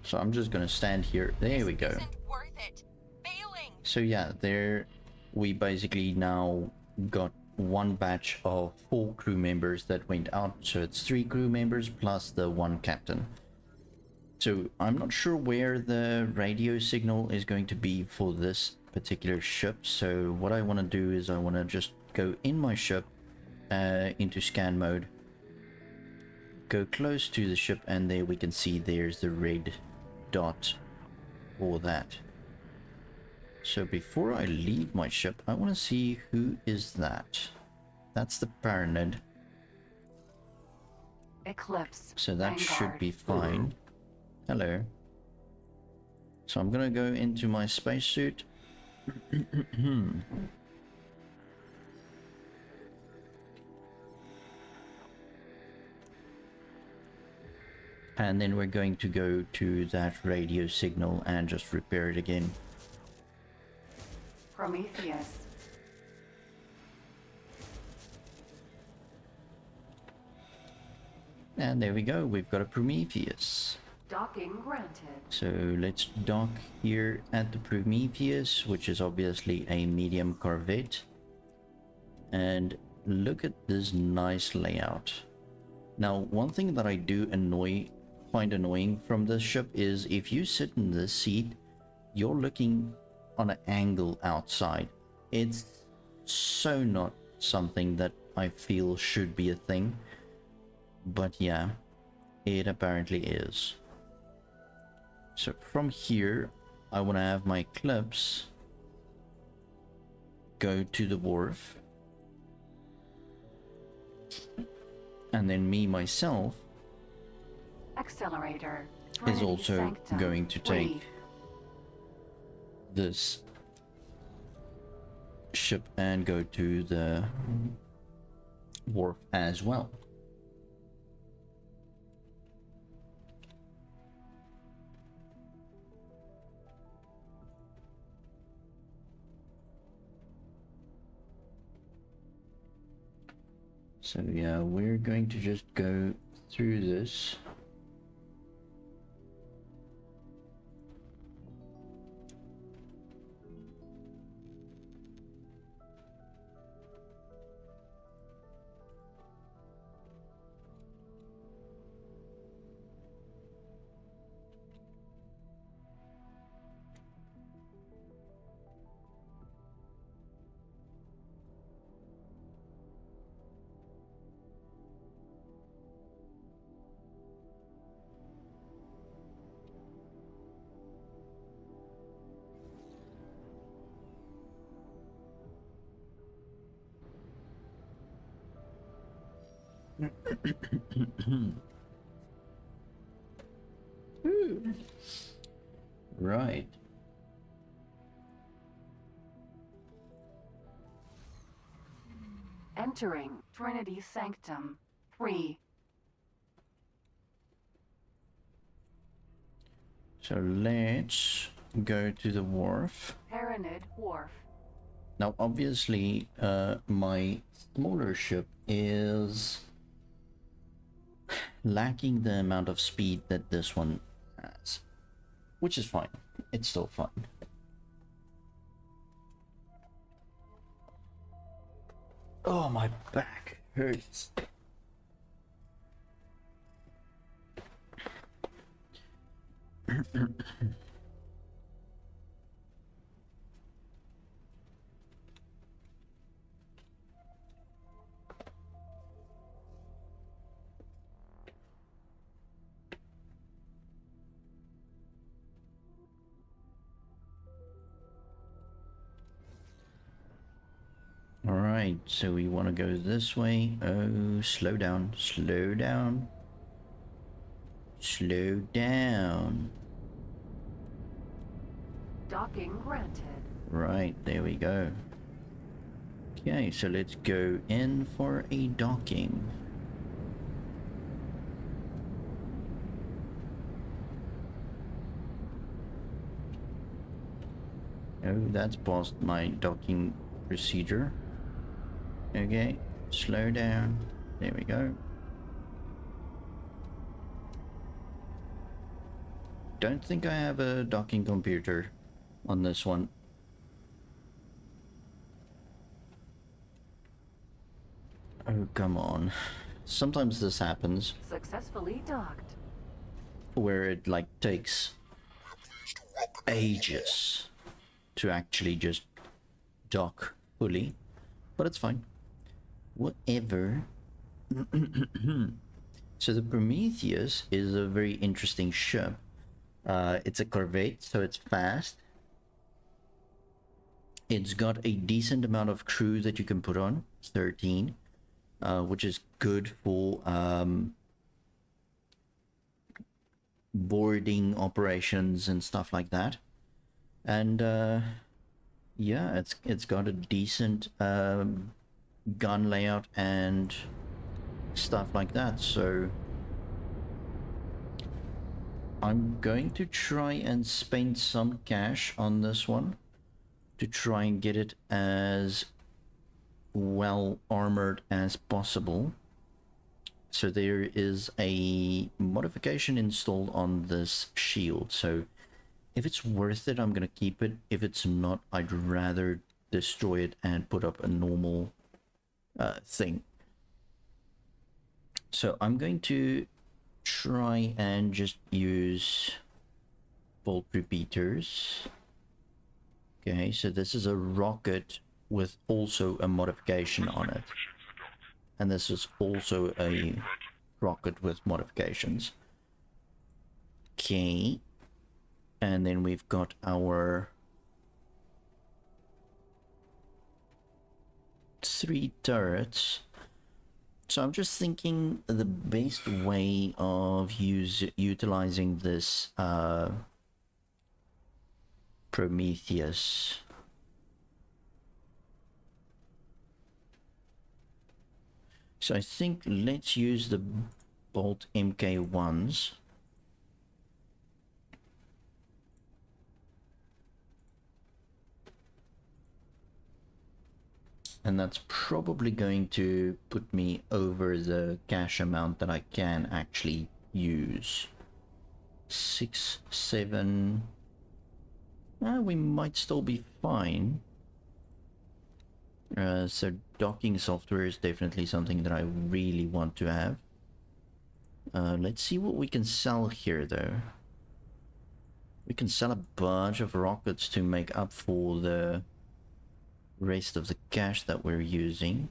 So I'm just gonna stand here. There we go. Isn't worth it. Failing. So yeah, there we basically now got 1 batch of 4 crew members that went out. So it's 3 crew members plus the 1 captain. So I'm not sure where the radio signal is going to be for this particular ship. So what I want to do is I want to just go in my ship into scan mode, go close to the ship, and there we can see there's the red dot for that. So before I leave my ship, I want to see who is that. That's the Paranid. Eclipse. So that should Vanguard. be fine. Hello. So I'm gonna go into my spacesuit. And then we're going to go to that radio signal and just repair it again. Prometheus. And there we go, we've got a Prometheus. Docking granted. So let's dock here at the Prometheus, which is obviously a medium corvette. And look at this nice layout. Now, one thing that I do find annoying from this ship is if you sit in this seat, you're looking on an angle outside. It's so not something that I feel should be a thing. But yeah, it apparently is. So from here, I want to have my clips go to the wharf. And then me, myself, Accelerator. is Trinity also Sanctum. going to take 3. this ship and go to the wharf as well. So yeah, we're going to just go through this. Right. Entering Trinity Sanctum 3. So let's go to the wharf. Paranid Wharf. Now, obviously, my smaller ship is lacking the amount of speed that this one has, which is fine. It's still fun. Oh, my back hurts. Alright, so we want to go this way. Oh, slow down, slow down. Slow down. Docking granted. Right, there we go. Okay, so let's go in for a docking. Oh, that's past my docking procedure. Okay, slow down. There we go. Don't think I have a docking computer on this one. Oh, come on. Sometimes this happens Successfully docked. where it like takes ages to actually just dock fully, but it's fine. Whatever. So the Prometheus is a very interesting ship. It's a corvette, so it's fast. It's got a decent amount of crew that you can put on, 13, which is good for boarding operations and stuff like that. And yeah, it's got a decent gun layout and stuff like that. So I'm going to try and spend some cash on this one to try and get it as well armored as possible. So there is a modification installed on this shield, so if it's worth it, I'm gonna keep it. If it's not, I'd rather destroy it and put up a normal thing. So I'm going to try and just use bolt repeaters. Okay, so this is a rocket with also a modification on it. And this is also a rocket with modifications. Okay. And then we've got our 3 turrets. So I'm just thinking the best way of utilizing this Prometheus. So I think let's use the Bolt MK1s. And that's probably going to put me over the cash amount that I can actually use. 6, 7... we might still be fine. So docking software is definitely something that I really want to have. Let's see what we can sell here though. We can sell a bunch of rockets to make up for the rest of the cash that we're using.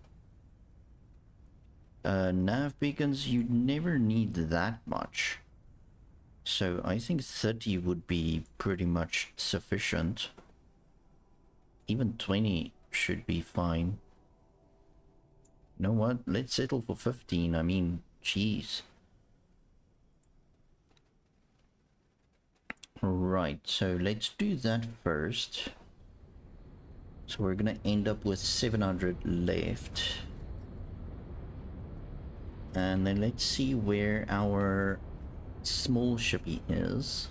Nav beacons, you never need that much. So I think 30 would be pretty much sufficient. Even 20 should be fine. You know what? Let's settle for 15. I mean, jeez. Right, so let's do that first. So we're gonna end up with 700 left. And then let's see where our small shippy is.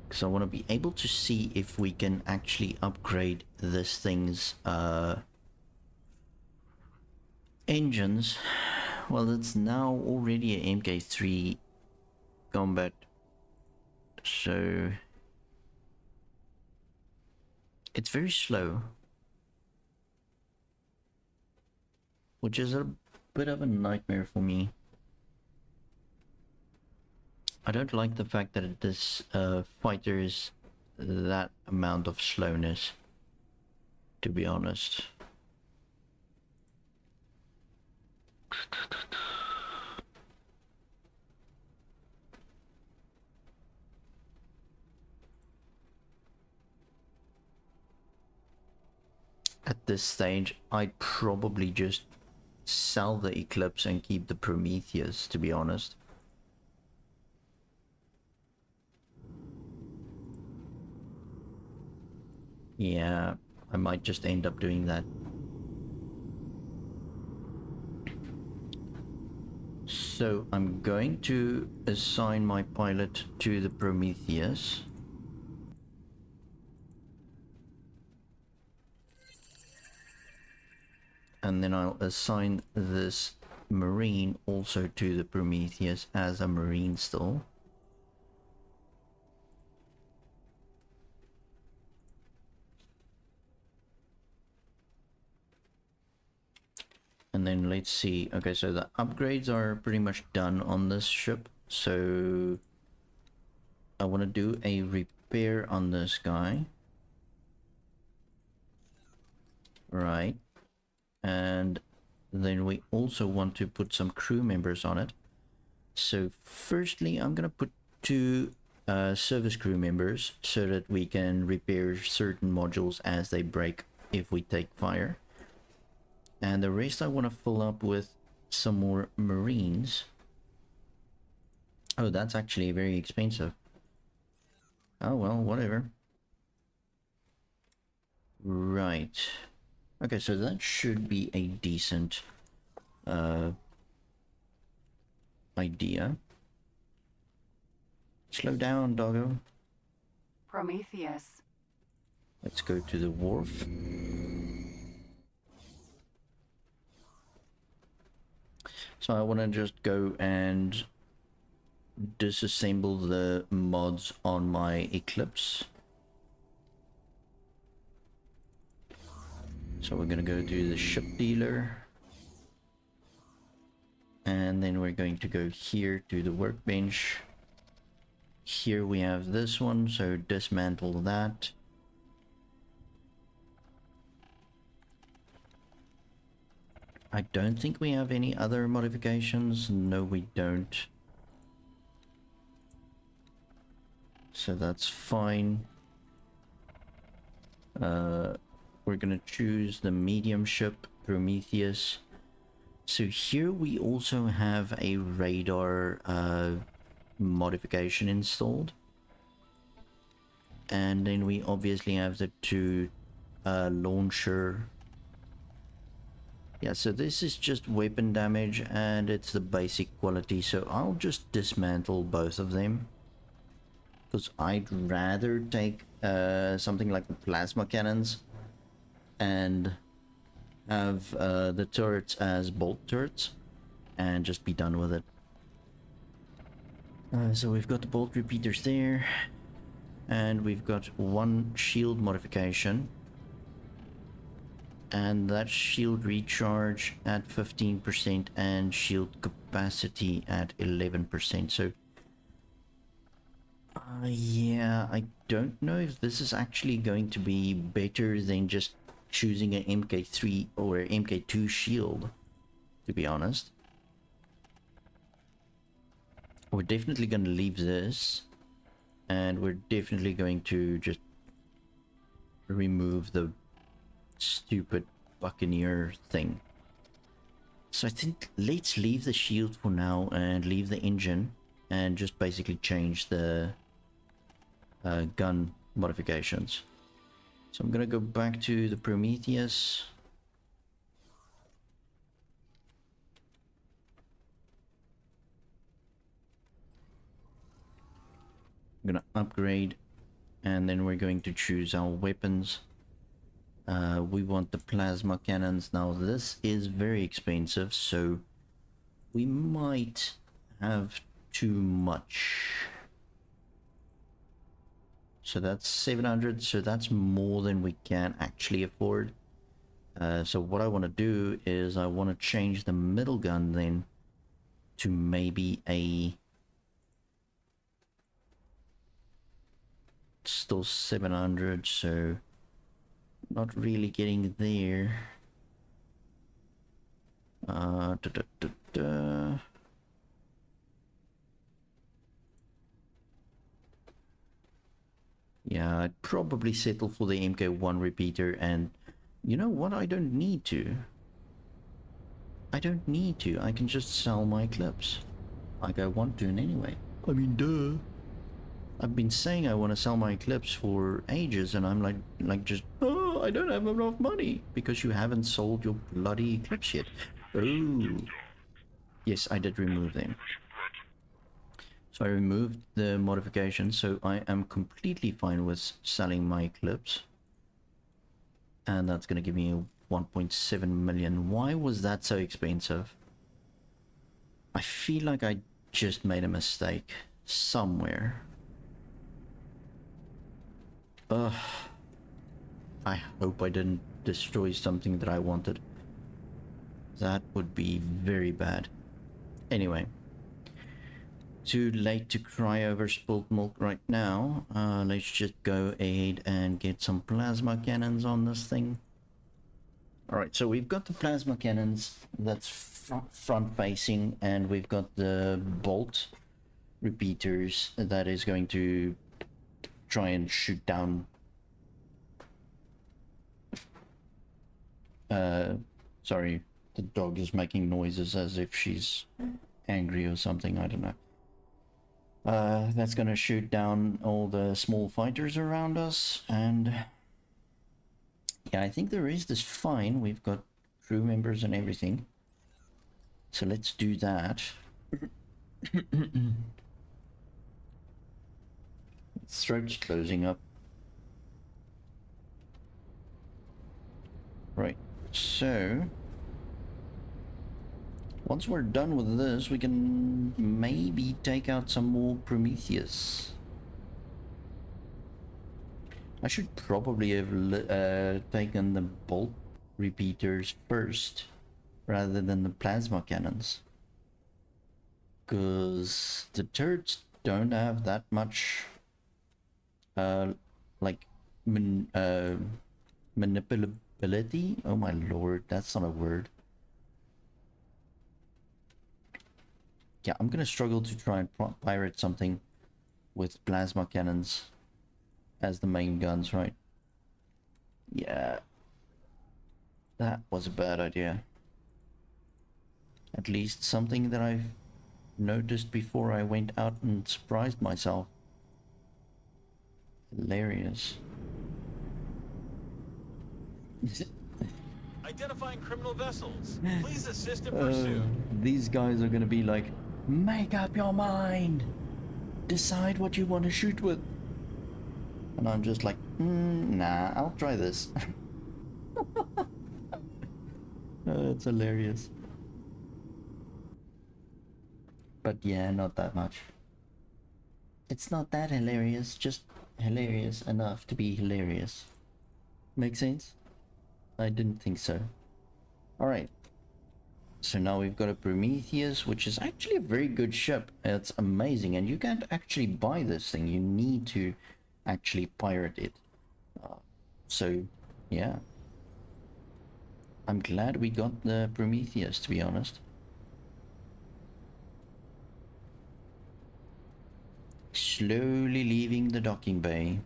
Because I want to be able to see if we can actually upgrade this thing's engines. Well, it's now already a MK3 combat, so it's very slow, which is a bit of a nightmare for me. I don't like the fact that this fighter is that amount of slowness, to be honest. At this stage, I'd probably just sell the Eclipse and keep the Prometheus, to be honest. Yeah, I might just end up doing that. So I'm going to assign my pilot to the Prometheus. And then I'll assign this Marine also to the Prometheus as a Marine still. And then let's see. Okay, so the upgrades are pretty much done on this ship. So I want to do a repair on this guy. Right. And then we also want to put some crew members on it. So firstly, I'm going to put 2 service crew members so that we can repair certain modules as they break if we take fire. And the rest I want to fill up with some more Marines. Oh, that's actually very expensive. Oh, well, whatever. Right. Okay, so that should be a decent idea. Slow down, doggo. Prometheus. Let's go to the wharf. So I want to just go and disassemble the mods on my Eclipse. So we're going to go to the ship dealer. And then we're going to go here to the workbench. Here we have this one, so dismantle that. I don't think we have any other modifications. No, we don't. So that's fine. We're gonna choose the medium ship, Prometheus. So here we also have a radar modification installed. And then we obviously have the 2 launcher. Yeah, so this is just weapon damage and it's the basic quality, so I'll just dismantle both of them. Because I'd rather take something like the plasma cannons and have the turrets as bolt turrets and just be done with it. So we've got the bolt repeaters there, and we've got 1 shield modification. And that shield recharge at 15% and shield capacity at 11%. So yeah, I don't know if this is actually going to be better than just choosing an MK3 or MK2 shield, to be honest. We're definitely going to leave this, and we're definitely going to just remove the stupid buccaneer thing. So I think let's leave the shield for now and leave the engine and just basically change the gun modifications. So I'm gonna go back to the Prometheus. I'm gonna upgrade, and then we're going to choose our weapons. We want the plasma cannons. Now this is very expensive, so we might have too much. So that's 700, so that's more than we can actually afford. So what I want to do is I want to change the middle gun then to maybe a still 700, so not really getting there. Yeah, I'd probably settle for the MK1 repeater, and you know what? I don't need to. I don't need to. I can just sell my clips like I want to anyway. I mean, duh. I've been saying I want to sell my clips for ages, and I'm like just, oh, I don't have enough money because you haven't sold your bloody clips yet. Oh, yes, I did remove them. So I removed the modification, so I am completely fine with selling my clips. And that's going to give me 1.7 million. Why was that so expensive? I feel like I just made a mistake somewhere. Ugh. I hope I didn't destroy something that I wanted. That would be very bad. Anyway. Too late to cry over spilled milk right now. Let's just go ahead and get some plasma cannons on this thing. Alright, so we've got the plasma cannons that's front facing, and we've got the bolt repeaters that is going to try and shoot down sorry, the dog is making noises as if she's angry or something, I don't know. That's gonna shoot down all the small fighters around us, and yeah, I think the rest is fine. We've got crew members and everything, so let's do that. Throat's closing up. Right, so once we're done with this, we can maybe take out some more Prometheus. I should probably have taken the bolt repeaters first rather than the plasma cannons, because the turrets don't have that much like manipulability. Oh my lord, that's not a word. Yeah, I'm gonna struggle to try and pirate something with plasma cannons as the main guns, right? Yeah, that was a bad idea. At least something that I've noticed before I went out and surprised myself. Hilarious. Identifying criminal vessels. Please assist in pursuit. These guys are gonna be like, make up your mind. Decide what you want to shoot with. And I'm just like, nah, I'll try this. It's hilarious. But yeah, not that much. It's not that hilarious, just hilarious enough to be hilarious. Make sense? I didn't think so. Alright. So now we've got a Prometheus, which is actually a very good ship. It's amazing, and you can't actually buy this thing. You need to actually pirate it. So, yeah. I'm glad we got the Prometheus, to be honest. Slowly leaving the docking bay.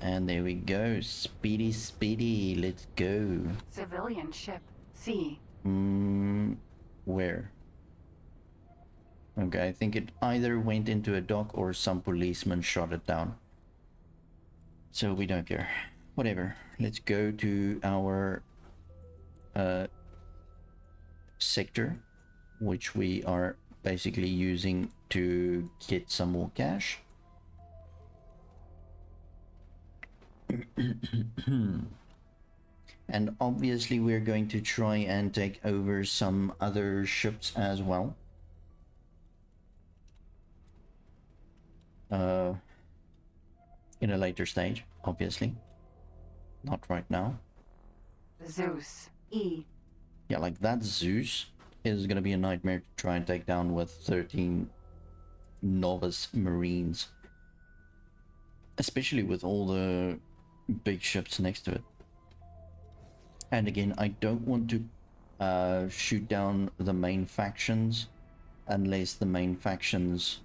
And there we go. Speedy, speedy. Let's go. Civilian ship. C. Where? Okay, I think it either went into a dock or some policeman shot it down. So we don't care. Whatever. Let's go to our sector, which we are basically using to get some more cash. And obviously we're going to try and take over some other ships as well. In a later stage, obviously. Not right now. Zeus. E. Yeah, like that Zeus is gonna be a nightmare to try and take down with 13 novice marines. Especially with all the big ships next to it. And again, I don't want to shoot down the main factions unless the main factions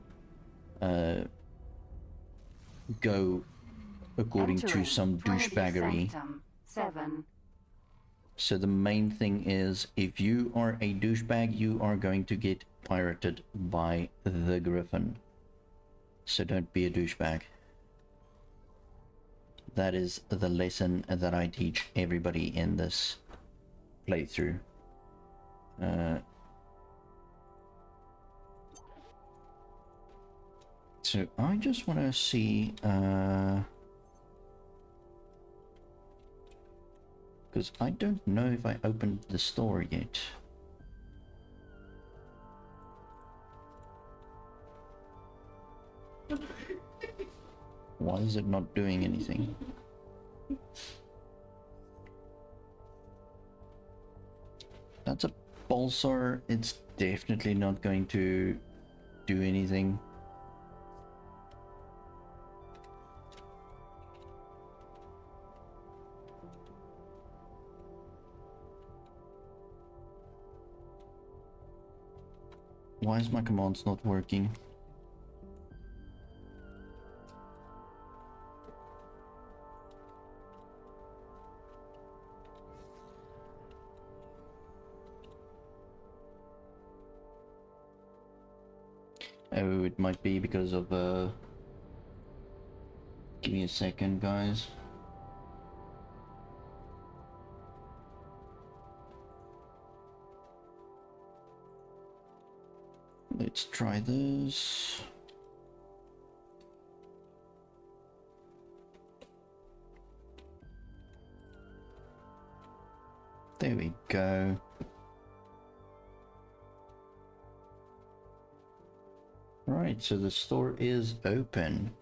go according to Entering some Trinity douchebaggery. Sanctum. 7. So the main thing is, if you are a douchebag, you are going to get pirated by the Griffin. So don't be a douchebag. That is the lesson that I teach everybody in this playthrough. So I just want to see... because I don't know if I opened the store yet. Why is it not doing anything? That's a pulsar. It's definitely not going to do anything. Why is my commands not working? Oh, it might be because of give me a second, guys. Let's try this. There we go. Right, so the store is open.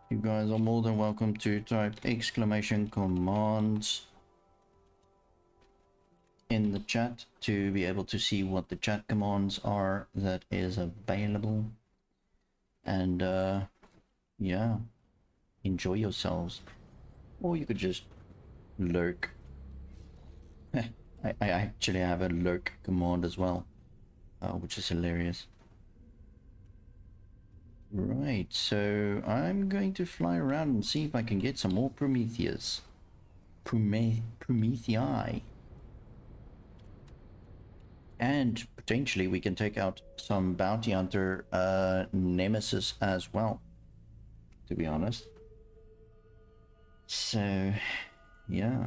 You guys are more than welcome to type exclamation commands in the chat to be able to see what the chat commands are that is available. And yeah, enjoy yourselves. Or you could just lurk. I actually have a lurk command as well, which is hilarious. Right, so I'm going to fly around and see if I can get some more Prometheus. Promethei. And potentially we can take out some bounty hunter nemesis as well, to be honest. So, yeah.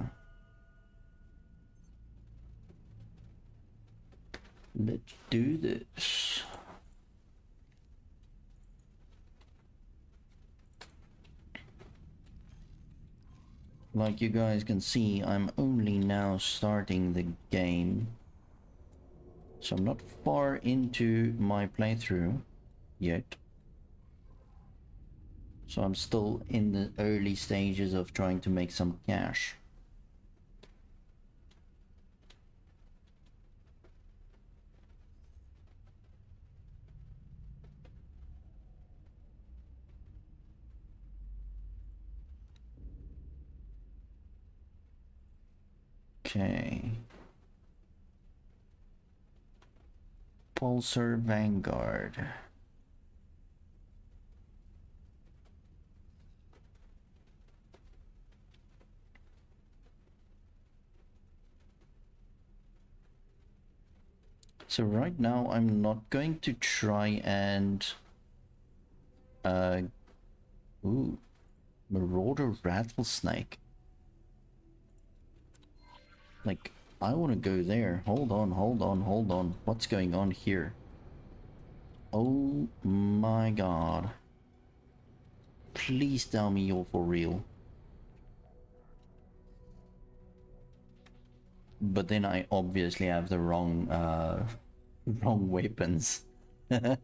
Let's do this. Like you guys can see, I'm only now starting the game. So I'm not far into my playthrough yet. So I'm still in the early stages of trying to make some cash. Okay. Pulsar Vanguard. So right now I'm not going to try and ooh, Marauder Rattlesnake. Like, I want to go there. Hold on, hold on, hold on. What's going on here? Oh my god. Please tell me you're for real. But then I obviously have the wrong wrong weapons. I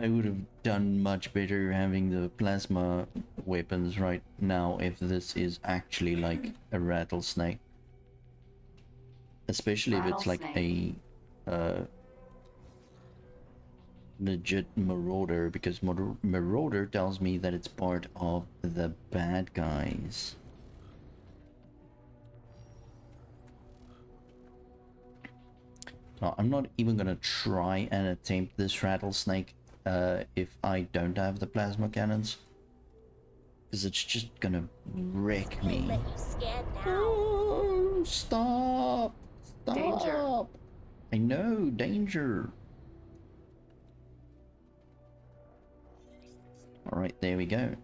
would have done much better having the plasma weapons right now if this is actually like a rattlesnake. Especially if it's like a legit marauder, because marauder tells me that it's part of the bad guys. I'm not even gonna try and attempt this rattlesnake if I don't have the plasma cannons, because it's just gonna wreck me. Oh, stop! Stop! Danger. I know, danger. Alright, there we go.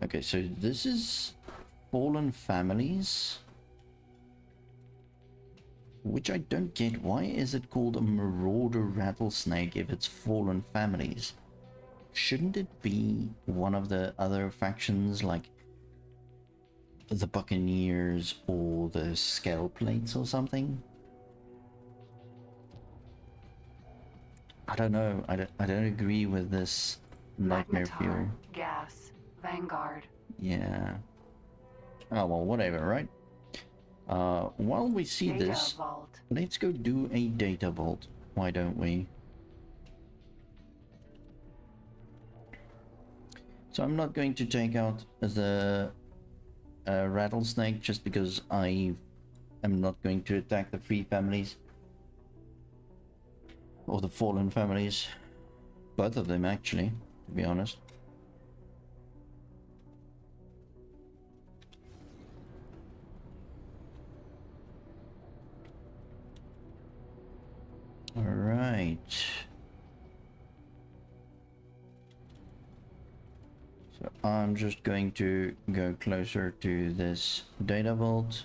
Okay, so this is Fallen Families. Which I don't get. Why is it called a Marauder Rattlesnake if it's Fallen Families? Shouldn't it be one of the other factions like the Buccaneers or the Scale Plates or something? I don't know. I don't agree with this nightmare fuel. Magnetar. Gas. Vanguard. Yeah. Oh well, whatever, right? While we see Data this, vault. let's go do a data vault. Why don't we? So I'm not going to take out the rattlesnake just because I am not going to attack the free families. Or the fallen families. Both of them actually, to be honest. Alright. So I'm just going to go closer to this data vault.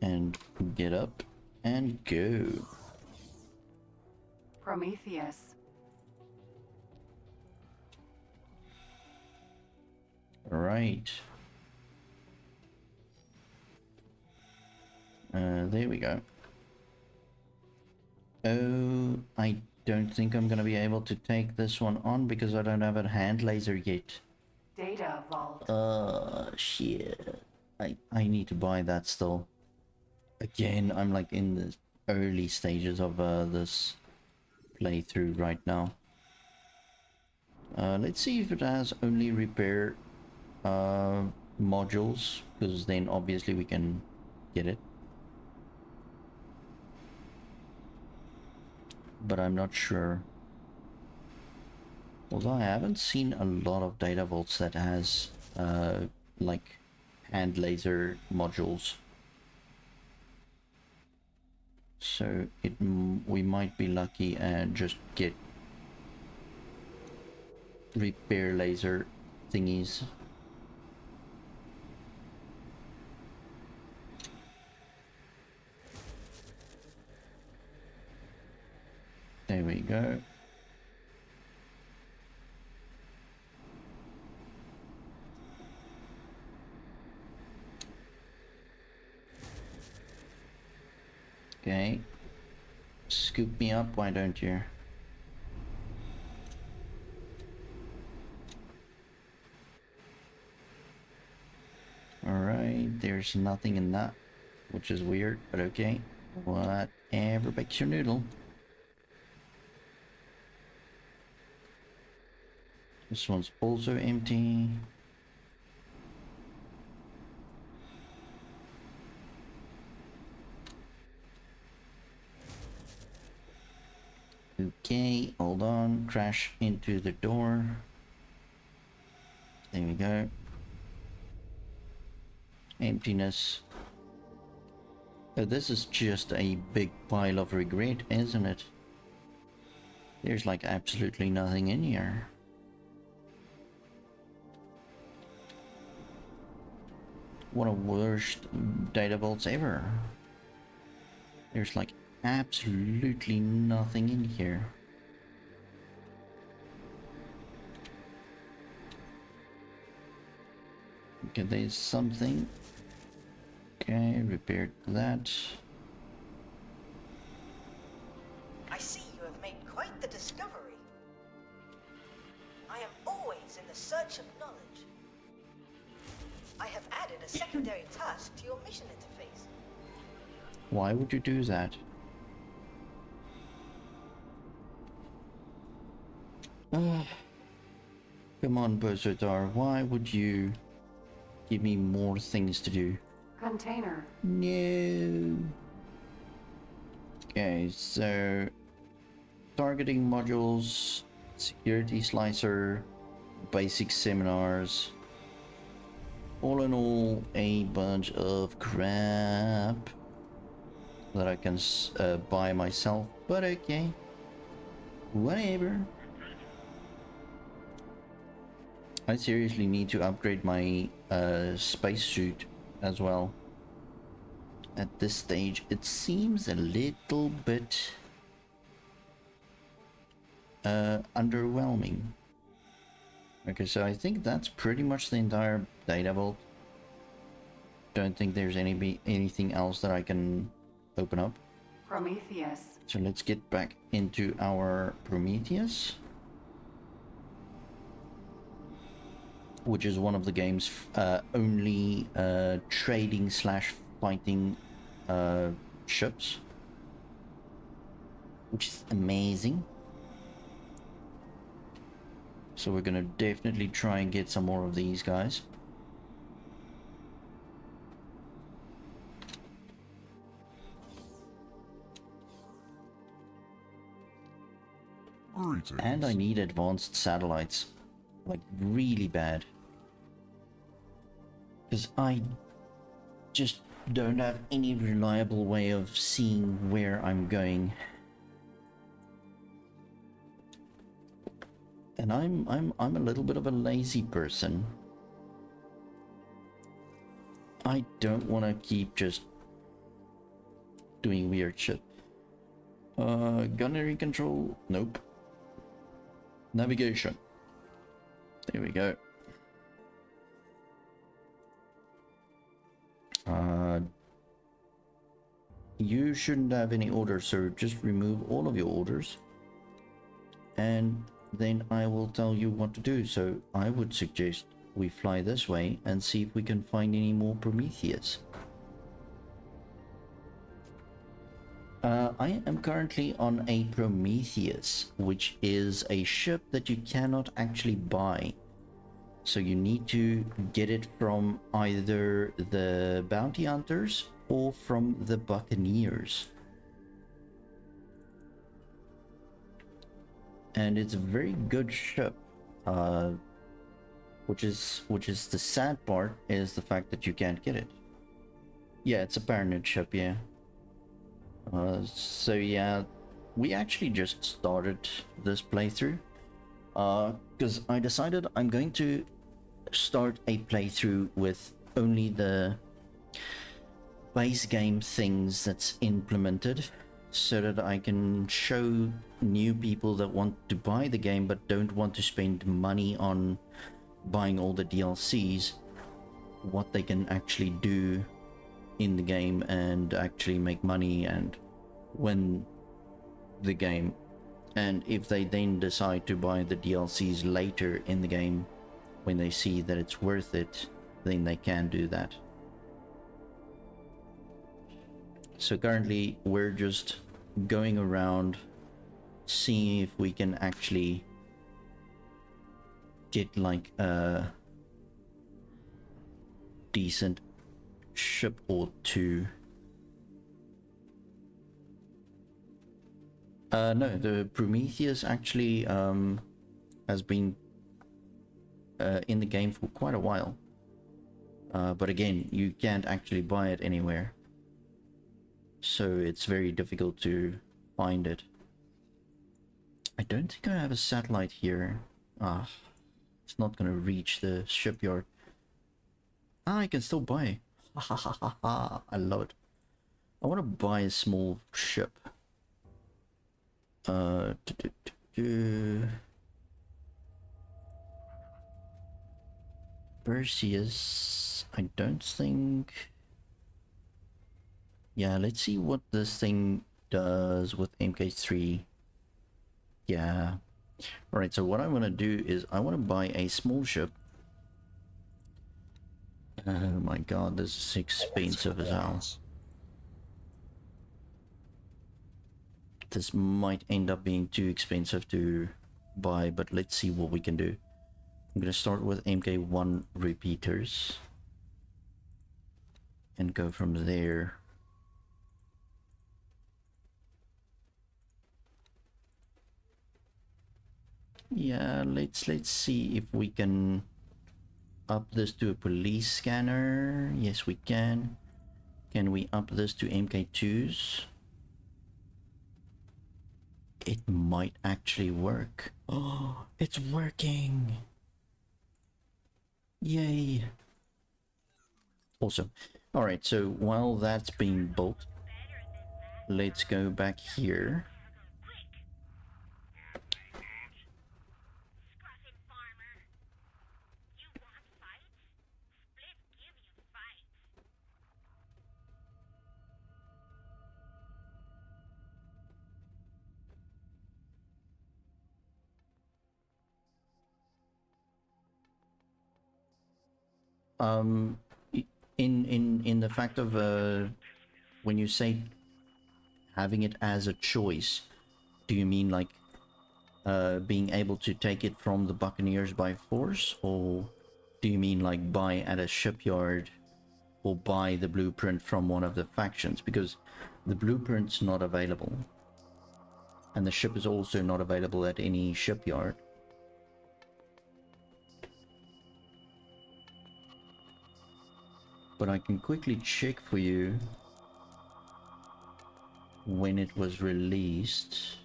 And get up and go. Prometheus. Right. There we go. Oh, I don't think I'm gonna be able to take this one on because I don't have a hand laser yet. Data vault. Shit. I need to buy that still. Again, I'm like in the early stages of this playthrough right now. Let's see if it has only repair modules, because then obviously we can get it. But I'm not sure. Although I haven't seen a lot of data vaults that has like hand laser modules. So we might be lucky and just get repair laser thingies. There we go. Okay. Scoop me up, why don't you? Alright, there's nothing in that, which is weird, but okay. Whatever bakes your noodle. This one's also empty. Okay, hold on. Crash into the door. There we go. Emptiness. Oh, this is just a big pile of regret, isn't it? There's like absolutely nothing in here. One of the worst data vaults ever. There's like absolutely nothing in here. Okay, there's something. Okay, repaired that. I see you have made quite the discovery. I am always in the search of knowledge. I have added a secondary task to your mission interface. Why would you do that? Come on, Bersertar, why would you give me more things to do? Container. No. Okay, so targeting modules, security slicer, basic seminars. All in all, a bunch of crap that I can buy myself, but okay, whatever. I seriously need to upgrade my spacesuit as well. At this stage, it seems a little bit underwhelming. Okay, so I think that's pretty much the entire data vault. Don't think there's anything else that I can open up. Prometheus. So let's get back into our Prometheus, which is one of the game's only trading slash fighting ships, which is amazing. So we're gonna definitely try and get some more of these guys. Greetings. And I need advanced satellites, like really bad, because I just don't have any reliable way of seeing where I'm going. And I'm a little bit of a lazy person. I don't want to keep just doing weird shit. Gunnery control, nope. Navigation. There we go. You shouldn't have any orders, so just remove all of your orders. And then I will tell you what to do. So I would suggest we fly this way and see if we can find any more Prometheus. I am currently on a Prometheus, which is a ship that you cannot actually buy. So you need to get it from either the bounty hunters or from the buccaneers. And it's a very good ship, which is the sad part, is the fact that you can't get it. Yeah, it's a Baronet ship, yeah. So yeah, we actually just started this playthrough, because I decided I'm going to start a playthrough with only the base game things that's implemented, so that I can show new people that want to buy the game but don't want to spend money on buying all the DLCs what they can actually do in the game and actually make money and win the game. And if they then decide to buy the DLCs later in the game, when they see that it's worth it, then they can do that. So currently we're just going around seeing if we can actually get like a decent ship or two. No, the Prometheus actually has been in the game for quite a while. But again, you can't actually buy it anywhere. So it's very difficult to find it. I don't think I have a satellite here. Ah, it's not gonna reach the shipyard. Ah, I can still buy. Ha ha ha ha ha. I love it. I want to buy a small ship. Perseus. I don't think. Yeah, let's see what this thing does with MK3. Yeah. Alright, so what I want to do is I want to buy a small ship. Oh my god, this is expensive as hell. This might end up being too expensive to buy, but let's see what we can do. I'm gonna start with MK1 repeaters and go from there. Yeah, let's see if we can up this to a police scanner. Yes, we can. Can we up this to MK2s? It might actually work. Oh, it's working. Yay. Awesome. Alright, so while that's being built, let's go back here. In the fact of when you say having it as a choice, do you mean like being able to take it from the Buccaneers by force, or do you mean like buy at a shipyard or buy the blueprint from one of the factions? Because the blueprint's not available and the ship is also not available at any shipyard. But I can quickly check for you when it was released.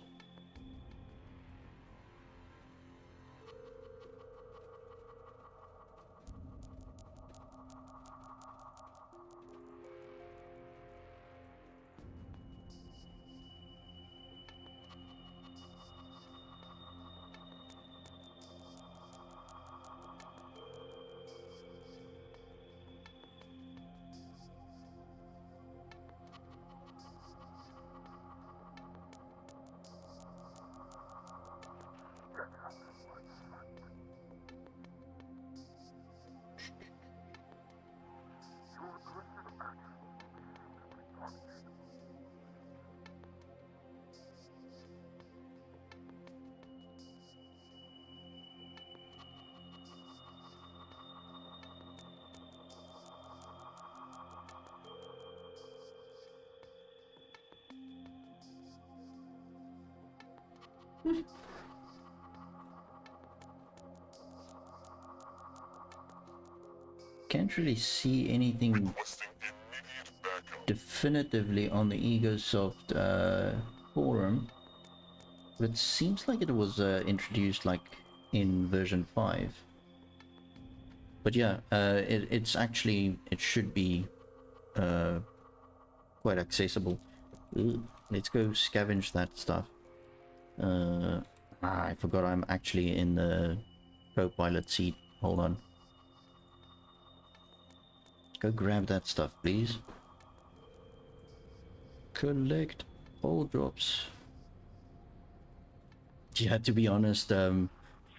Can't really see anything definitively on the Egosoft forum, but it seems like it was introduced like in version 5. But yeah, it's actually, it should be quite accessible. Let's go scavenge that stuff. I forgot I'm actually in the co-pilot seat. Hold on. Go grab that stuff, please. Collect all drops. Yeah, to be honest, I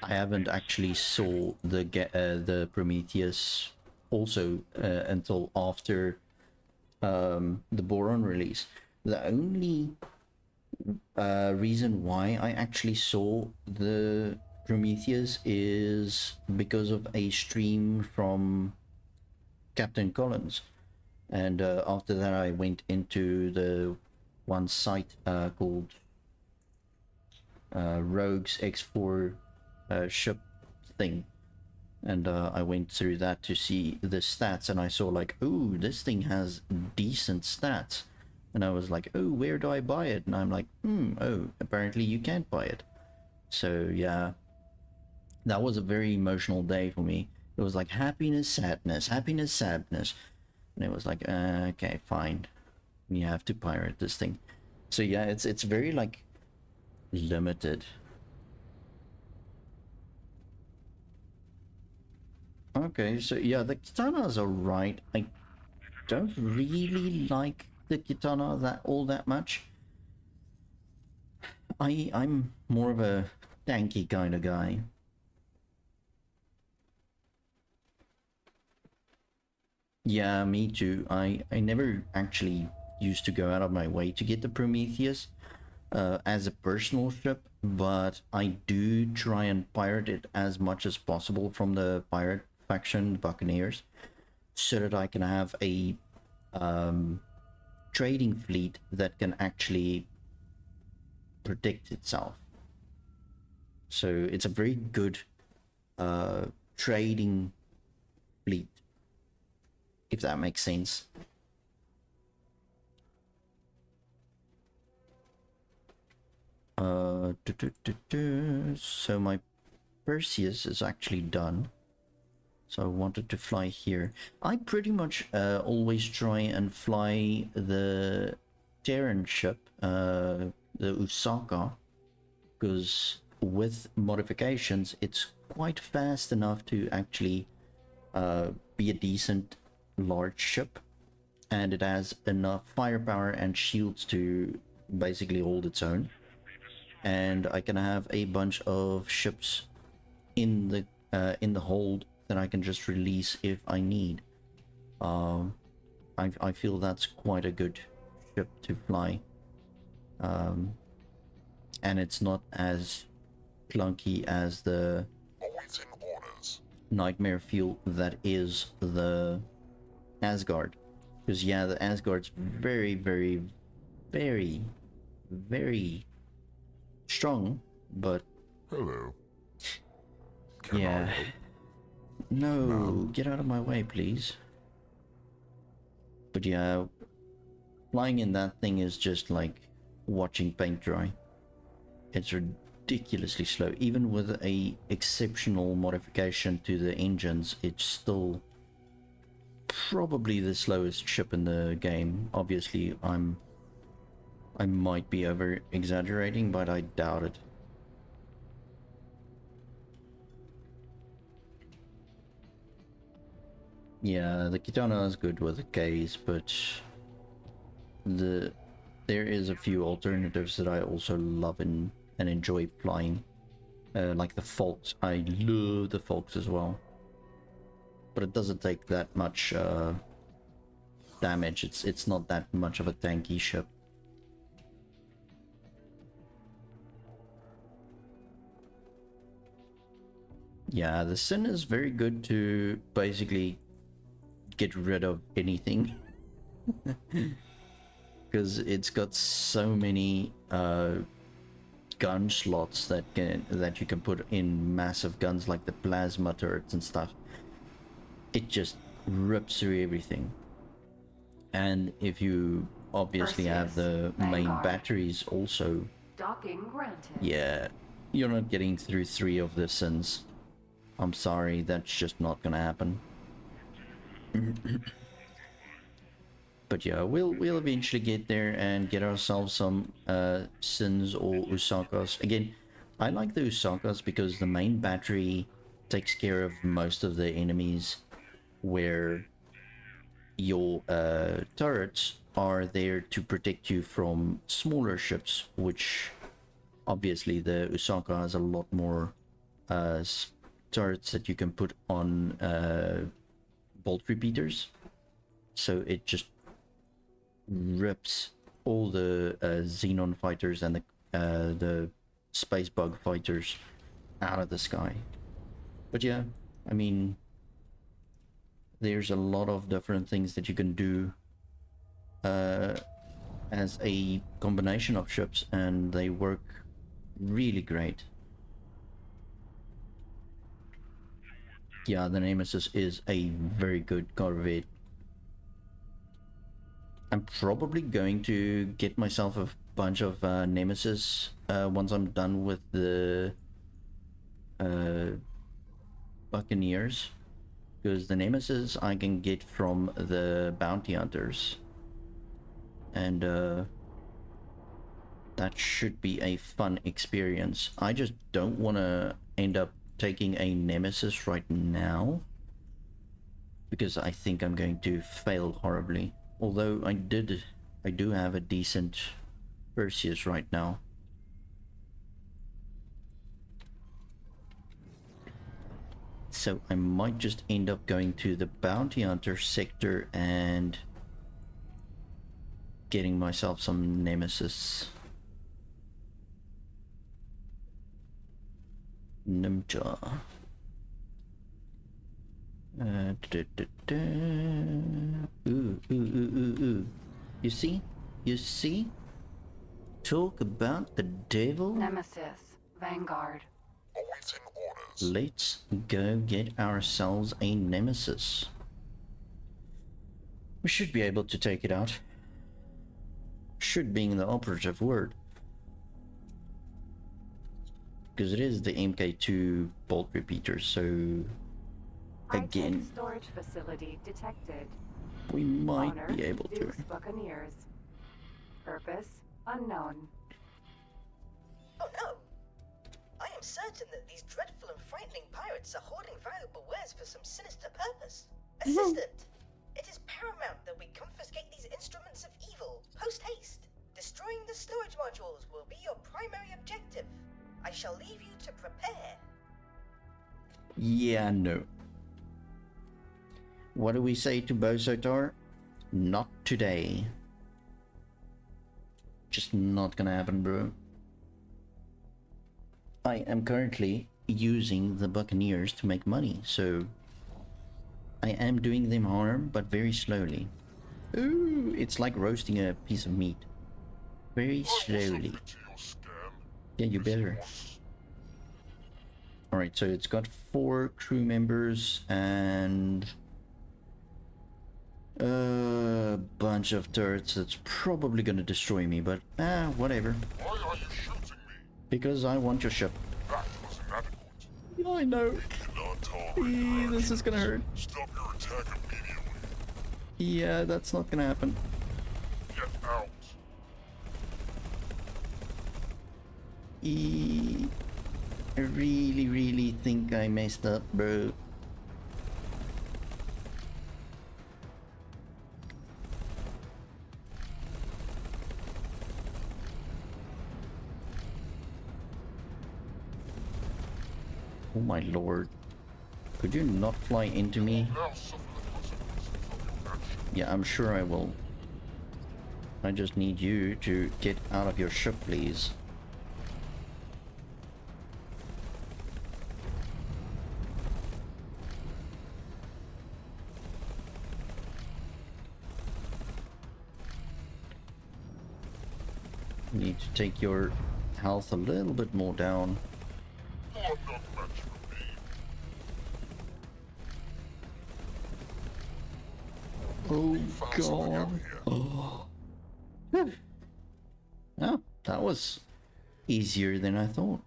haven't actually saw the Prometheus also until after the Boron release. The only reason why I actually saw the Prometheus is because of a stream from Captain Collins, and after that I went into the one site called Rogue's X4 ship thing, and I went through that to see the stats, and I saw like, ooh, this thing has decent stats, and I was like, oh, where do I buy it? And I'm like, oh, apparently you can't buy it. So yeah, that was a very emotional day for me. It was like happiness, sadness, happiness, sadness, and it was like, okay, fine, you have to pirate this thing. So yeah, it's very like limited. Okay, so yeah, the katanas are right. I don't really like the katana that much. I'm more of a tanky kind of guy. Yeah, me too. I never actually used to go out of my way to get the Prometheus as a personal ship, but I do try and pirate it as much as possible from the pirate faction, Buccaneers, so that I can have a trading fleet that can actually protect itself. So it's a very good trading fleet, if that makes sense. So my Perseus is actually done. So I wanted to fly here. I pretty much always try and fly the Terran ship, the Osaka, because with modifications, it's quite fast enough to actually be a decent large ship, and it has enough firepower and shields to basically hold its own. And I can have a bunch of ships in the hold that I can just release if I need. I feel that's quite a good ship to fly, and it's not as clunky as the Awaiting orders. nightmare fuel that is the Asgard. Because yeah, the Asgard's very, very, very, very strong, but Hello. Can I yeah. help? No, get out of my way, please. But yeah, flying in that thing is just like watching paint dry. It's ridiculously slow. Even with a exceptional modification to the engines, it's still probably the slowest ship in the game. Obviously, I might be over exaggerating, but I doubt it. Yeah, the Kitana is good with the Ks, but there is a few alternatives that I also love and enjoy flying. Like the Fox. I love the Fox as well. But it doesn't take that much damage. It's not that much of a tanky ship. Yeah, the Sin is very good to basically get rid of anything. Because it's got so many gun slots that you can put in massive guns like the plasma turrets and stuff. It just rips through everything. And if you obviously have the main batteries also, Docking granted. yeah, you're not getting through 3 of the Sins. I'm sorry, that's just not gonna happen. But yeah, we'll eventually get there and get ourselves some Sins or Osakas. Again, I like the Osakas because the main battery takes care of most of the enemies, where your turrets are there to protect you from smaller ships, which obviously the Osaka has a lot more turrets that you can put on bolt repeaters, so it just rips all the Xenon fighters and the space bug fighters out of the sky. But yeah, I mean, there's a lot of different things that you can do as a combination of ships, and they work really great. Yeah, the Nemesis is a very good corvette. I'm probably going to get myself a bunch of Nemesis once I'm done with the Buccaneers, because the Nemesis I can get from the bounty hunters, and that should be a fun experience. I just don't want to end up taking a Nemesis right now, because I think I'm going to fail horribly. Although I do have a decent Perseus right now. So I might just end up going to the bounty hunter sector and getting myself some Nemesis. Nimja. Ooh. You see? You see? Talk about the devil. Nemesis. Vanguard. Awaiting orders. Let's go get ourselves a Nemesis. We should be able to take it out. Should being the operative word. Because it is the MK2 bolt repeater, so again, High-tech storage facility detected. we might Owner, be able to. Dukes Buccaneers. Purpose unknown. Oh no! I am certain that these dreadful and frightening pirates are hoarding valuable wares for some sinister purpose. Assistant! It is paramount that we confiscate these instruments of evil, post-haste. Destroying the storage modules will be your primary objective. I shall leave you to prepare. Yeah, no. What do we say to Bosotar? Not today. Just not gonna happen, bro. I am currently using the Buccaneers to make money, so I am doing them harm, but very slowly. Ooh, it's like roasting a piece of meat. Very slowly. Yeah, you better. Alright, so it's got 4 crew members and a bunch of turrets that's probably gonna destroy me, but whatever. Why are you shooting me? Because I want your ship. That was inadequate. Yeah, I know. Cannot tolerate your This is gonna hurt. actions. Stop your attack immediately. Yeah, that's not gonna happen. Get out. I really think I messed up, bro. Oh my lord. Could you not fly into me? Now suffer the consequences of your action. Yeah, I'm sure I will. I just need you to get out of your ship, please. You need to take your health a little bit more down. You are not match for me. Oh Found something out god. here. Oh, that was easier than I thought.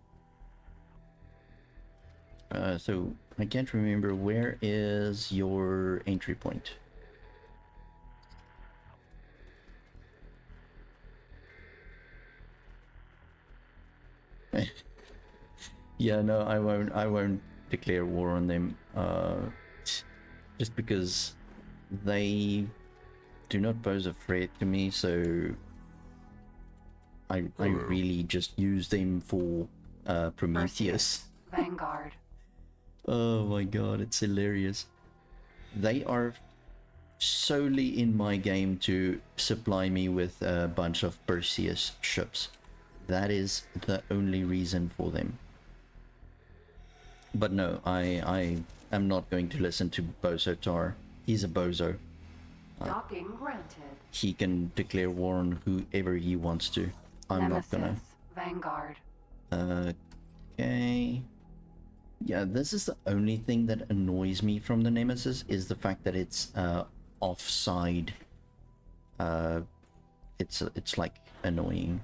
So I can't remember, where is your entry point? Yeah, no, I won't declare war on them, just because they do not pose a threat to me, so I really just use them for Prometheus. Vanguard. Oh my god, it's hilarious. They are solely in my game to supply me with a bunch of Perseus ships. That is the only reason for them. But no, I am not going to listen to Bosotar. He's a bozo. Docking granted. He can declare war on whoever he wants to. I'm not Nemesis. gonna. Vanguard. Okay. Yeah, this is the only thing that annoys me from the Nemesis, is the fact that it's offside. It's like annoying.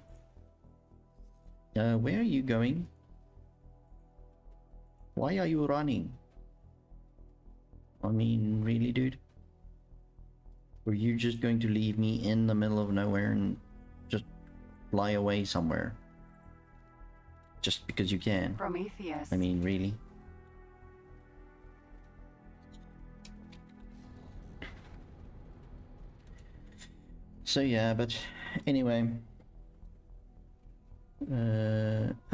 Where are you going? Why are you running? I mean, really, dude? Were you just going to leave me in the middle of nowhere and just fly away somewhere? Just because you can? Prometheus. I mean, really? So yeah, but anyway.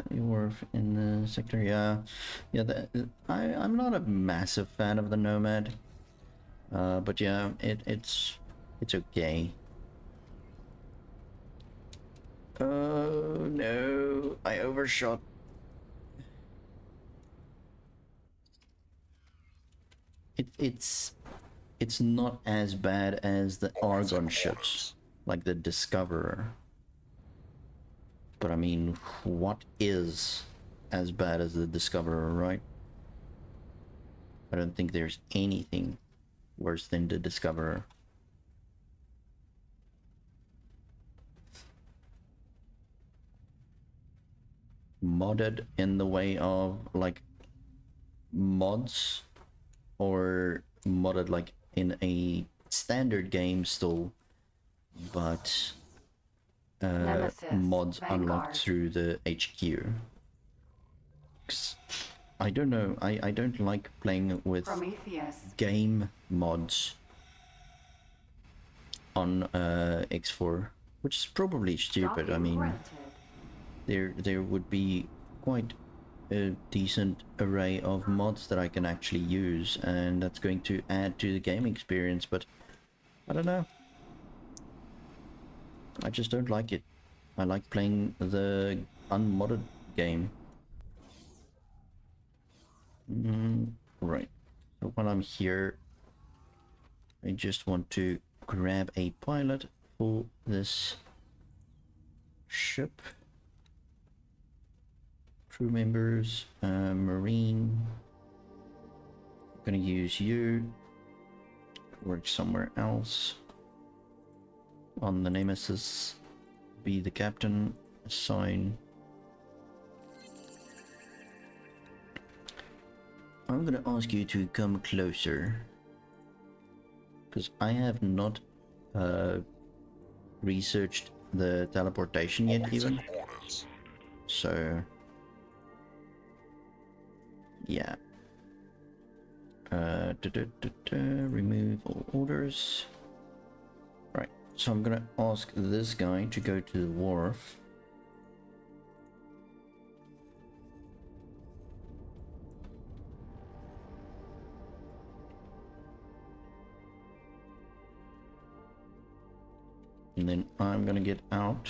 Wharf in the sector, yeah. I'm not a massive fan of the Nomad. But yeah, it's okay. Oh no, I overshot. It's not as bad as the Argon ships, like the Discoverer. But I mean, what is as bad as the Discoverer, right? I don't think there's anything worse than the Discoverer. Modded in the way of like mods, or modded like in a standard game still, but Nemesis, mods Vanguard. unlocked through the HQ. 'Cause I don't know, I don't like playing with Prometheus. game mods on X4, which is probably stupid. I Docking mean, granted. there would be quite a decent array of mods that I can actually use, and that's going to add to the game experience, but I don't know. I just don't like it. I like playing the unmodded game. Right. So while I'm here, I just want to grab a pilot for this ship. Crew members, Marine. I'm gonna use you. Work somewhere else. On the Nemesis, be the captain, assign. I'm gonna ask you to come closer, because I have not researched the teleportation yet even. So yeah. Remove all orders. Right, so I'm gonna ask this guy to go to the wharf. And then I'm gonna get out.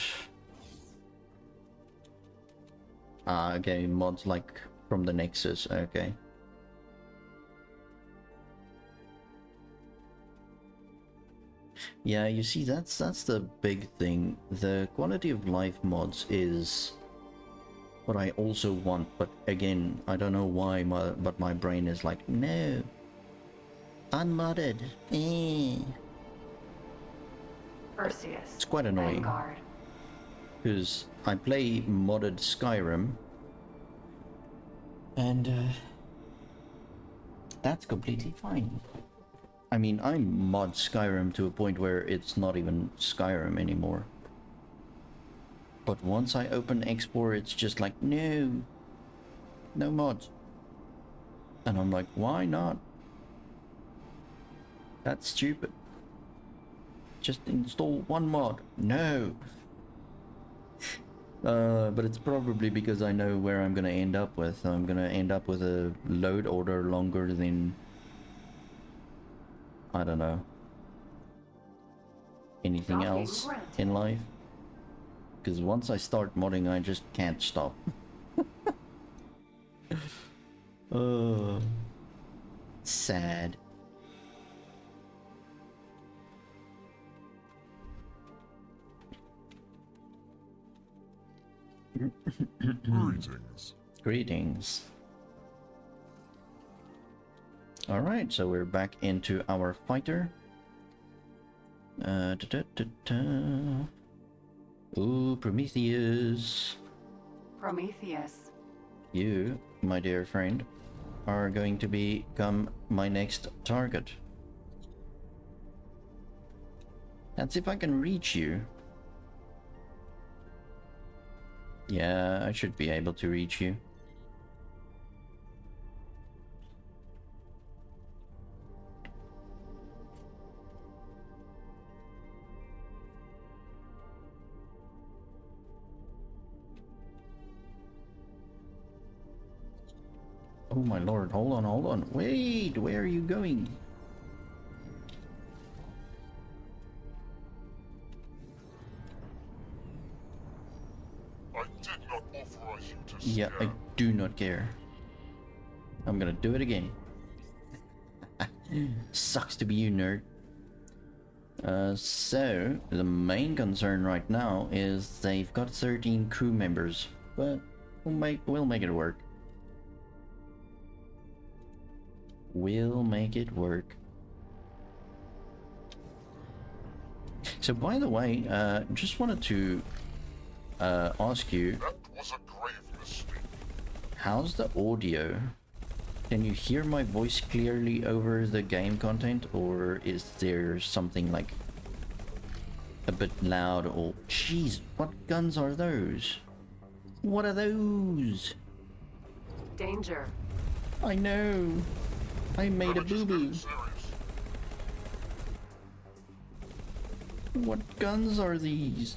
Okay, mods like from the Nexus, okay. Yeah, you see, that's the big thing. The quality of life mods is what I also want, but again, I don't know why, but my brain is like, no, unmodded. Perseus. It's quite annoying. Vanguard. Because I play modded Skyrim, and that's completely fine. I mean, I mod Skyrim to a point where it's not even Skyrim anymore. But once I open Export, it's just like, no mods. And I'm like, why not? That's stupid. Just install one mod. No. But it's probably because I know where I'm gonna end up with. I'm gonna end up with a load order longer than, I don't know, anything Docking else granted. in life. Because once I start modding, I just can't stop. Sad. Greetings. Greetings. Alright, so we're back into our fighter. Ooh, Prometheus. Prometheus. You, my dear friend, are going to become my next target. Let's see if I can reach you. Yeah, I should be able to reach you. Oh my lord, hold on, hold on. Wait, where are you going? I did not authorize you to Yeah, I scare. do not care. I'm gonna do it again. Sucks to be you, nerd. So, the main concern right now is they've got 13 crew members, but we'll make it work. We'll make it work. So, by the way, just wanted to ask you, That was a grave mistake. how's the audio? Can you hear my voice clearly over the game content, or is there something like a bit loud? Or jeez, what guns are those? What are those? Danger. I know. I made a Damage is boo-boo. getting serious. What guns are these?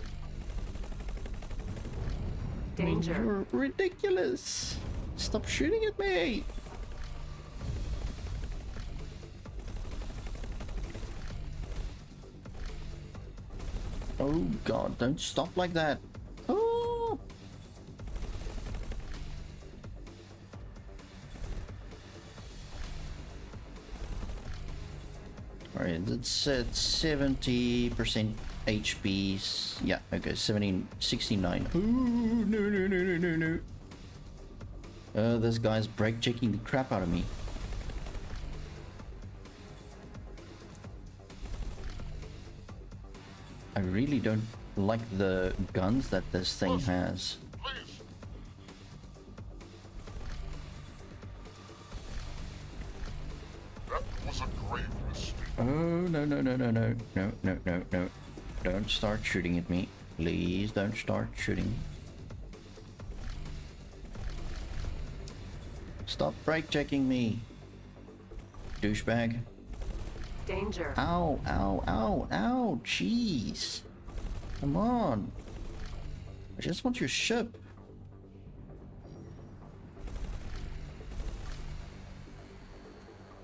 Danger. You're ridiculous. Stop shooting at me. Oh god, don't stop like that. Oh. Alright, it's at 70% HP. Yeah, okay, 69. Ooh, no, no, no, no, no, no. This guy's brake checking the crap out of me. I really don't like the guns that this thing has. Please. That was a grave mistake. Oh, no, no, no, no, no, no, no, no, no. Don't start shooting at me. Please don't start shooting. Stop brake checking me. Douchebag. Danger. Ow, ow, ow, ow, jeez. Come on. I just want your ship.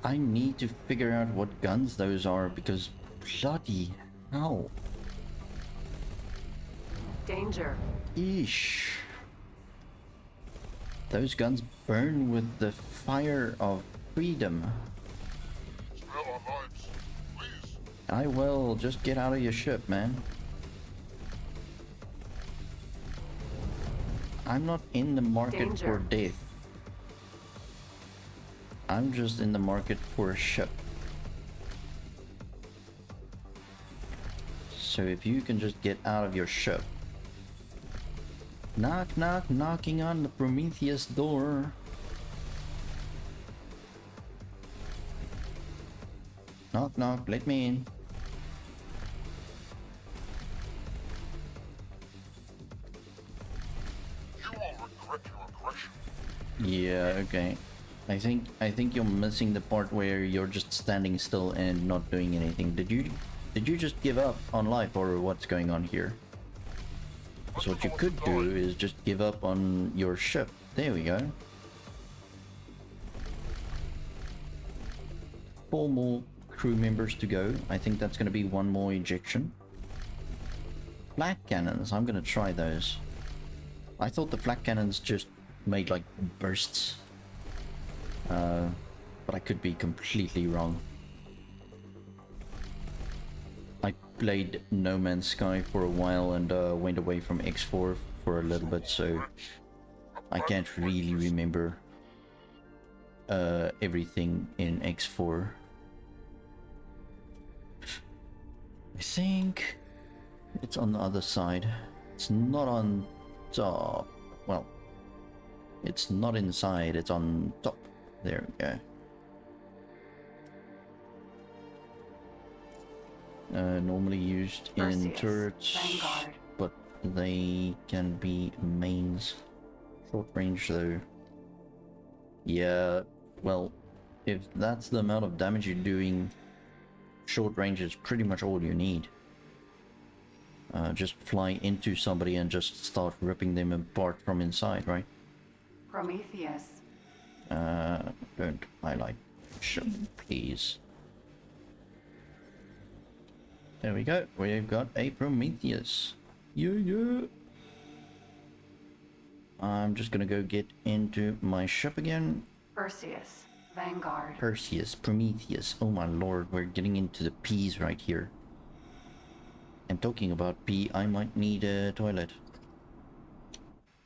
I need to figure out what guns those are because bloody hell. Danger. Eesh. Those guns burn with the fire of freedom. Spare our lives. Please. I will. Just get out of your ship, man. I'm not in the market Danger. for death. I'm just in the market for a ship. So if you can just get out of your ship. Knock, knock, knocking on the Prometheus door. Knock, knock, let me in. You will regret your aggression. Yeah, okay. I think you're missing the part where you're just standing still and not doing anything. Did you just give up on life, or what's going on here? So what you could do is just give up on your ship. There we go. 4 more crew members to go. I think that's going to be 1 more ejection. Flak cannons, I'm going to try those. I thought the flak cannons just made like bursts. But I could be completely wrong. I played No Man's Sky for a while and went away from X4 for a little bit, so I can't really remember everything in X4. I think it's on the other side. It's not on top. Well, it's not inside, it's on top. There we go. Normally used in Perseus, turrets, Vanguard. but they can be mains. Short range though. Yeah, well, if that's the amount of damage you're doing, short range is pretty much all you need. Just fly into somebody and just start ripping them apart from inside, right? Prometheus. Don't highlight ship, please. There we go. We've got a Prometheus. Yeah. I'm just gonna go get into my ship again. Perseus, Vanguard. Perseus, Prometheus. Oh my lord, we're getting into the P's right here. And talking about P, I might need a toilet.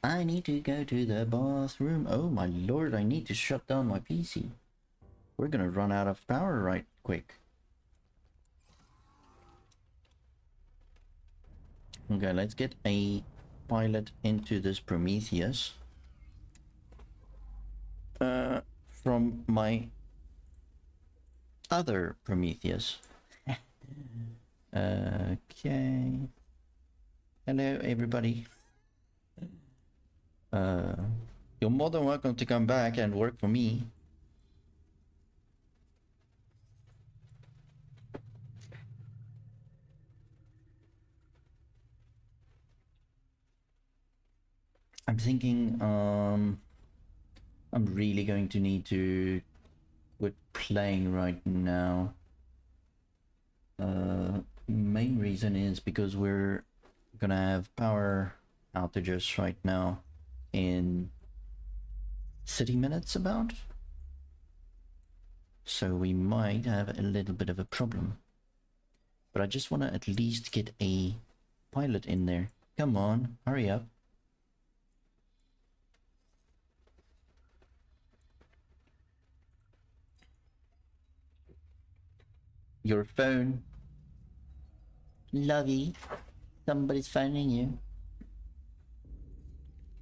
I need to go to the bathroom. Oh my lord, I need to shut down my PC. We're gonna run out of power right quick. Okay, let's get a pilot into this Prometheus. From my other Prometheus. Okay. Hello, everybody. You're more than welcome to come back and work for me. I'm thinking, I'm really going to need to quit playing right now. Main reason is because we're gonna have power outages right now in 30 minutes about. So we might have a little bit of a problem. But I just want to at least get a pilot in there. Come on, hurry up. Your phone. Lovey. Somebody's phoning you.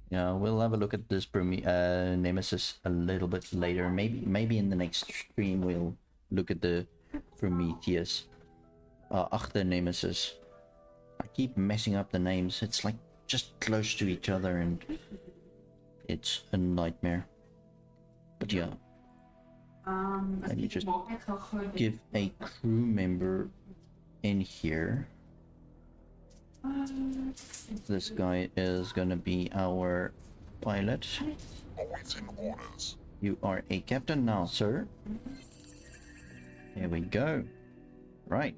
Yeah, we'll have a look at this Nemesis a little bit later. Maybe in the next stream we'll look at the Prometheus. Achter Nemesis. I keep messing up the names. It's like just close to each other and it's a nightmare. But yeah. Let me just give a crew member in here. This guy is gonna be our pilot. Awaiting orders. You are a captain now, sir. There we go. Right.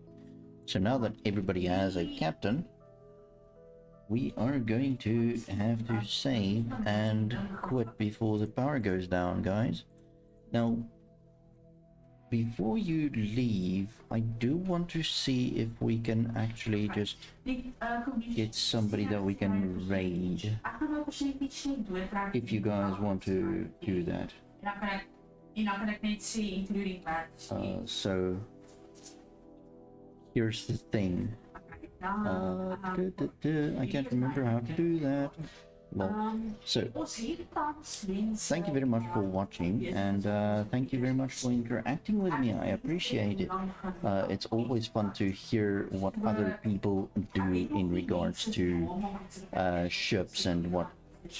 So now that everybody has a captain, we are going to have to save and quit before the power goes down, guys. Now, before you leave, I do want to see if we can actually just get somebody that we can raid. If you guys want to do that. So, here's the thing. I can't remember how to do that. Well, so thank you very much for watching, and thank you very much for interacting with me. I appreciate it. It's always fun to hear what other people do in regards to ships and what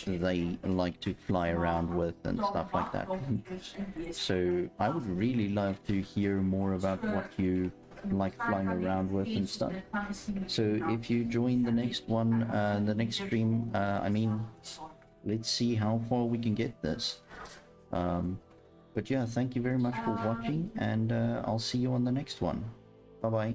they like to fly around with and stuff like that. So I would really love to hear more about what you like flying around with and stuff. So if you join the next one, the next stream, I mean, let's see how far we can get this. But yeah, thank you very much for watching, and I'll see you on the next one. Bye bye.